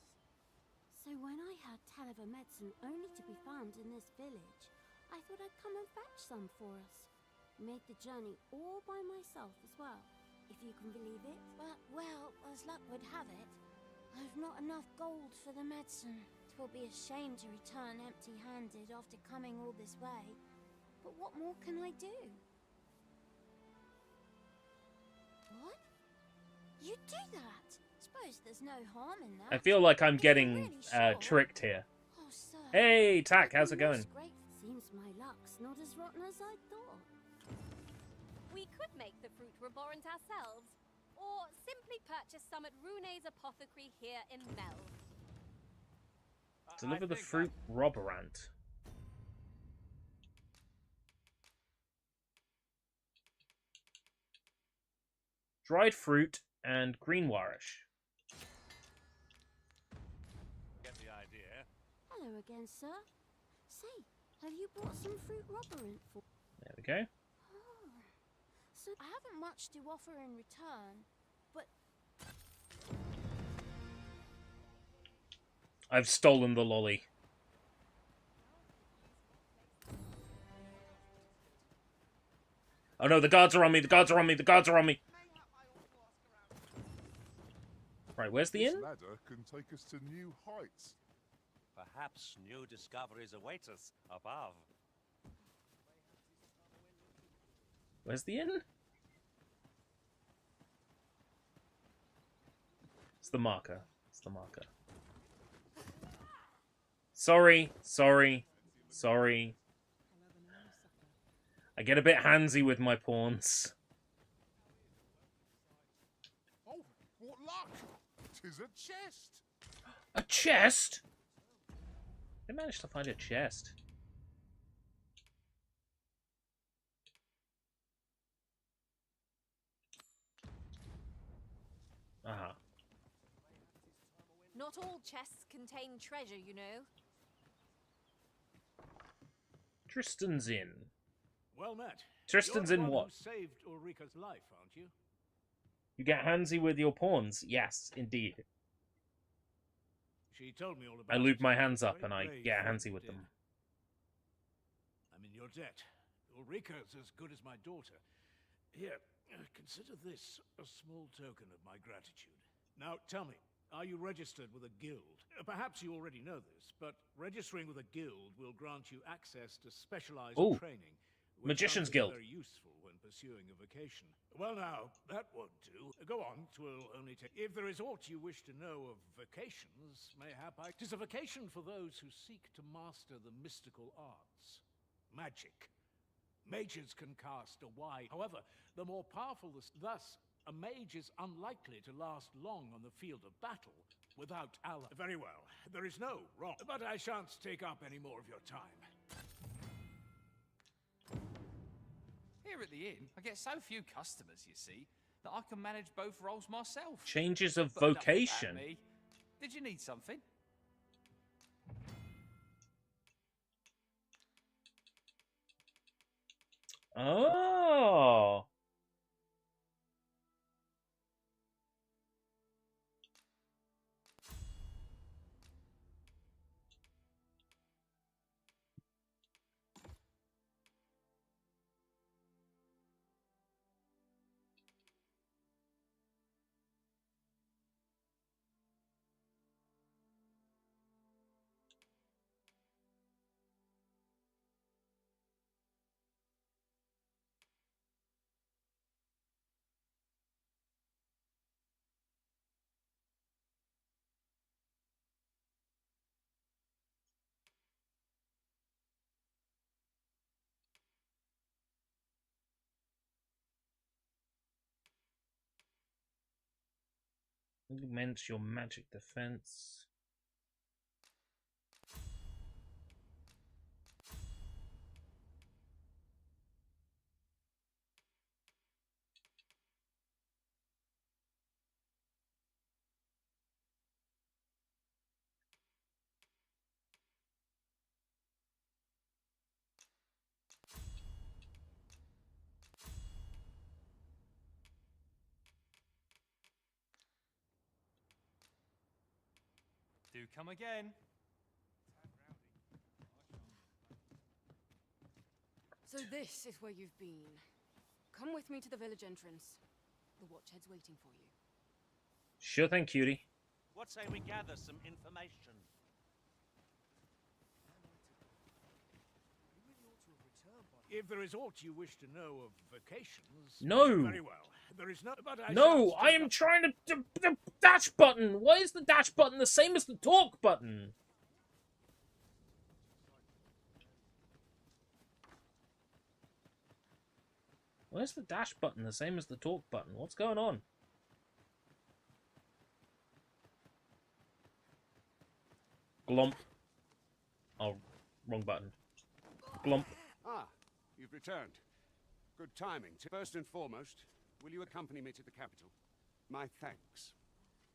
So when I heard tell of a medicine only to be found in this village, I thought I'd come and fetch some for us. Made the journey all by myself as well, if you can believe it. But, well, as luck would have it, I've not enough gold for the medicine. 'Twill be a shame to return empty-handed after coming all this way. But what more can I do? What? You do that? Suppose there's no harm in that. I feel like I'm getting really sure? tricked here. Oh, sir. Hey, Tack, how's it going? Seems my luck's not as rotten as I thought. We could make the fruit reborant ourselves, or simply purchase some at Rune's apothecary here in Mel. Deliver the fruit roborant. Dried fruit and green warish. Get the idea. Hello again, sir. Say, have you bought some fruit roborant for? There we go. Oh, so I haven't much to offer in return, but I've stolen the lolly. Oh no, the guards are on me, the guards are on me, the guards are on me! Right, where's the inn? This ladder can take us to new heights. Perhaps new discoveries await us above. Where's the inn? It's the marker. It's the marker. Sorry, sorry, sorry. I get a bit handsy with my pawns. Oh, what luck! 'Tis a chest! A chest? I managed to find a chest. Aha. Not all chests contain treasure, you know. Tristan's Inn. Well met. Tristan's You're the in one what? who saved Ulrika's life, aren't you? You get handsy with your pawns? Yes, indeed. She told me all about I it. lube my hands up Very and I brave get what handsy you with did. them. I'm in your debt. Ulrika's as good as my daughter. Here, consider this a small token of my gratitude. Now, tell me, are you registered with a guild? Perhaps you already know this, but registering with a guild will grant you access to specialized Ooh. training, Magician's found it Guild. Very useful when pursuing a vacation. Well, now that won't do. Go on. 'Twill only take. If there is aught you wish to know of vacations, mayhap I. 'Tis a vacation for those who seek to master the mystical arts, magic. Mages can cast a wide. However, the more powerful the. Thus, a mage is unlikely to last long on the field of battle without ally. Very well. There is no wrong. But I shan't take up any more of your time. Here at the inn, I get so few customers, you see, that I can manage both roles myself. Changes of But enough about vocation. me. Did you need something? Oh. Augment your magic defense. Do come again. So this is where you've been. Come with me to the village entrance. The Watchhead's waiting for you. Sure thing, cutie. What say we gather some information? If there is aught you wish to know of vacations... No. Very well. There is no... But I No, shan't I take am up- trying to... The dash button! Why is the dash button the same as the talk button? Where's the dash button the same as the talk button? What's going on? Glomp. Oh, wrong button. Glomp. Ah, you've returned. Good timing. First and foremost, will you accompany me to the capital? My thanks.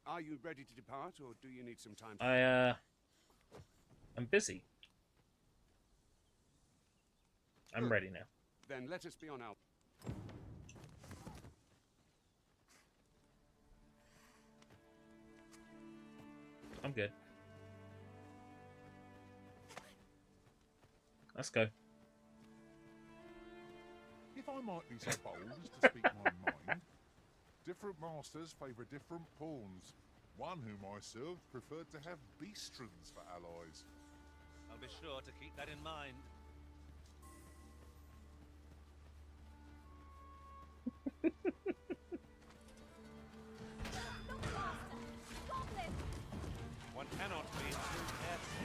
Are you ready to depart, or do you need some time? I'm busy. I'm ready now. Then let us be on our... I'm good. Let's go. If I might be so bold as to speak my mind, different masters favour different pawns. One whom I served preferred to have beastrons for allies. I'll be sure to keep that in mind. One cannot be too careful.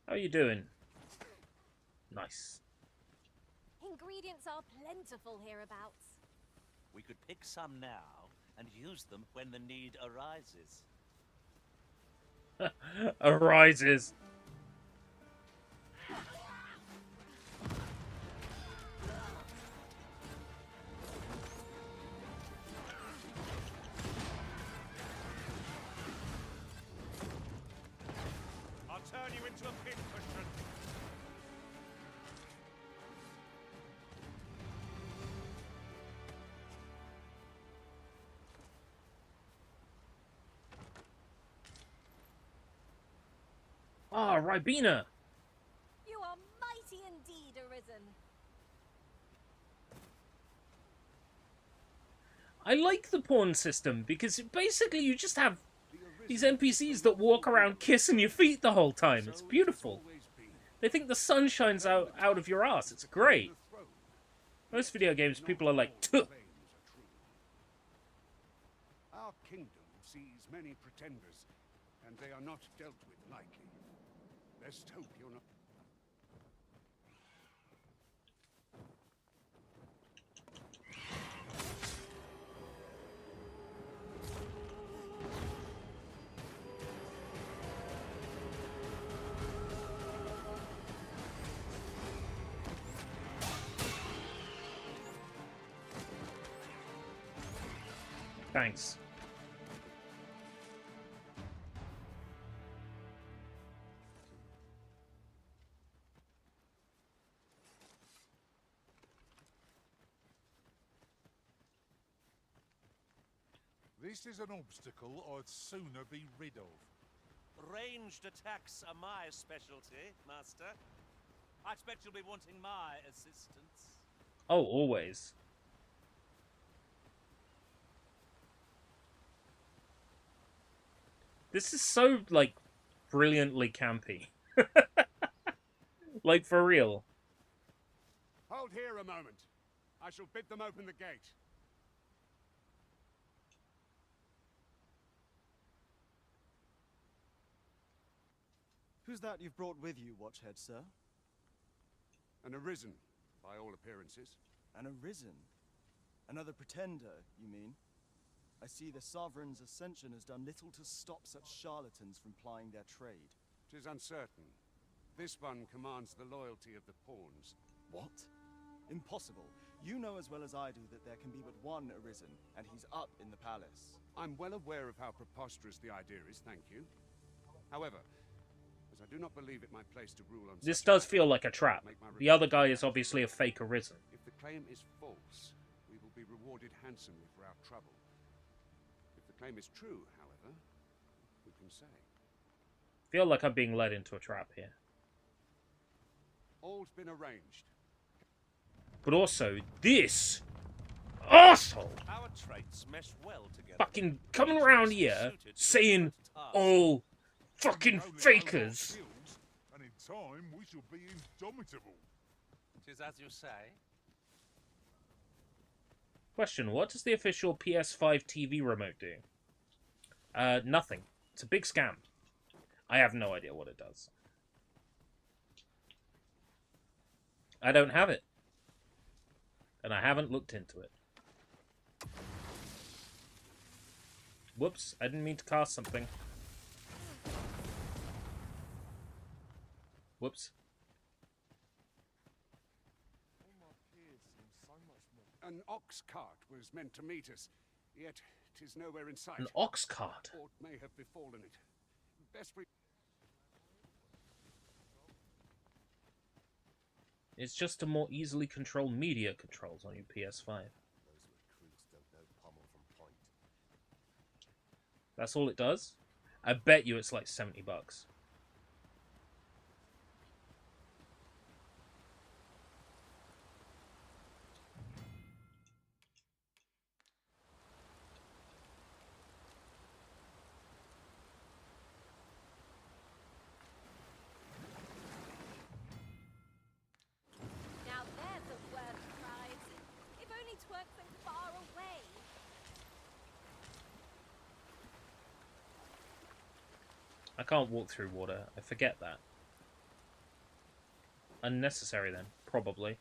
How are you doing? Nice. Ingredients are plentiful hereabouts. We could pick some now and use them when the need arises. Arises. I'll turn you into a pincushion. Ah, Ribena! You are mighty indeed, Arisen. I like the pawn system because basically you just have these NPCs that walk around kissing your feet the whole time. It's beautiful. They think the sun shines out of your ass. It's great. Most video games, people are like, tuh. Our kingdom sees many pretenders, and they are not dealt with lightly. Let's hope you're not... Thanks. This is an obstacle I'd sooner be rid of. Ranged attacks are my specialty, Master. I expect you'll be wanting my assistance. Oh, always. This is so, like, brilliantly campy. Like, for real. Hold here a moment. I shall bid them open the gate. Who's that you've brought with you, Watchhead, sir? An Arisen, by all appearances. An Arisen? Another pretender, you mean? I see the Sovereign's ascension has done little to stop such charlatans from plying their trade. 'Tis uncertain. This one commands the loyalty of the pawns. What? Impossible. You know as well as I do that there can be but one Arisen, and he's up in the palace. I'm well aware of how preposterous the idea is, thank you. However, as I do not believe it my place to rule on This such does matters, feel like a trap. The other guy is obviously a fake Arisen. If the claim is false, we will be rewarded handsomely for our trouble. If the claim is true, however, who can say? Feel like I'm being led into a trap here. All's been arranged. But also, this arsehole Our traits mesh well together. fucking coming around here saying all fucking fakers. And in time, we shall be indomitable. 'Tis as you say. Question, what does the official PS5 TV remote do? Nothing. It's a big scam. I have no idea what it does. I don't have it. And I haven't looked into it. Whoops, I didn't mean to cast something. Whoops. An ox cart was meant to meet us, yet 'tis nowhere in sight. An ox cart? Aught may have befallen it. Best we... It's just to more easily control media controls on your PS5. That's all it does? I bet you it's like $70. Now there's a word of pride. If only 'twerk so far away. I can't walk through water. I forget that. Unnecessary then, probably.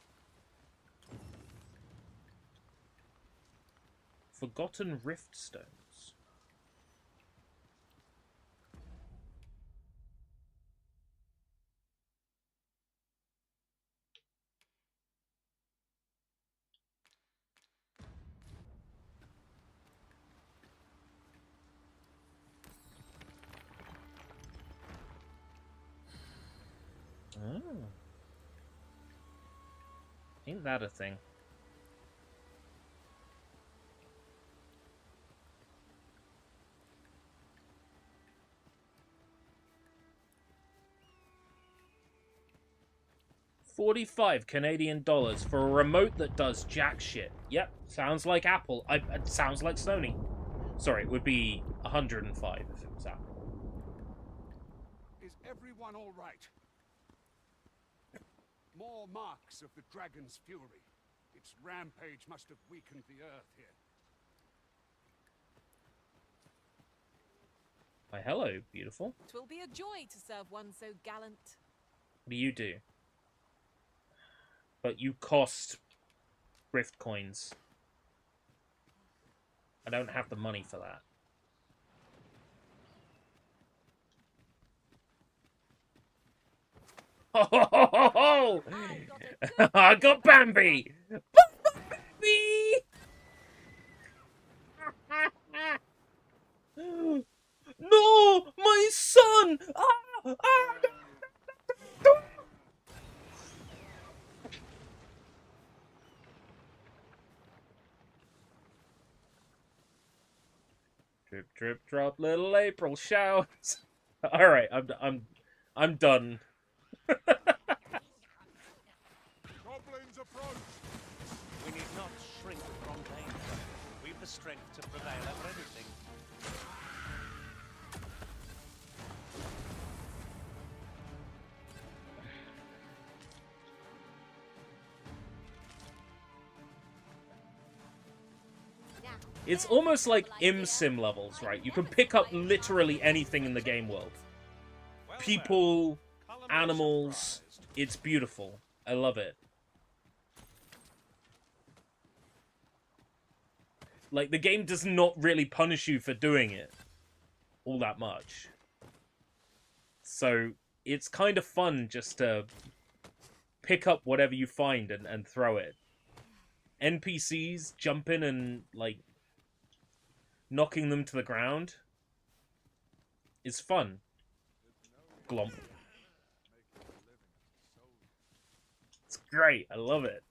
Forgotten rift stones. Oh. Ain't that a thing? $45 Canadian for a remote that does jack shit. Yep, sounds like Apple. It sounds like Sony. Sorry, it would be 105 if it was Apple. Is everyone all right? More marks of the dragon's fury. Its rampage must have weakened the earth here. Why, hello, beautiful. Twill be a joy to serve one so gallant. What do you do? But you cost Rift coins. I don't have the money for that. Ho ho ho ho ho! I got Bambi! Bambi! No! My son! Ah! Ah! Drip, drip, drop, little April showers. All right, I'm done. Goblins approach! We need not shrink from danger. We've the strength to prevail over anything. It's almost like sim levels, right? You can pick up literally anything in the game world. People, animals. It's beautiful. I love it. Like, the game does not really punish you for doing it all that much. So, it's kind of fun just to pick up whatever you find and throw it. NPCs jumping and, like, knocking them to the ground is fun. Glomp. It's great. I love it.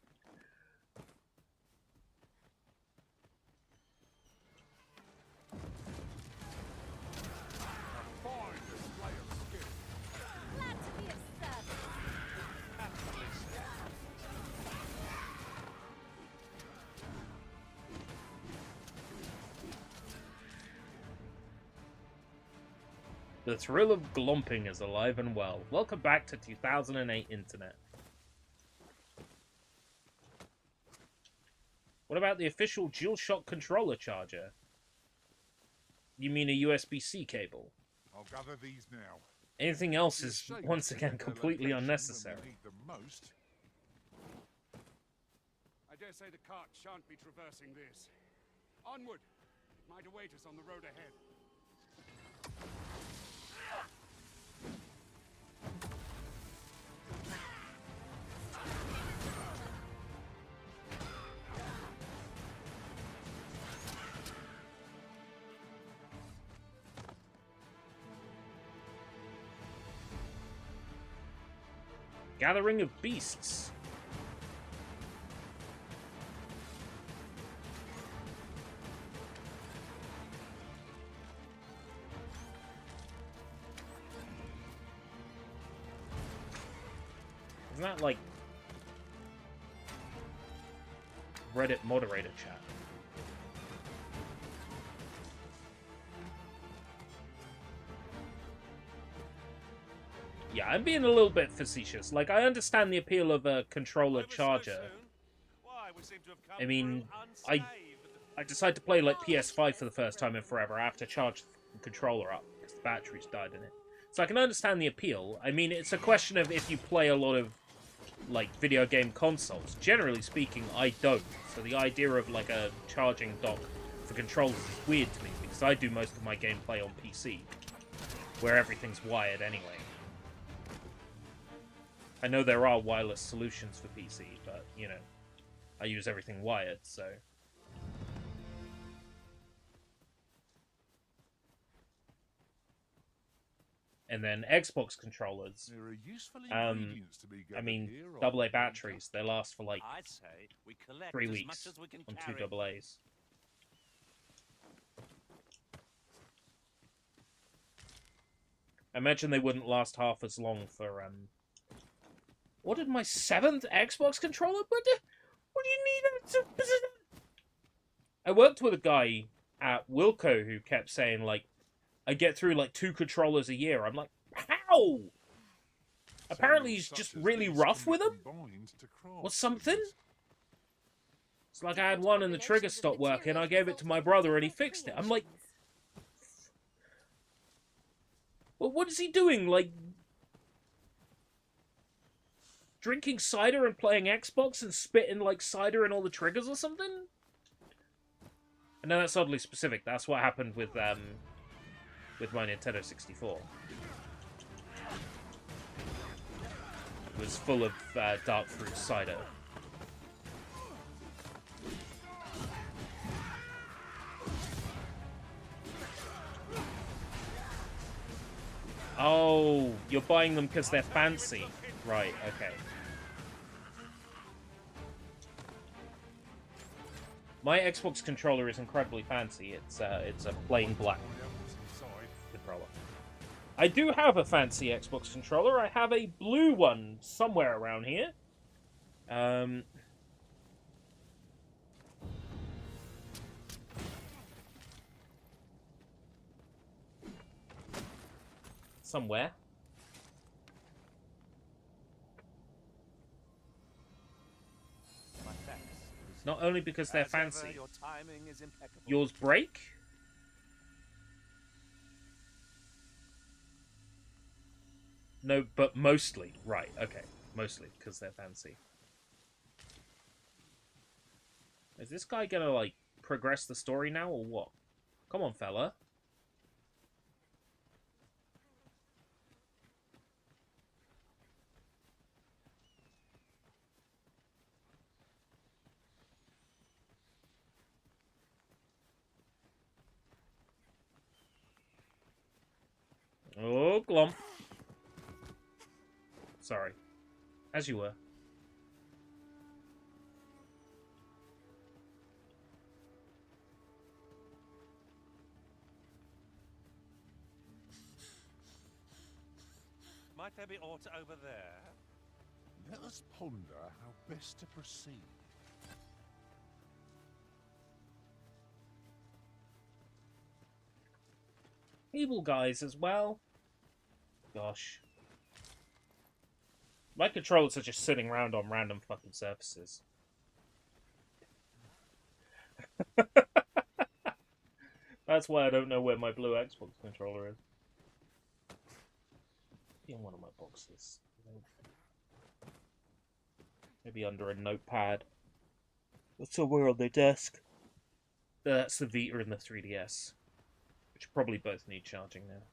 The thrill of glomping is alive and well. Welcome back to 2008 Internet. What about the official DualShock controller charger? You mean a USB-C cable? I'll gather these now. Anything else is, once again, completely unnecessary. I dare say the cart shan't be traversing this. Onward! It might await us on the road ahead. Gathering of beasts. Isn't that like Reddit moderator chat? Yeah, I'm being a little bit facetious. Like, I understand the appeal of a controller charger. I mean, I decided to play, like, PS5 for the first time in forever. I have to charge the controller up because the batteries died in it. So I can understand the appeal. I mean, it's a question of if you play a lot of, like, video game consoles. Generally speaking, I don't. So the idea of, like, a charging dock for controllers is weird to me because I do most of my gameplay on PC, where everything's wired anyway. I know there are wireless solutions for PC, but, you know, I use everything wired, so... And then Xbox controllers, I mean, AA batteries, they last for like 3 weeks on 2 AA's. I imagine they wouldn't last half as long for, Ordered my 7th Xbox controller? What do you need? I worked with a guy at Wilco who kept saying, like, I get through, like, 2 controllers a year. I'm like, how? Apparently he's just really rough with them? Or something? It's like I had one and the trigger stopped working, I gave it to my brother and he fixed it. I'm like... Well, what is he doing? Like... Drinking cider and playing Xbox and spitting, like, cider in all the triggers or something? I know that's oddly specific. That's what happened with my Nintendo 64. It was full of dark fruit cider. Oh, you're buying them because they're fancy. Right, okay. My Xbox controller is incredibly fancy. It's a plain black controller. I do have a fancy Xbox controller. I have a blue one somewhere around here. Somewhere. Not only because they're fancy. Your timing is impeccable. Yours break? No, but mostly. Right, okay. Mostly, because they're fancy. Is this guy gonna, like, progress the story now, or what? Come on, fella. Oh, glomp. Sorry. As you were. Might there be aught over there? Let us ponder how best to proceed. Evil guys as well. Gosh. My controllers are just sitting around on random fucking surfaces. That's why I don't know where my blue Xbox controller is. In one of my boxes. Maybe under a notepad. Or somewhere on the desk. That's the Vita and the 3DS. Which probably both need charging now.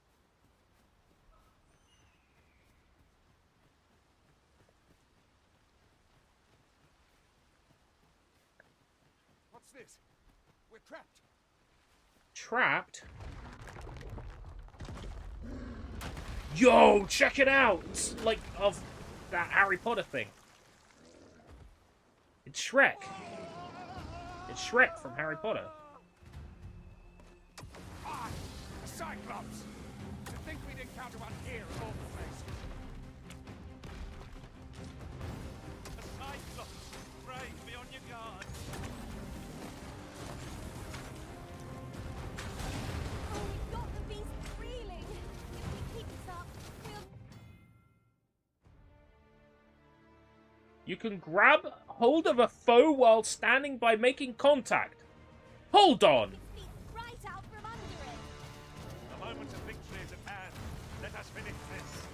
What's this? We're trapped. Trapped? Yo, check it out! It's like of that Harry Potter thing. It's Shrek. It's Shrek from Harry Potter. Ah, a Cyclops! To think we'd encounter one here of all the places. A Cyclops! Pray, be on your guard. Oh, we've got the beast reeling. If we keep this up, we'll... You can grab hold of a foe while standing by making contact. Hold on! Right out from under it. The moment of victory is at hand. Let us finish this.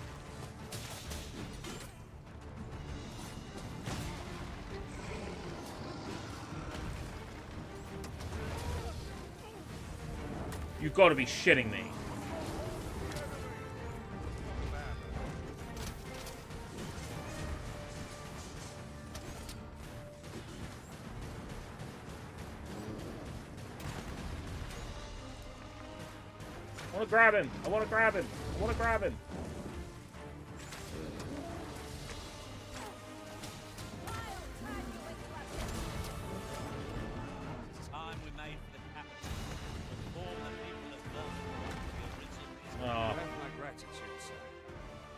You've got to be shitting me. I want to grab him. I want to grab him. I want to grab him. It's time we made for the capital. All the people of Dogma. You have my gratitude, sir.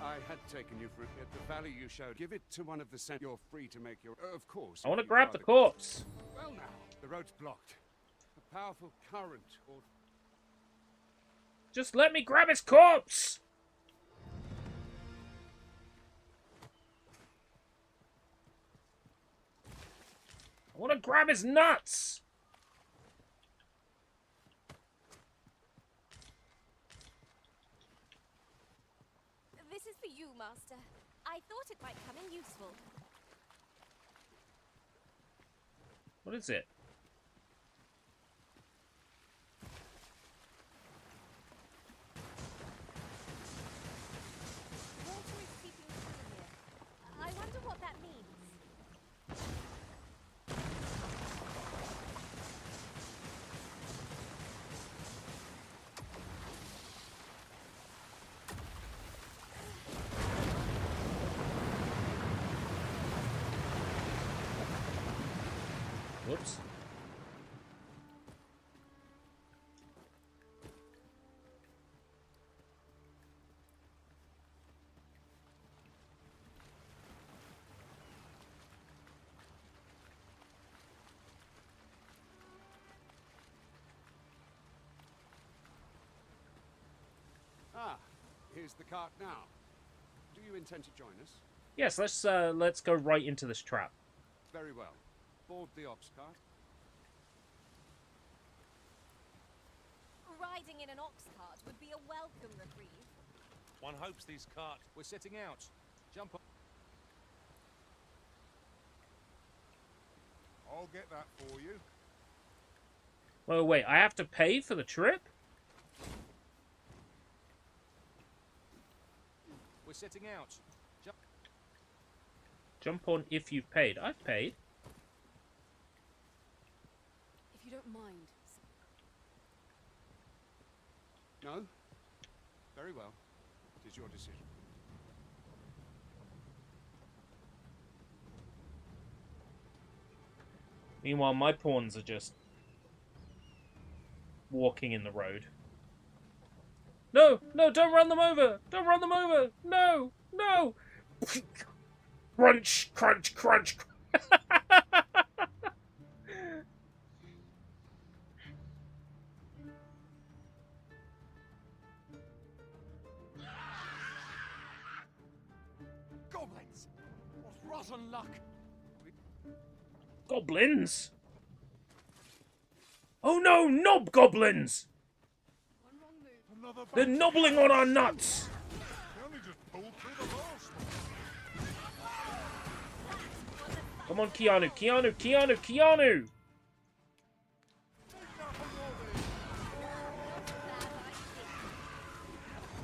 I had taken you for it. The value you showed, give it to one of the You're free to make your... Of course. I want to if you'd grab the rather- corpse. Well now, the road's blocked. A powerful current or... Just let me grab his corpse! I want to grab his nuts! This is for you, Master. I thought it might come in useful. What is it? Water is seeping through here. I wonder what that means. Whoops. Ah, here's the cart now. Do you intend to join us? Yes, let's go right into this trap. Very well. Board the ox cart. Riding in an ox cart would be a welcome reprieve. One hopes these cart... We're setting out. Jump on. I'll get that for you. Oh, wait, I have to pay for the trip? We're setting out. Jump on if you've paid. I've paid. If you don't mind. No? Very well. It is your decision. Meanwhile, my pawns are just walking in the road. No! No, don't run them over! Don't run them over! No! No! Crunch! Crunch! Crunch! Goblins! What rotten luck! Goblins? Oh no! Knob goblins! They're nobbling on our nuts! They only just pulled through the last one. Come on, Keanu! Keanu! Keanu! Keanu!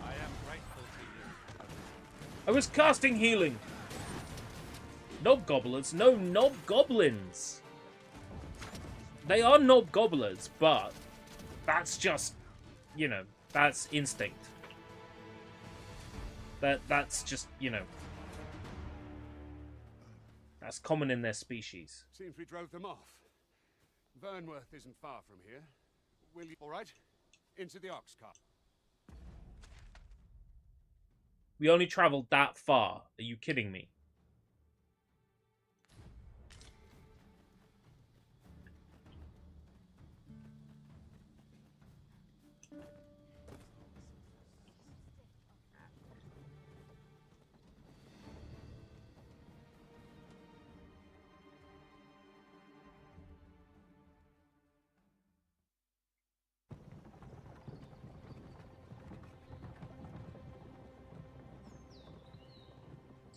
I am grateful to you. I was casting healing! Knob gobblers? No, knob goblins! They are knob gobblers, but that's just, you know, that's instinct. That's just, you know, that's common in their species. Seems we drove them off. Vernworth isn't far from here. Will you... All right. Into the ox cart. We only travelled that far. Are you kidding me?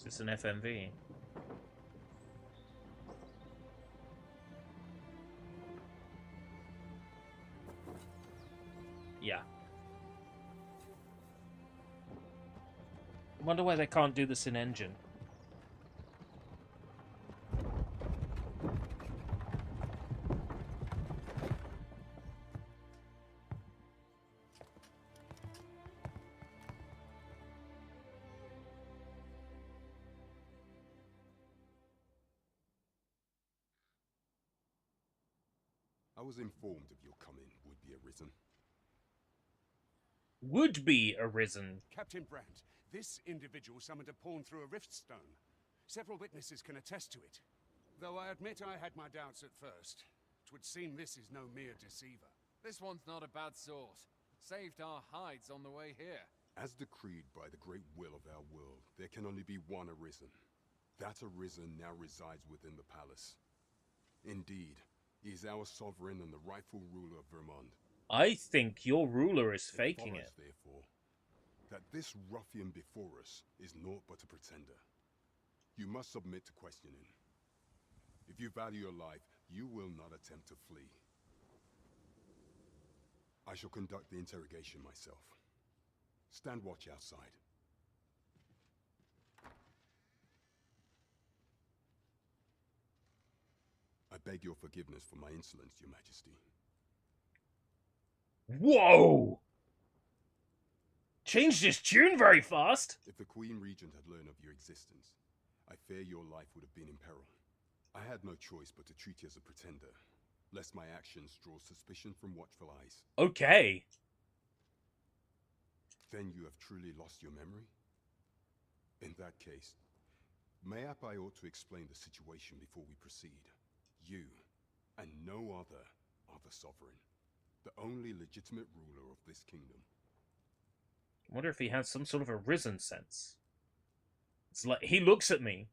It's an FMV. Yeah. I wonder why they can't do this in engine. I was informed of your coming would be arisen. Would be arisen. Captain Brandt, This individual summoned a pawn through a rift stone. Several witnesses can attest to it. Though I admit I had my doubts at first. 'Twould seem this is no mere deceiver. This one's not a bad sort. Saved our hides on the way here. As decreed by the great will of our world, there can only be one Arisen. That Arisen now resides within the palace. Indeed, he is our sovereign and the rightful ruler of Vermont. I think your ruler is faking it. Therefore, that this ruffian before us is naught but a pretender. You must submit to questioning. If you value your life, you will not attempt to flee. I shall conduct the interrogation myself. Stand watch outside. I beg your forgiveness for my insolence, Your Majesty. Whoa! Changed his tune very fast. If the Queen Regent had learned of your existence, I fear your life would have been in peril. I had no choice but to treat you as a pretender, lest my actions draw suspicion from watchful eyes. Okay. Then you have truly lost your memory? In that case, mayhap I ought to explain the situation before we proceed. You, and no other, are the sovereign, the only legitimate ruler of this kingdom. I wonder if he has some sort of Arisen sense. It's like, he looks at me,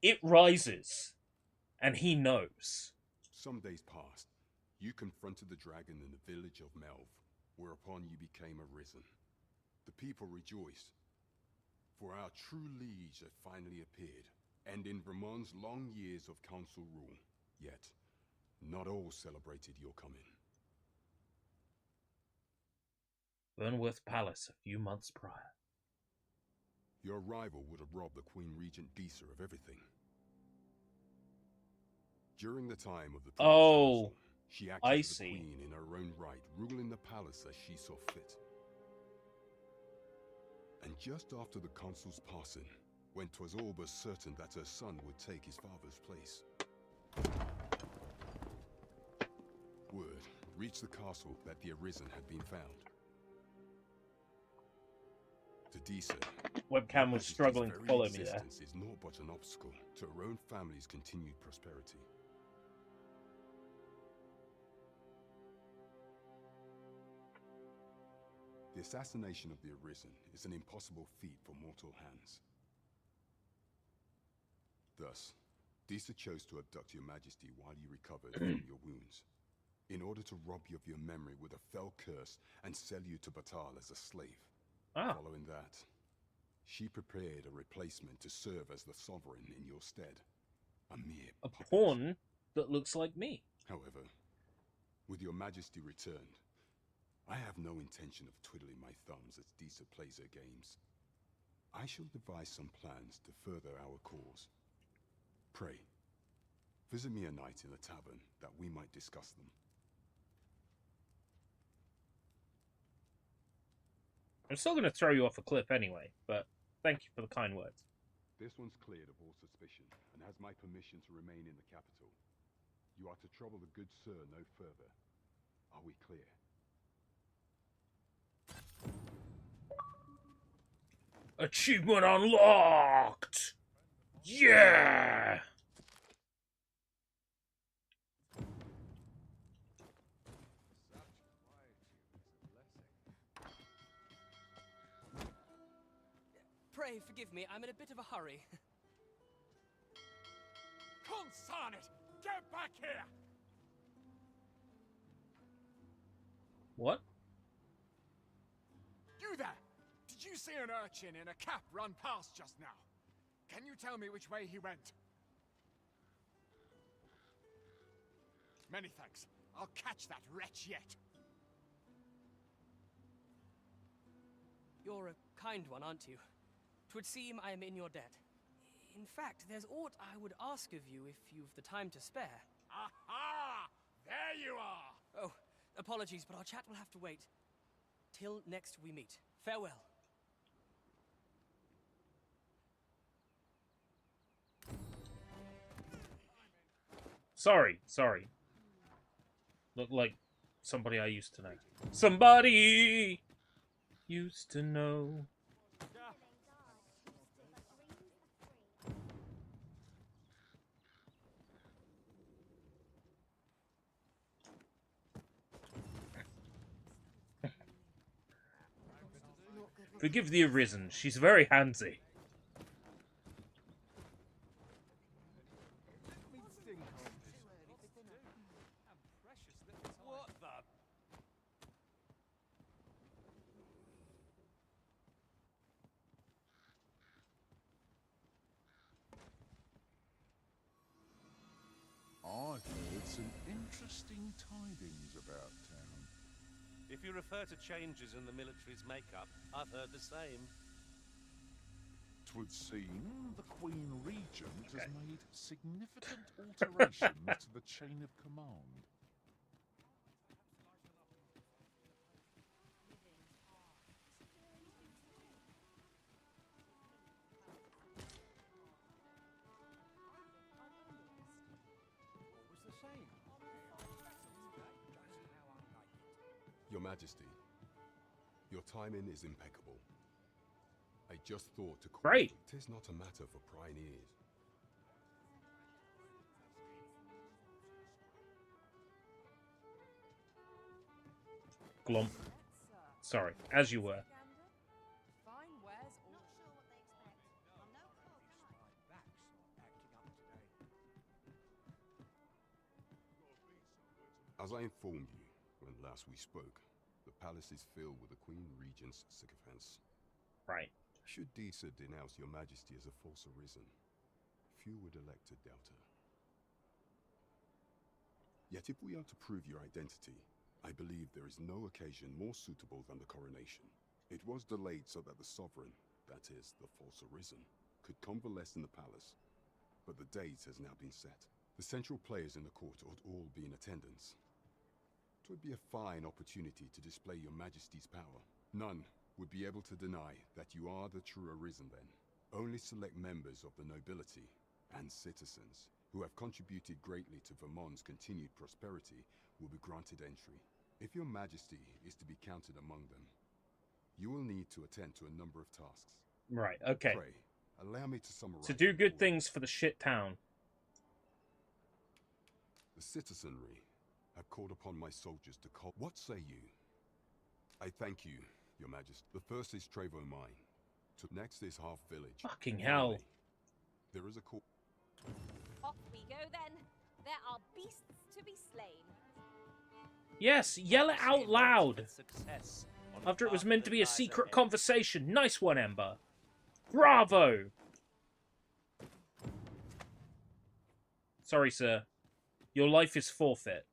it rises, and he knows. Some days passed. You confronted the dragon in the village of Melv, whereupon you became Arisen. The people rejoiced, for our true liege had finally appeared, and in Vermont's long years of council rule. Yet, not all celebrated your coming. Burnworth Palace a few months prior. Your arrival would have robbed the Queen Regent Disa of everything. During the time of the council, she acted as the queen in her own right, ruling the palace as she saw fit. And just after the consul's passing, when 'twas all but certain that her son would take his father's place, word reached the castle that the Arisen had been found. To Disa, webcam was struggling to follow me there. Is naught but an obstacle to her own family's continued prosperity. The assassination of the Arisen is an impossible feat for mortal hands. Thus, Disa chose to abduct your majesty while you recovered from your wounds, in order to rob you of your memory with a fell curse and sell you to Batal as a slave. Following that, she prepared a replacement to serve as the sovereign in your stead. A mere puppet. Pawn that looks like me. However, with your majesty returned, I have no intention of twiddling my thumbs as Disa plays her games. I shall devise some plans to further our cause. Pray, visit me a night in the tavern that we might discuss them. I'm still going to throw you off a cliff anyway, but thank you for the kind words. This one's cleared of all suspicion and has my permission to remain in the capital. You are to trouble the good sir no further. Are we clear? Achievement unlocked! Yeah! Pray forgive me, I'm in a bit of a hurry. Consign it! Get back here! What? You there! Did you see an urchin in a cap run past just now? Can you tell me which way he went? Many thanks. I'll catch that wretch yet. You're a kind one, aren't you? 'Twould seem I am in your debt. In fact, there's aught I would ask of you if you've the time to spare. Aha! There you are! Oh, apologies, but our chat will have to wait. Till next we meet. Farewell. Sorry. Look like somebody I used to know. Somebody used to know. Forgive the Arisen. She's very handsy. What the? I've heard some interesting tidings about town. If you refer to changes in the military's makeup, I've heard the same. 'Twould seem the Queen Regent has made significant alterations to the chain of command. Your Majesty, your timing is impeccable. I just thought to call. Great. 'Tis not a matter for prying ears. Glomp. Sorry, as you were. As I informed you when last we spoke, the palace is filled with the Queen Regent's sycophants. Right. Should Disa denounce your Majesty as a false arisen, few would elect to doubt her. Yet if we are to prove your identity, I believe there is no occasion more suitable than the coronation. It was delayed so that the sovereign, that is, the false arisen, could convalesce in the palace, but the date has now been set. The central players in the court ought all be in attendance. 'Twould be a fine opportunity to display your Majesty's power. None would be able to deny that you are the true arisen then. Only select members of the nobility and citizens who have contributed greatly to Vermont's continued prosperity will be granted entry. If your Majesty is to be counted among them, you will need to attend to a number of tasks. Right, okay. Pray, allow me to summarize. To do good things for the shit town. The citizenry have called upon my soldiers to call. What say you? I thank you, your Majesty. The first is Trevo Mine. Next is Half Village. Fucking hell. There is a call. Off we go then. There are beasts to be slain. Yes, yell it out loud. After it was meant to be a secret conversation. Nice one, Ember. Bravo. Sorry, sir. Your life is forfeit.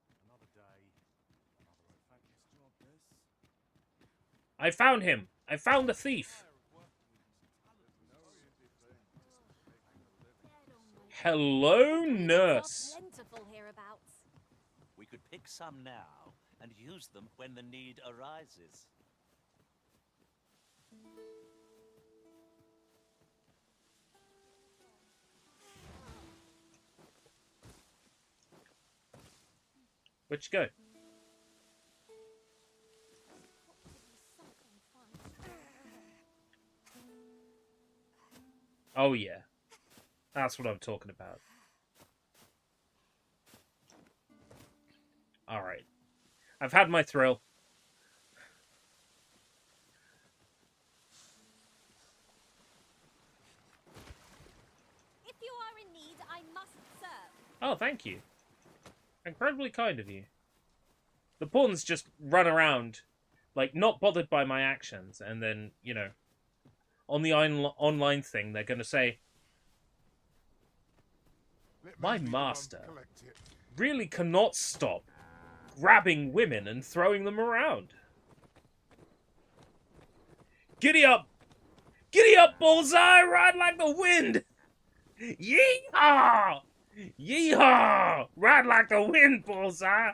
I found him. I found the thief. Hello, nurse. Plentiful hereabouts. We could pick some now and use them when the need arises. Where'd you go? Oh, yeah. That's what I'm talking about. Alright. I've had my thrill. If you are in need, I must serve. Oh, thank you. Incredibly kind of you. The pawns just run around, like, not bothered by my actions, and then, you know, on the online thing, they're going to say, my master really cannot stop grabbing women and throwing them around. Giddy up! Giddy up, Bullseye! Ride like the wind! Yeehaw! Yeehaw! Ride like the wind, Bullseye!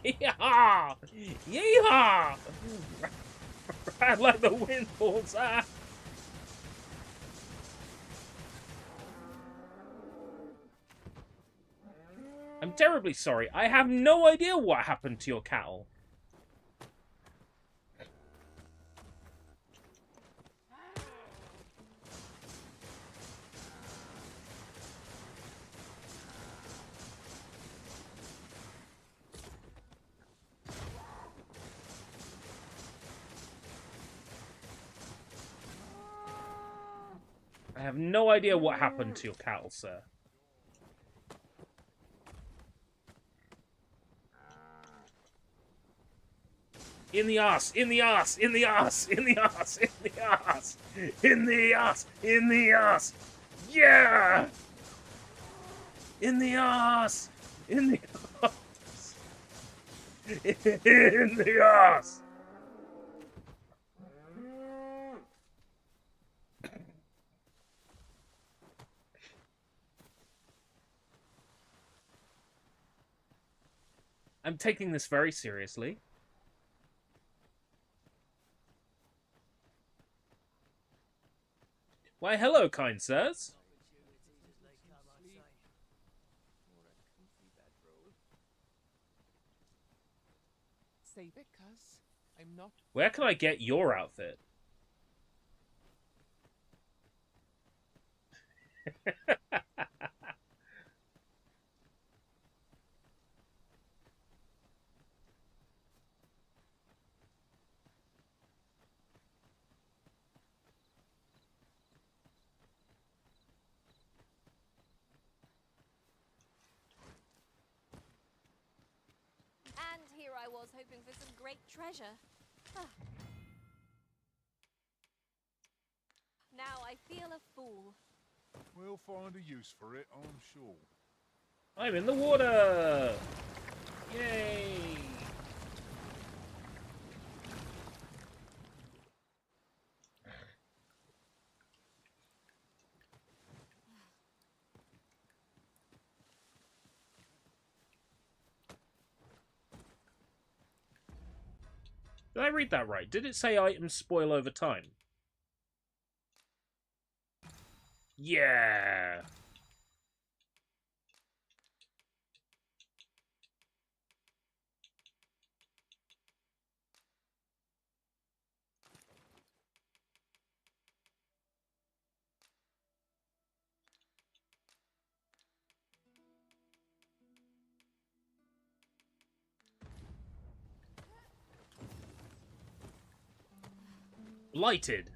Yeehaw! Yeehaw! Ride like the wind, Bullseye! I'm terribly sorry. I have no idea what happened to your cattle. I have no idea what happened to your cattle, sir. In the ass, in the ass, in the ass, in the ass, in the ass, in the ass, in the ass. Yeah! In the ass, in the ass, in the ass. I'm taking this very seriously. Why, hello, kind sirs. Save it, cuz I'm not. Where can I get your outfit? And here I was hoping for some great treasure. Ah. Now I feel a fool. We'll find a use for it, I'm sure. I'm in the water! Yay! Did I read that right? Did it say items spoil over time? Yeah! Blighted.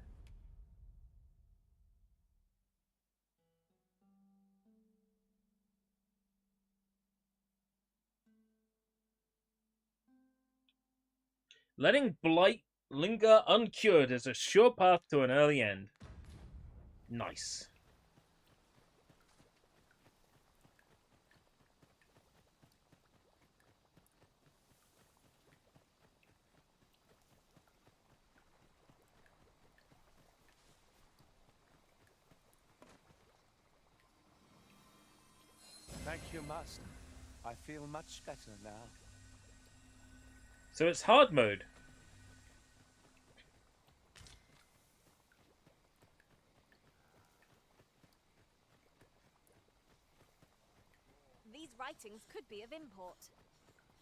Letting blight linger uncured is a sure path to an early end. Nice. Thank you, Master. I feel much better now. So it's hard mode. These writings could be of import.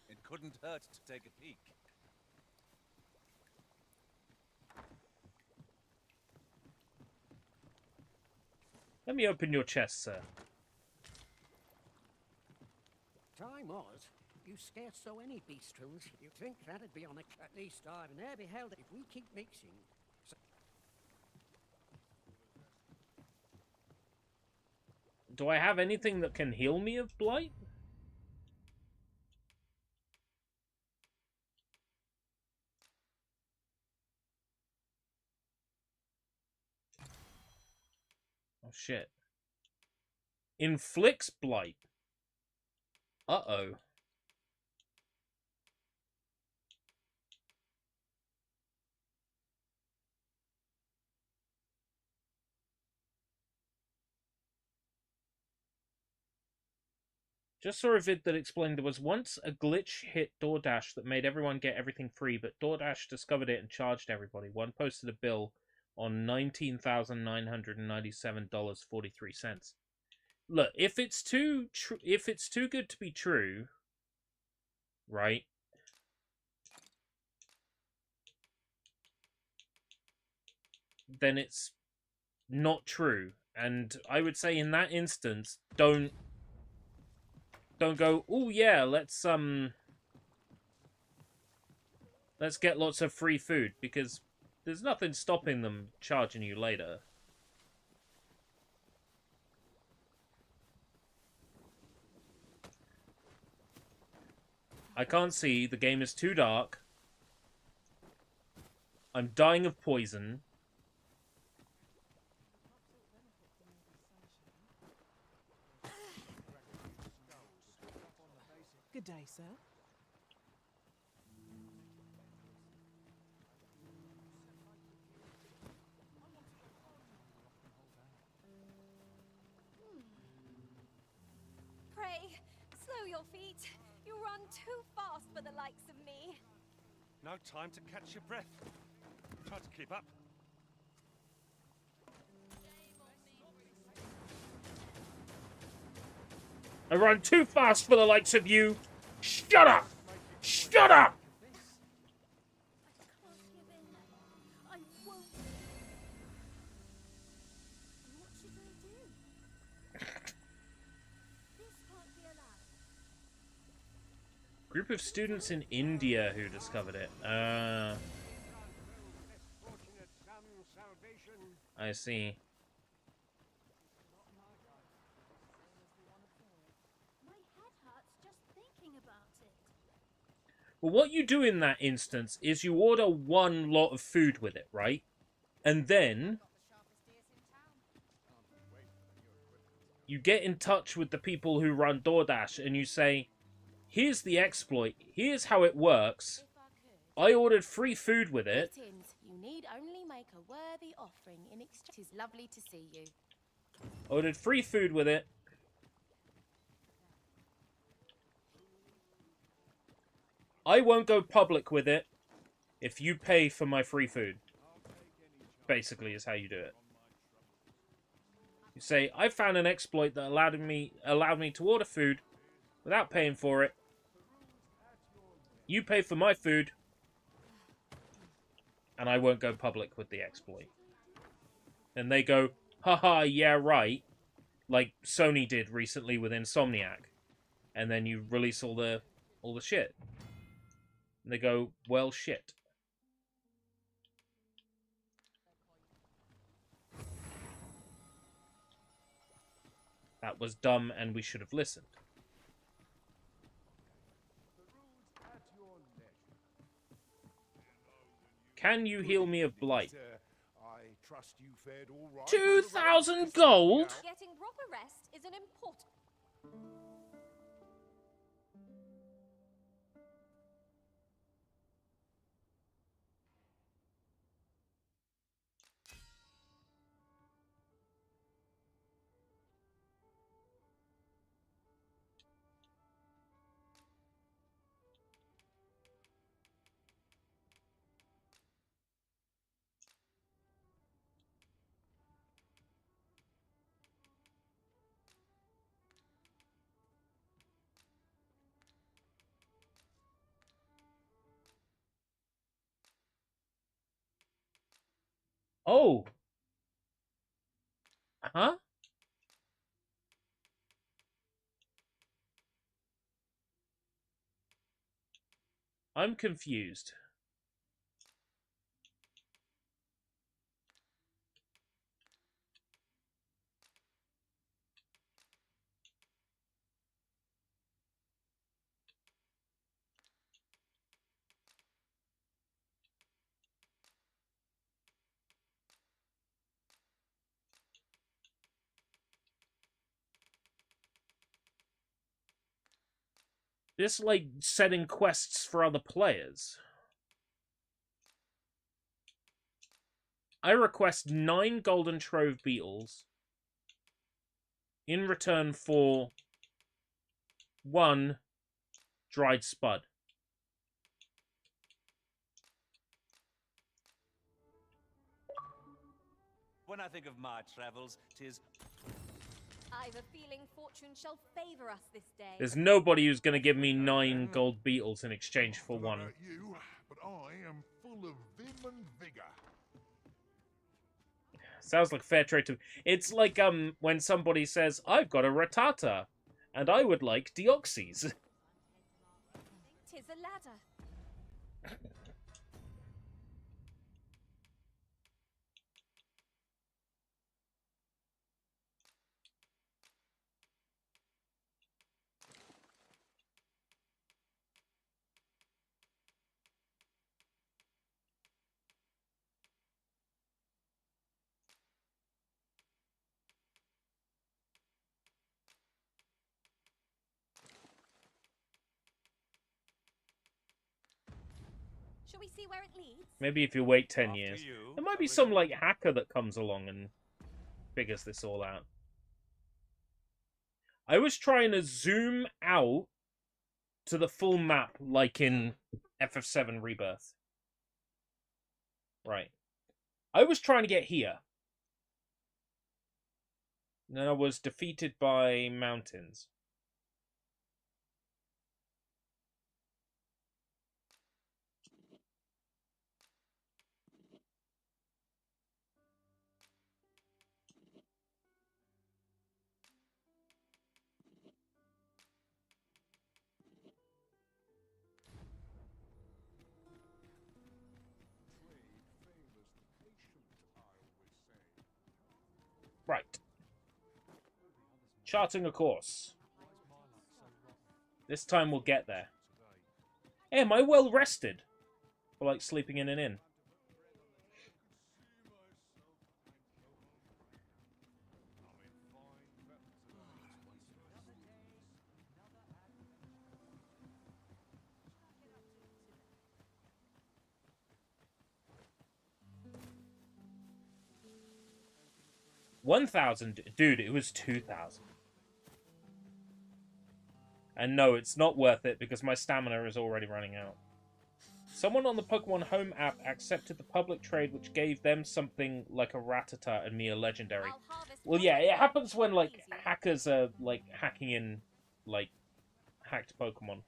It couldn't hurt to take a peek. Let me open your chest, sir. Time was, you scarce saw any beastrons. You'd think that'd be on a at least I've ne'er beheld it. If we keep mixing. Do I have anything that can heal me of blight? Oh shit. Inflicts blight. Uh-oh. Just saw a vid that explained there was once a glitch hit DoorDash that made everyone get everything free, but DoorDash discovered it and charged everybody. One posted a bill on $19,997.43. Look, if it's too good to be true, right? Then it's not true. And I would say in that instance, don't go, oh yeah, let's get lots of free food, because there's nothing stopping them charging you later. I can't see. The game is too dark. I'm dying of poison. Good day, sir. Pray, slow your feet. You run too fast for the likes of me. No time to catch your breath. Try to keep up. I run too fast for the likes of you. Shut up! Shut up! I won't. What should I do? This can't be allowed. Group of students in India who discovered it. I see. My head hurts just thinking about it. Well, what you do in that instance is you order one lot of food with it, right? And then you get in touch with the people who run DoorDash and you say, here's the exploit, here's how it works. I ordered free food with it. Greetings. You need only make a worthy offering in exchange. It is lovely to see you. Ordered free food with it. I won't go public with it if you pay for my free food. Basically is how you do it. You say, I found an exploit that allowed me to order food without paying for it. You pay for my food, and I won't go public with the exploit. And they go, haha, yeah, right. Like Sony did recently with Insomniac. And then you release all the shit. And they go, well, shit. That was dumb and we should have listened. Can you heal me of blight? I trust you fared all right. 2,000 gold? Getting proper rest is an important... Oh. Huh? I'm confused. This, like, setting quests for other players. I request 9 golden trove beetles in return for 1 dried spud. When I think of my travels, 'tis... I've a feeling fortune shall favor us this day. There's nobody who's going to give me 9 gold beetles in exchange for 1. You, but I am full of vim and vigor. Sounds like fair trade to... It's like when somebody says, I've got a ratata, and I would like deoxys. Tis a ladder. Shall we see where it leads? Maybe if you wait 10 years. There might be some, like, hacker that comes along and figures this all out. I was trying to zoom out to the full map, like in FF7 Rebirth. Right. I was trying to get here. And then I was defeated by mountains. Right. Charting a course. This time we'll get there. Hey, am I well rested? For, like, sleeping in an inn. $1,000, dude, it was 2,000. And no, it's not worth it because my stamina is already running out. Someone on the Pokemon Home app accepted the public trade which gave them something like a Rattata and me a legendary. Well, yeah, it happens when, like, hackers are, like, hacking in, like, hacked Pokemon.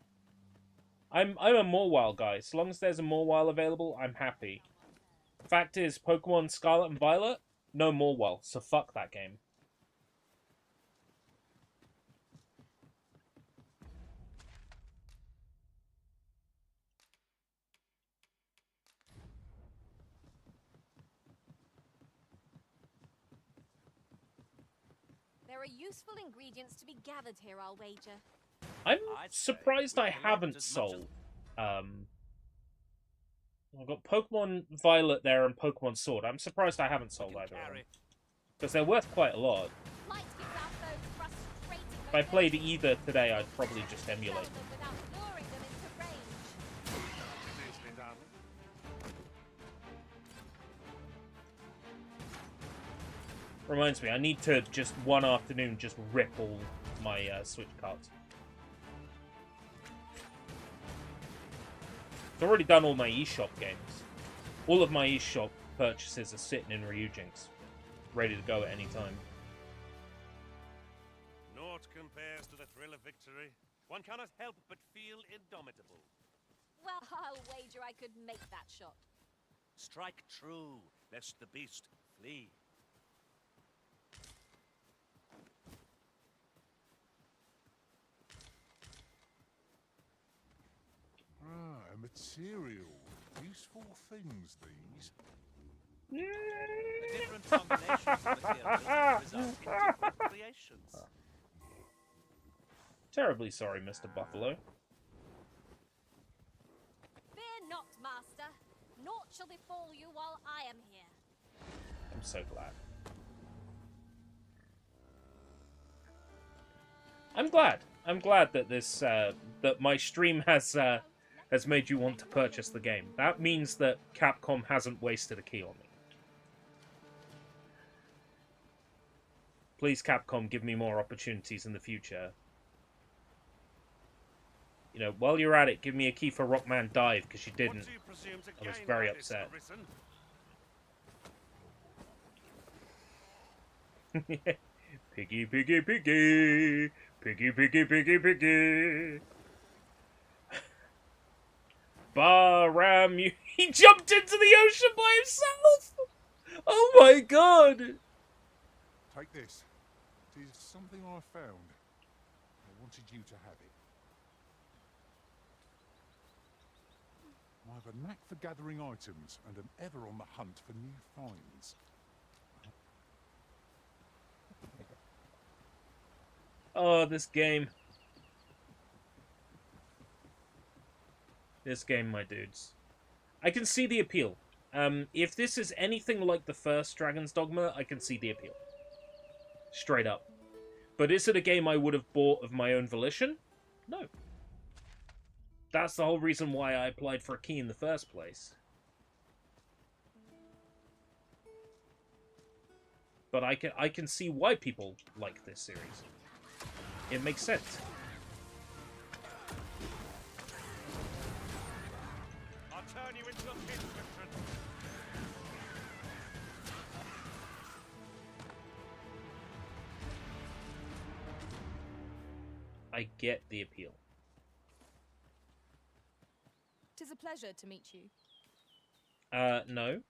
I'm a Mawile guy. So long as there's a Mawile available, I'm happy. Fact is, Pokemon Scarlet and Violet, no Mawile, so fuck that game. There are useful ingredients to be gathered here, I'll wager. I'm surprised I haven't sold. I've got Pokemon Violet there and Pokemon Sword. I'm surprised I haven't sold either of them. Because they're worth quite a lot. If I played either today, I'd probably just emulate them. Reminds me, I need to just one afternoon just rip all my Switch cards. I've already done all my eShop games. All of my eShop purchases are sitting in Ryujinx, ready to go at any time. Naught compares to the thrill of victory. One cannot help but feel indomitable. Well, I'll wager I could make that shot. Strike true, lest the beast flee. Ah, a material. Useful things, these. The different combinations of materials result in different creations. Terribly sorry, Mr. Buffalo. Fear not, Master. Naught shall befall you while I am here. I'm so glad. I'm glad that this that my stream has made you want to purchase the game. That means that Capcom hasn't wasted a key on me. Please, Capcom, give me more opportunities in the future. You know, while you're at it, give me a key for Rockman Dive, because you didn't. I was very upset. Piggy, piggy, piggy! Piggy, piggy, piggy, piggy! Baram, he jumped into the ocean by himself! Oh my god! Take this. It is something I found. I wanted you to have it. I have a knack for gathering items and am ever on the hunt for new finds. Oh, this game. This game, my dudes. I can see the appeal. If this is anything like the first Dragon's Dogma, I can see the appeal. Straight up. But is it a game I would have bought of my own volition? No. That's the whole reason why I applied for a key in the first place. But I can see why people like this series. It makes sense. I'll turn you into a pin, Christian. I get the appeal. 'Tis a pleasure to meet you. No.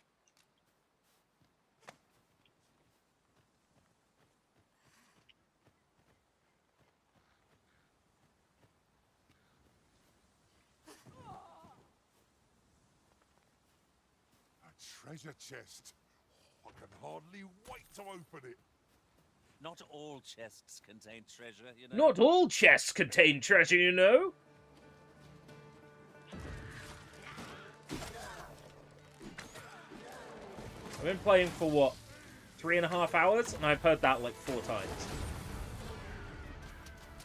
A treasure chest. I can hardly wait to open it. Not all chests contain treasure, you know. Not all chests contain treasure, you know. I've been playing for, what, 3.5 hours? And I've heard that like 4 times.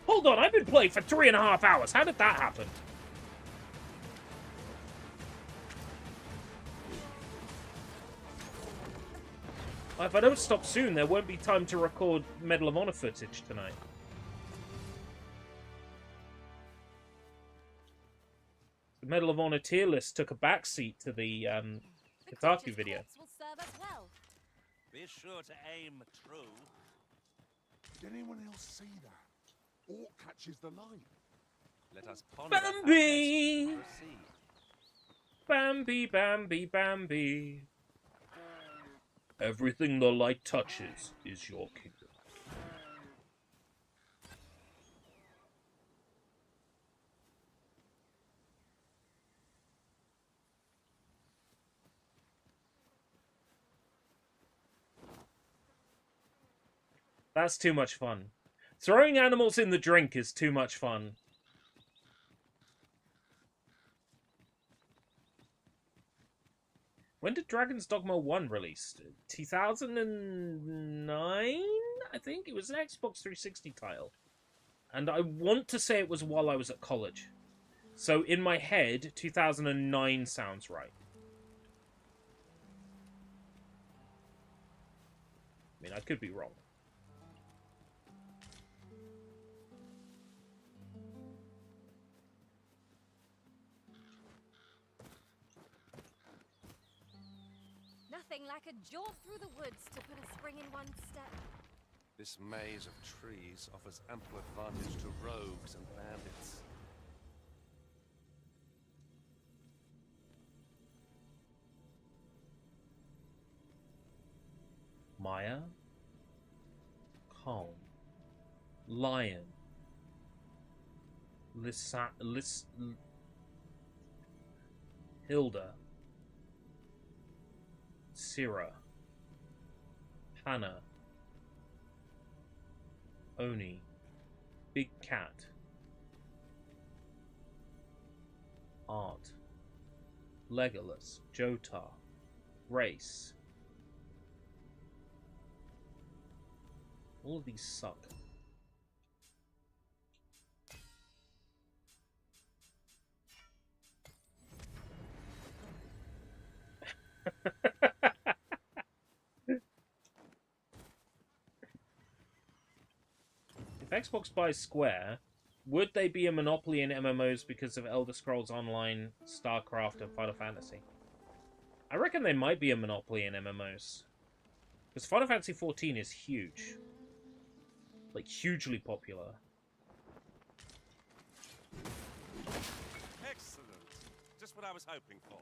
Hold on, I've been playing for 3.5 hours. How did that happen? If I don't stop soon, there won't be time to record Medal of Honor footage tonight. The Medal of Honor tier list took a backseat to the Kotaku video. Will serve us well. Be sure to aim true. Did anyone else see that? Orc catches the light. Let us ponder Bambi! our best. Proceed. Bambi, Bambi, Bambi. Everything the light touches is your kingdom. That's too much fun. Throwing animals in the drink is too much fun. When did Dragon's Dogma 1 release? 2009, I think? It was an Xbox 360 title. And I want to say it was while I was at college. So in my head, 2009 sounds right. I mean, I could be wrong. Nothing like a jaunt through the woods to put a spring in one's step. This maze of trees offers ample advantage to rogues and bandits. Maya, Calm, Lion, Hilda, Syrah, Hannah, Oni, Big Cat, Art, Legolas, Jotar, Race. All of these suck. If Xbox buys Square, would they be a monopoly in MMOs because of Elder Scrolls Online, StarCraft, and Final Fantasy? I reckon they might be a monopoly in MMOs. Because Final Fantasy XIV is huge. Like, hugely popular. Excellent. Just what I was hoping for.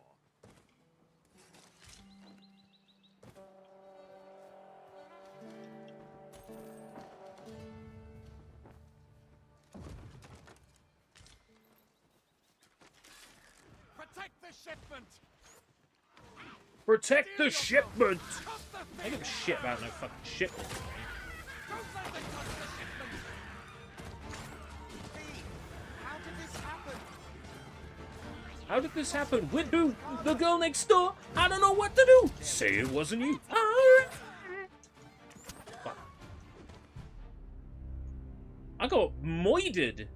Protect the shipment! Protect the shipment! I don't give a shit about no fucking shipment. Don't let them touch the shipment! Hey, how did this happen? How did this happen? With who? The girl next door? I don't know what to do! Say it wasn't you. Fuck. I got moided.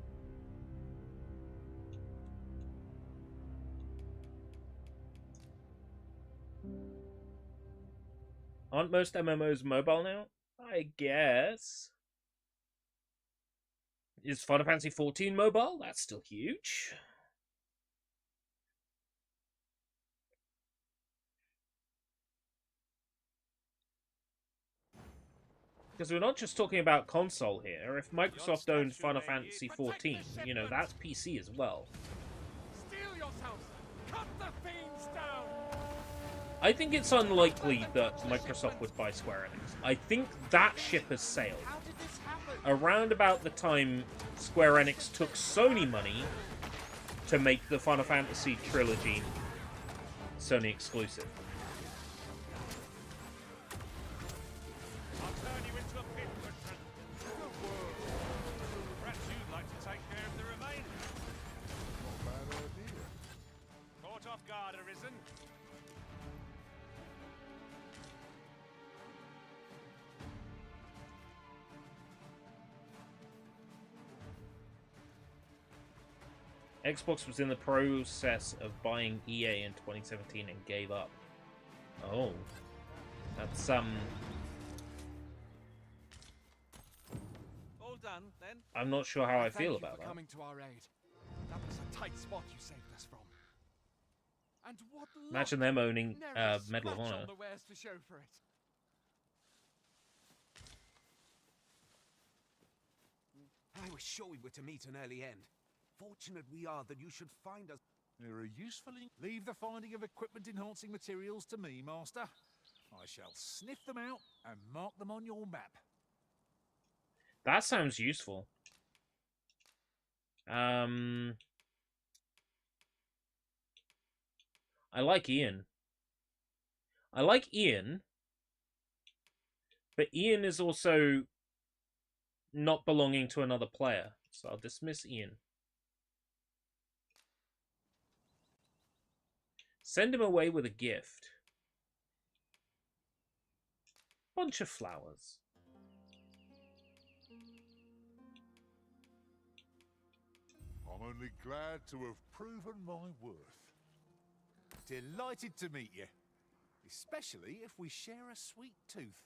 Aren't most MMOs mobile now? I guess. Is Final Fantasy 14 mobile? That's still huge. Because we're not just talking about console here. If Microsoft owned Final Fantasy 14, you know, that's PC as well. Steel yourselves! Cut the fiends down! I think it's unlikely that Microsoft would buy Square Enix. I think that ship has sailed. How did this happen? Around about the time Square Enix took Sony money to make the Final Fantasy trilogy Sony exclusive. I'll turn you into a pit, Bertrand. Good work. Perhaps you'd like to take care of the remainder. Not a bad idea. Caught off guard, Arisen. Xbox was in the process of buying EA in 2017 and gave up. Oh. That's, All done, then? I'm not sure how I Thank feel you about for that. coming to our aid. That was a tight spot you saved us from. And what Imagine luck. them owning Nary a Medal of scratch Honor. on the wares to show for it. I was sure we were to meet an early end. Fortunate we are that you should find us. They're a useful. Leave the finding of equipment-enhancing materials to me, Master. I shall sniff them out and mark them on your map. That sounds useful. I like Ian. I like Ian, but Ian is also not belonging to another player, so I'll dismiss Ian. Send him away with a gift. Bunch of flowers. I'm only glad to have proven my worth. Delighted to meet you. Especially if we share a sweet tooth.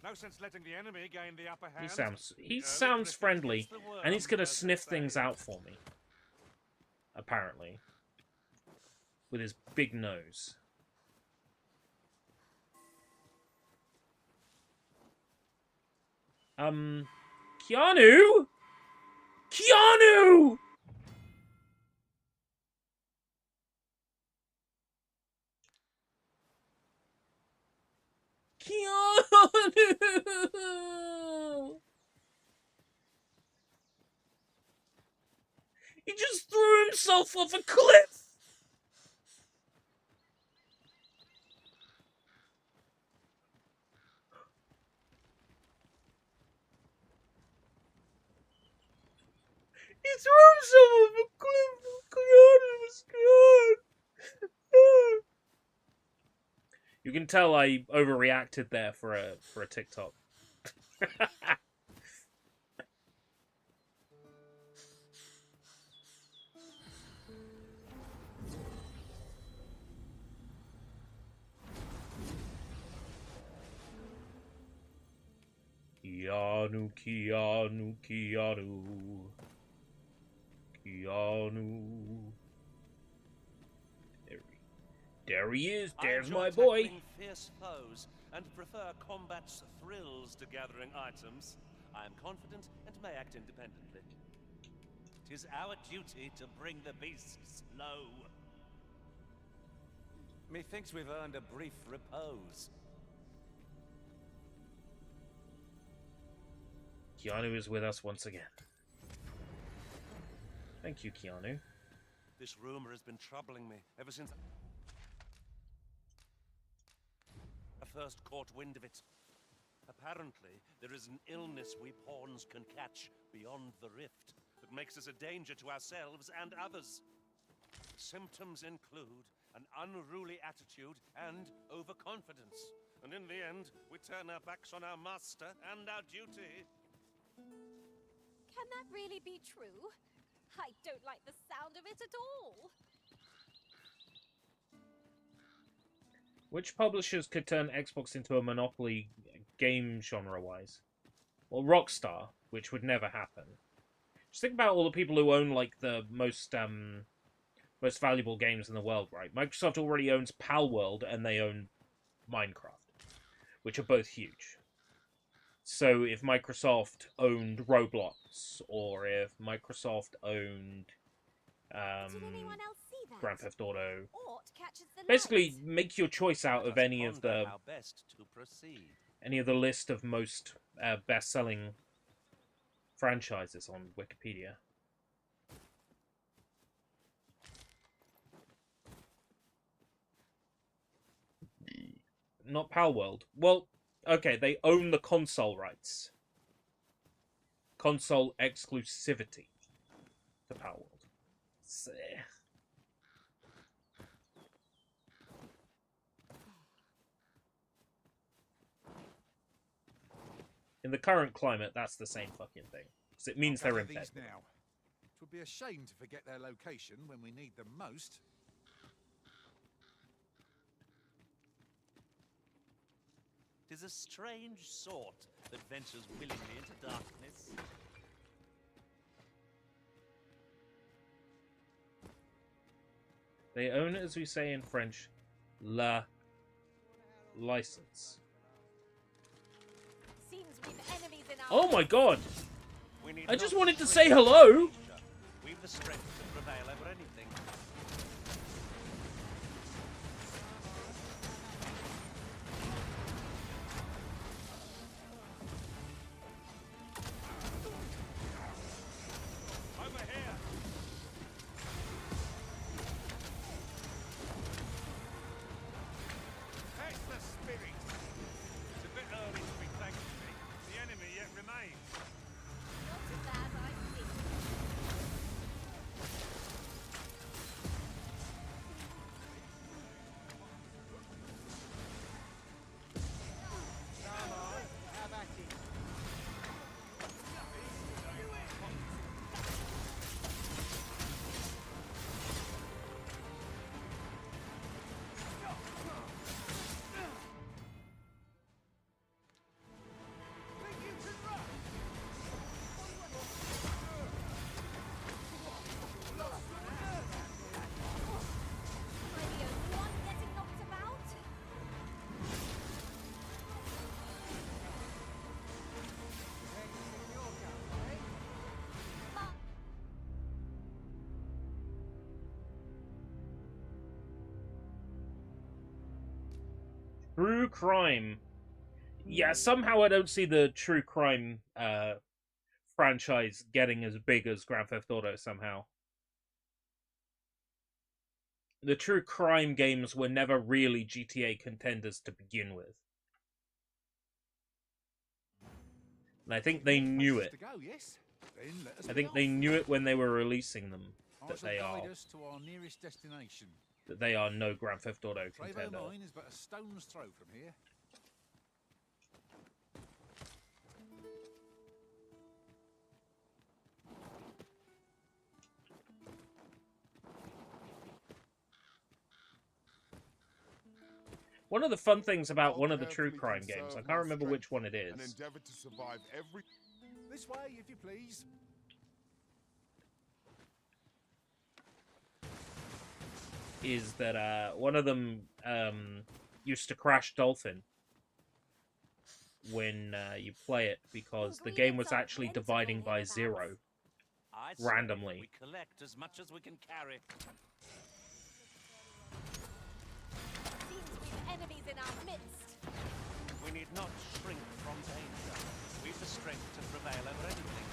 No sense letting the enemy gain the upper hand. He sounds friendly, and he's gonna sniff things out for me. Apparently. With his big nose. Keanu? Keanu! Keanu! He just threw himself off a cliff! He threw himself off a cliff! Keanu was good! You can tell I overreacted there for a TikTok. Keanu, Keanu, Keanu. Keanu. There he is. There's my boy. Fierce foes and prefer combat's thrills to gathering items. I am confident and may act independently. 'Tis our duty to bring the beasts low. Methinks we've earned a brief repose. Keanu is with us once again. Thank you, Keanu. This rumor has been troubling me ever since I first caught wind of it. Apparently, there is an illness we pawns can catch beyond the rift that makes us a danger to ourselves and others. Symptoms include an unruly attitude and overconfidence. And in the end, we turn our backs on our master and our duty. Can that really be true? I don't like the sound of it at all. Which publishers could turn Xbox into a monopoly game genre-wise? Well, Rockstar, which would never happen. Just think about all the people who own like the most valuable games in the world, right? Microsoft already owns Palworld and they own Minecraft, which are both huge. So if Microsoft owned Roblox, or if Microsoft owned Grand Theft Auto, basically make your choice out of any of the list of most best-selling franchises on Wikipedia. Not Palworld. Well, okay, they own the console rights. Console exclusivity to Palworld. So, in the current climate, that's the same fucking thing. Because it means they're in bed. Now. It would be a shame to forget their location when we need them most. Tis a strange sort that ventures willingly into darkness. They own, as we say in French, la license. Seems we've enemies in our Oh my god! We I just wanted to say hello! We've the strength to prevail over anything. True crime. Yeah, somehow I don't see the true crime franchise getting as big as Grand Theft Auto somehow. The true crime games were never really GTA contenders to begin with. And I think they knew it. I think they knew it when they were releasing them, that they are no Grand Theft Auto contender. Mine is but a stone's throw from here. One of the fun things about one of the true crime games, I can't remember which one it is. And endeavor to survive every... This way, if you please. Is that one of them used to crash Dolphin when you play it because the game was actually dividing by 0 randomly. We collect as much as we can carry. Seems we've enemies in our midst. We need not shrink from danger. We've the strength to prevail over anything.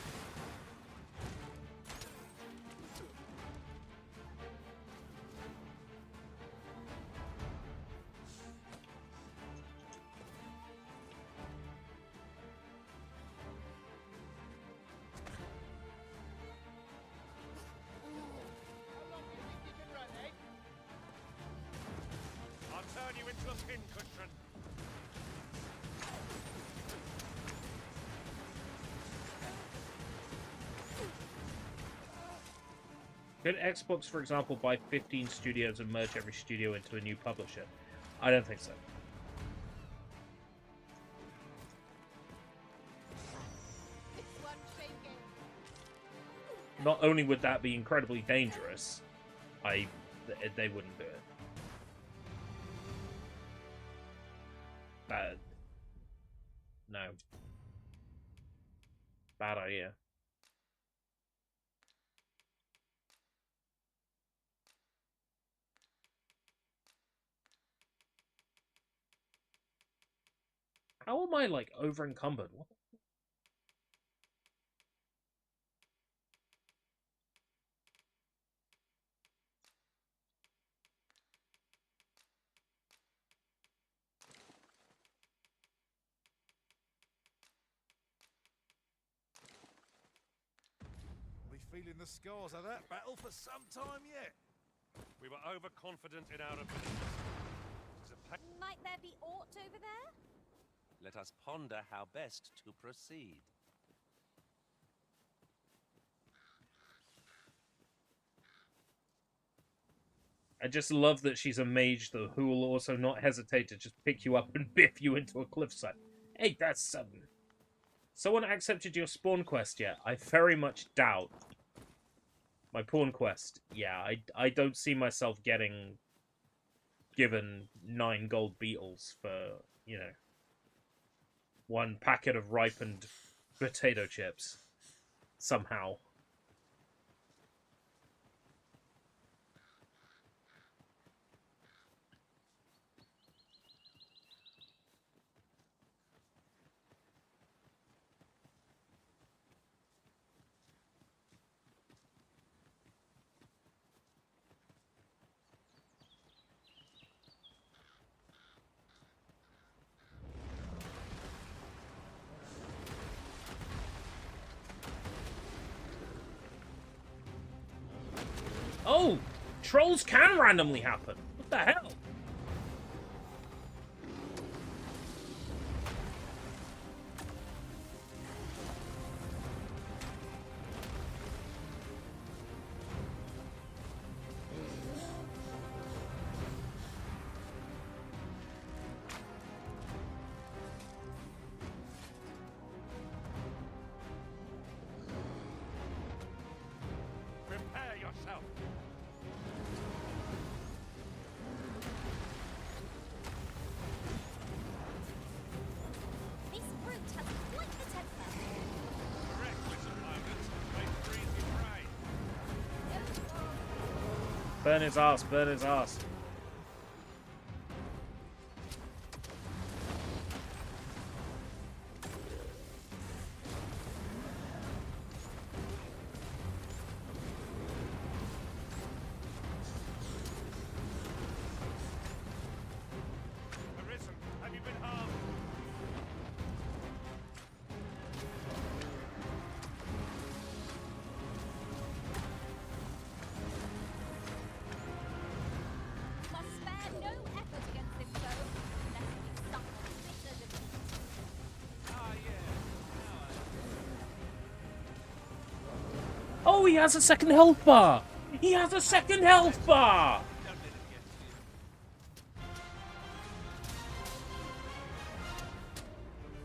Turn you into a pincushion. Could Xbox, for example, buy 15 studios and merge every studio into a new publisher? I don't think so. Not only would that be incredibly dangerous, they wouldn't do it. No. Bad idea. How am I, like, over encumbered? What? Feeling the scars of that battle for some time yet. We were overconfident in our abilities. Might there be aught over there? Let us ponder how best to proceed. I just love that she's a mage, though, who will also not hesitate to just pick you up and biff you into a cliffside. Hey, that's sudden. Someone accepted your spawn quest yet? I very much doubt. My pawn quest, yeah, I don't see myself given 9 gold beetles for, you know, 1 packet of ripened potato chips. Somehow. Oh! Trolls can randomly happen! What the hell? Prepare yourself. This brute has quite the temper. Reckless opponents may freeze your prey. Burn his ass, burn his ass. Arisen, have you been harmed? Must spare no effort against this foe, lest we suffer bitter defeat. Ah, Oh, he has a second health bar! He has a second health bar!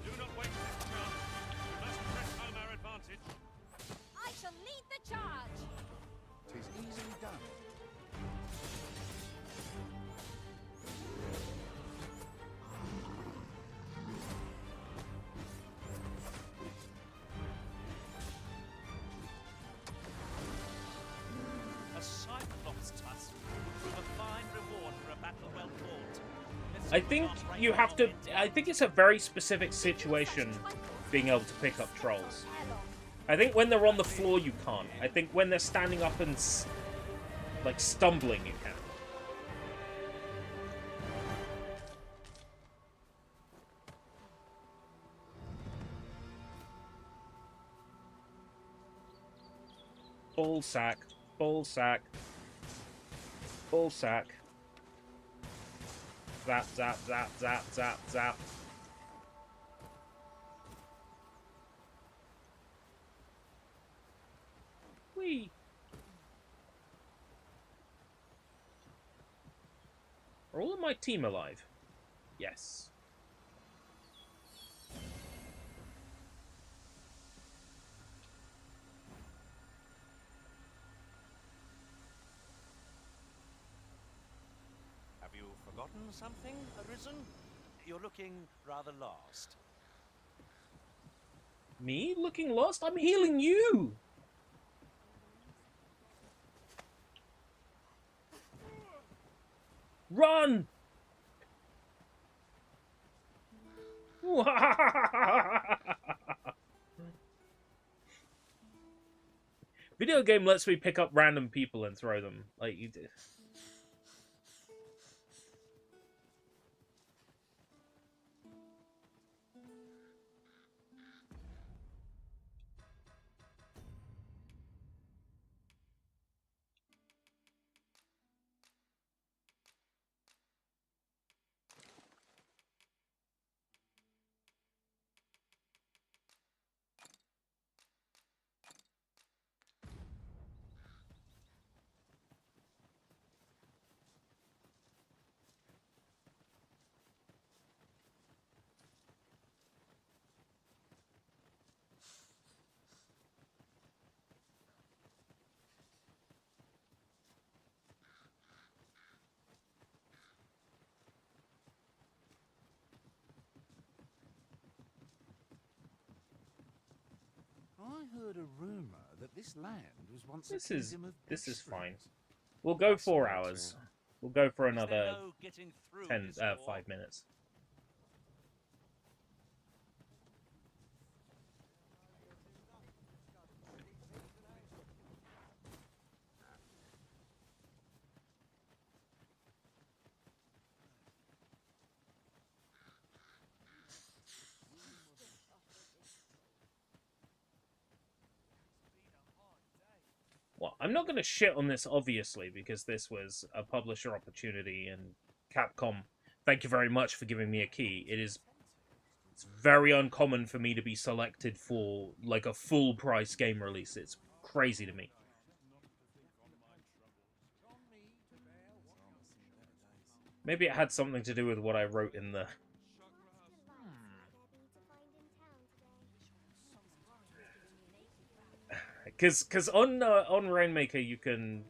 Do not waste this chance. We must press home our advantage. I shall lead the charge! 'Tis easily done. A Cyclops tusk would prove a fine reward for a battle well fought. I think you have to... I think it's a very specific situation being able to pick up trolls. I think when they're on the floor you can't. I think when they're standing up and, like, stumbling you can. Ball sack. Ball sack. Ball sack. Zap, zap, zap, zap, zap, zap. Whee! my team alive? Yes. Have you forgotten something, Arisen? You're looking rather lost. Me looking lost? I'm healing you! Run! Video game lets me pick up random people and throw them, like you did. I heard a rumor that this land was once This a is kingdom of this is beasts. fine. We'll go 4 hours. We'll go for another no getting through 5 minutes. Well, I'm not going to shit on this, obviously, because this was a publisher opportunity, and Capcom, thank you very much for giving me a key. It's very uncommon for me to be selected for, like, a full-price game release. It's crazy to me. Maybe it had something to do with what I wrote in the... Because on Rainmaker you can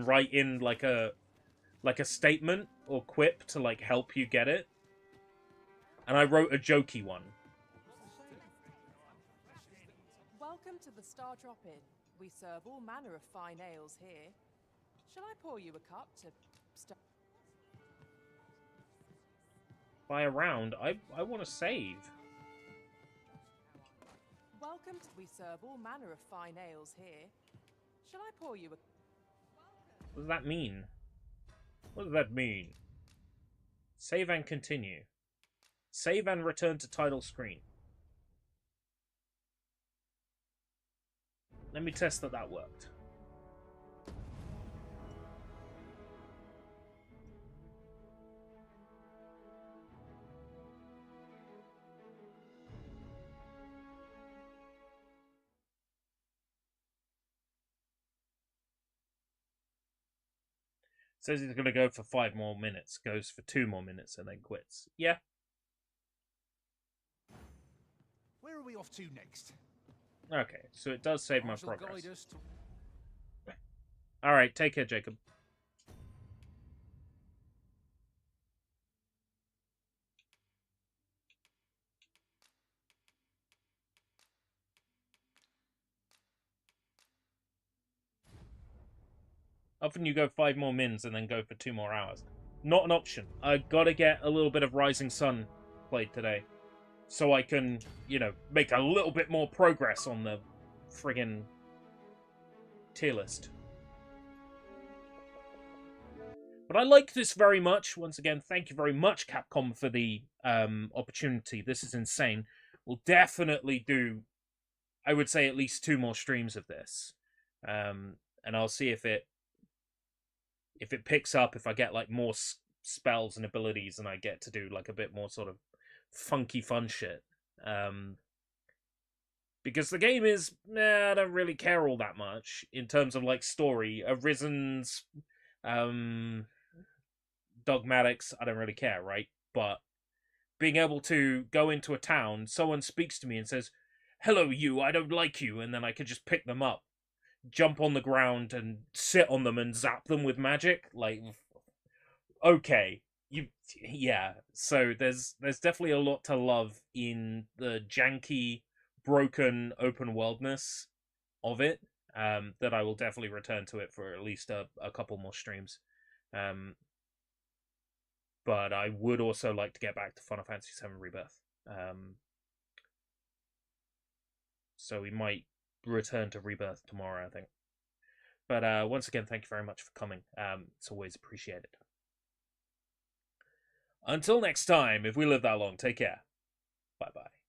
write in like a statement or quip to like help you get it, and I wrote a jokey one. Welcome to the Star Drop Inn. We serve all manner of fine ales here. Shall I pour you a cup to start? By a round, I want to save. Welcome to we serve all manner of fine ales here. Shall I pour you a... What does that mean? What does that mean? Save and continue. Save and return to title screen. Let me test that worked. Says he's going to go for 5 more minutes, goes for 2 more minutes, and then quits. Yeah. Where are we off to next? Okay, so it does save my Shall progress. guide us to... Alright, take care, Jacob. Often you go 5 more mins and then go for 2 more hours. Not an option. I gotta get a little bit of Rising Sun played today. So I can, you know, make a little bit more progress on the friggin' tier list. But I like this very much. Once again, thank you very much, Capcom, for the opportunity. This is insane. We'll definitely do, I would say, at least 2 more streams of this. And I'll see if it picks up, if I get like more spells and abilities and I get to do like a bit more sort of funky fun shit. Because the game is, I don't really care all that much in terms of like story. Arisen's Dogma dogmatics, I don't really care, right? But being able to go into a town, someone speaks to me and says, "Hello, you, I don't like you," and then I could just pick them up, jump on the ground, and sit on them and zap them with magic. Like, okay, yeah. So there's definitely a lot to love in the janky, broken open worldness of it. That I will definitely return to it for at least a couple more streams. But I would also like to get back to Final Fantasy VII Rebirth. So we might return to Rebirth tomorrow, I think. But once again, thank you very much for coming. It's always appreciated. Until next time, if we live that long, take care. Bye-bye.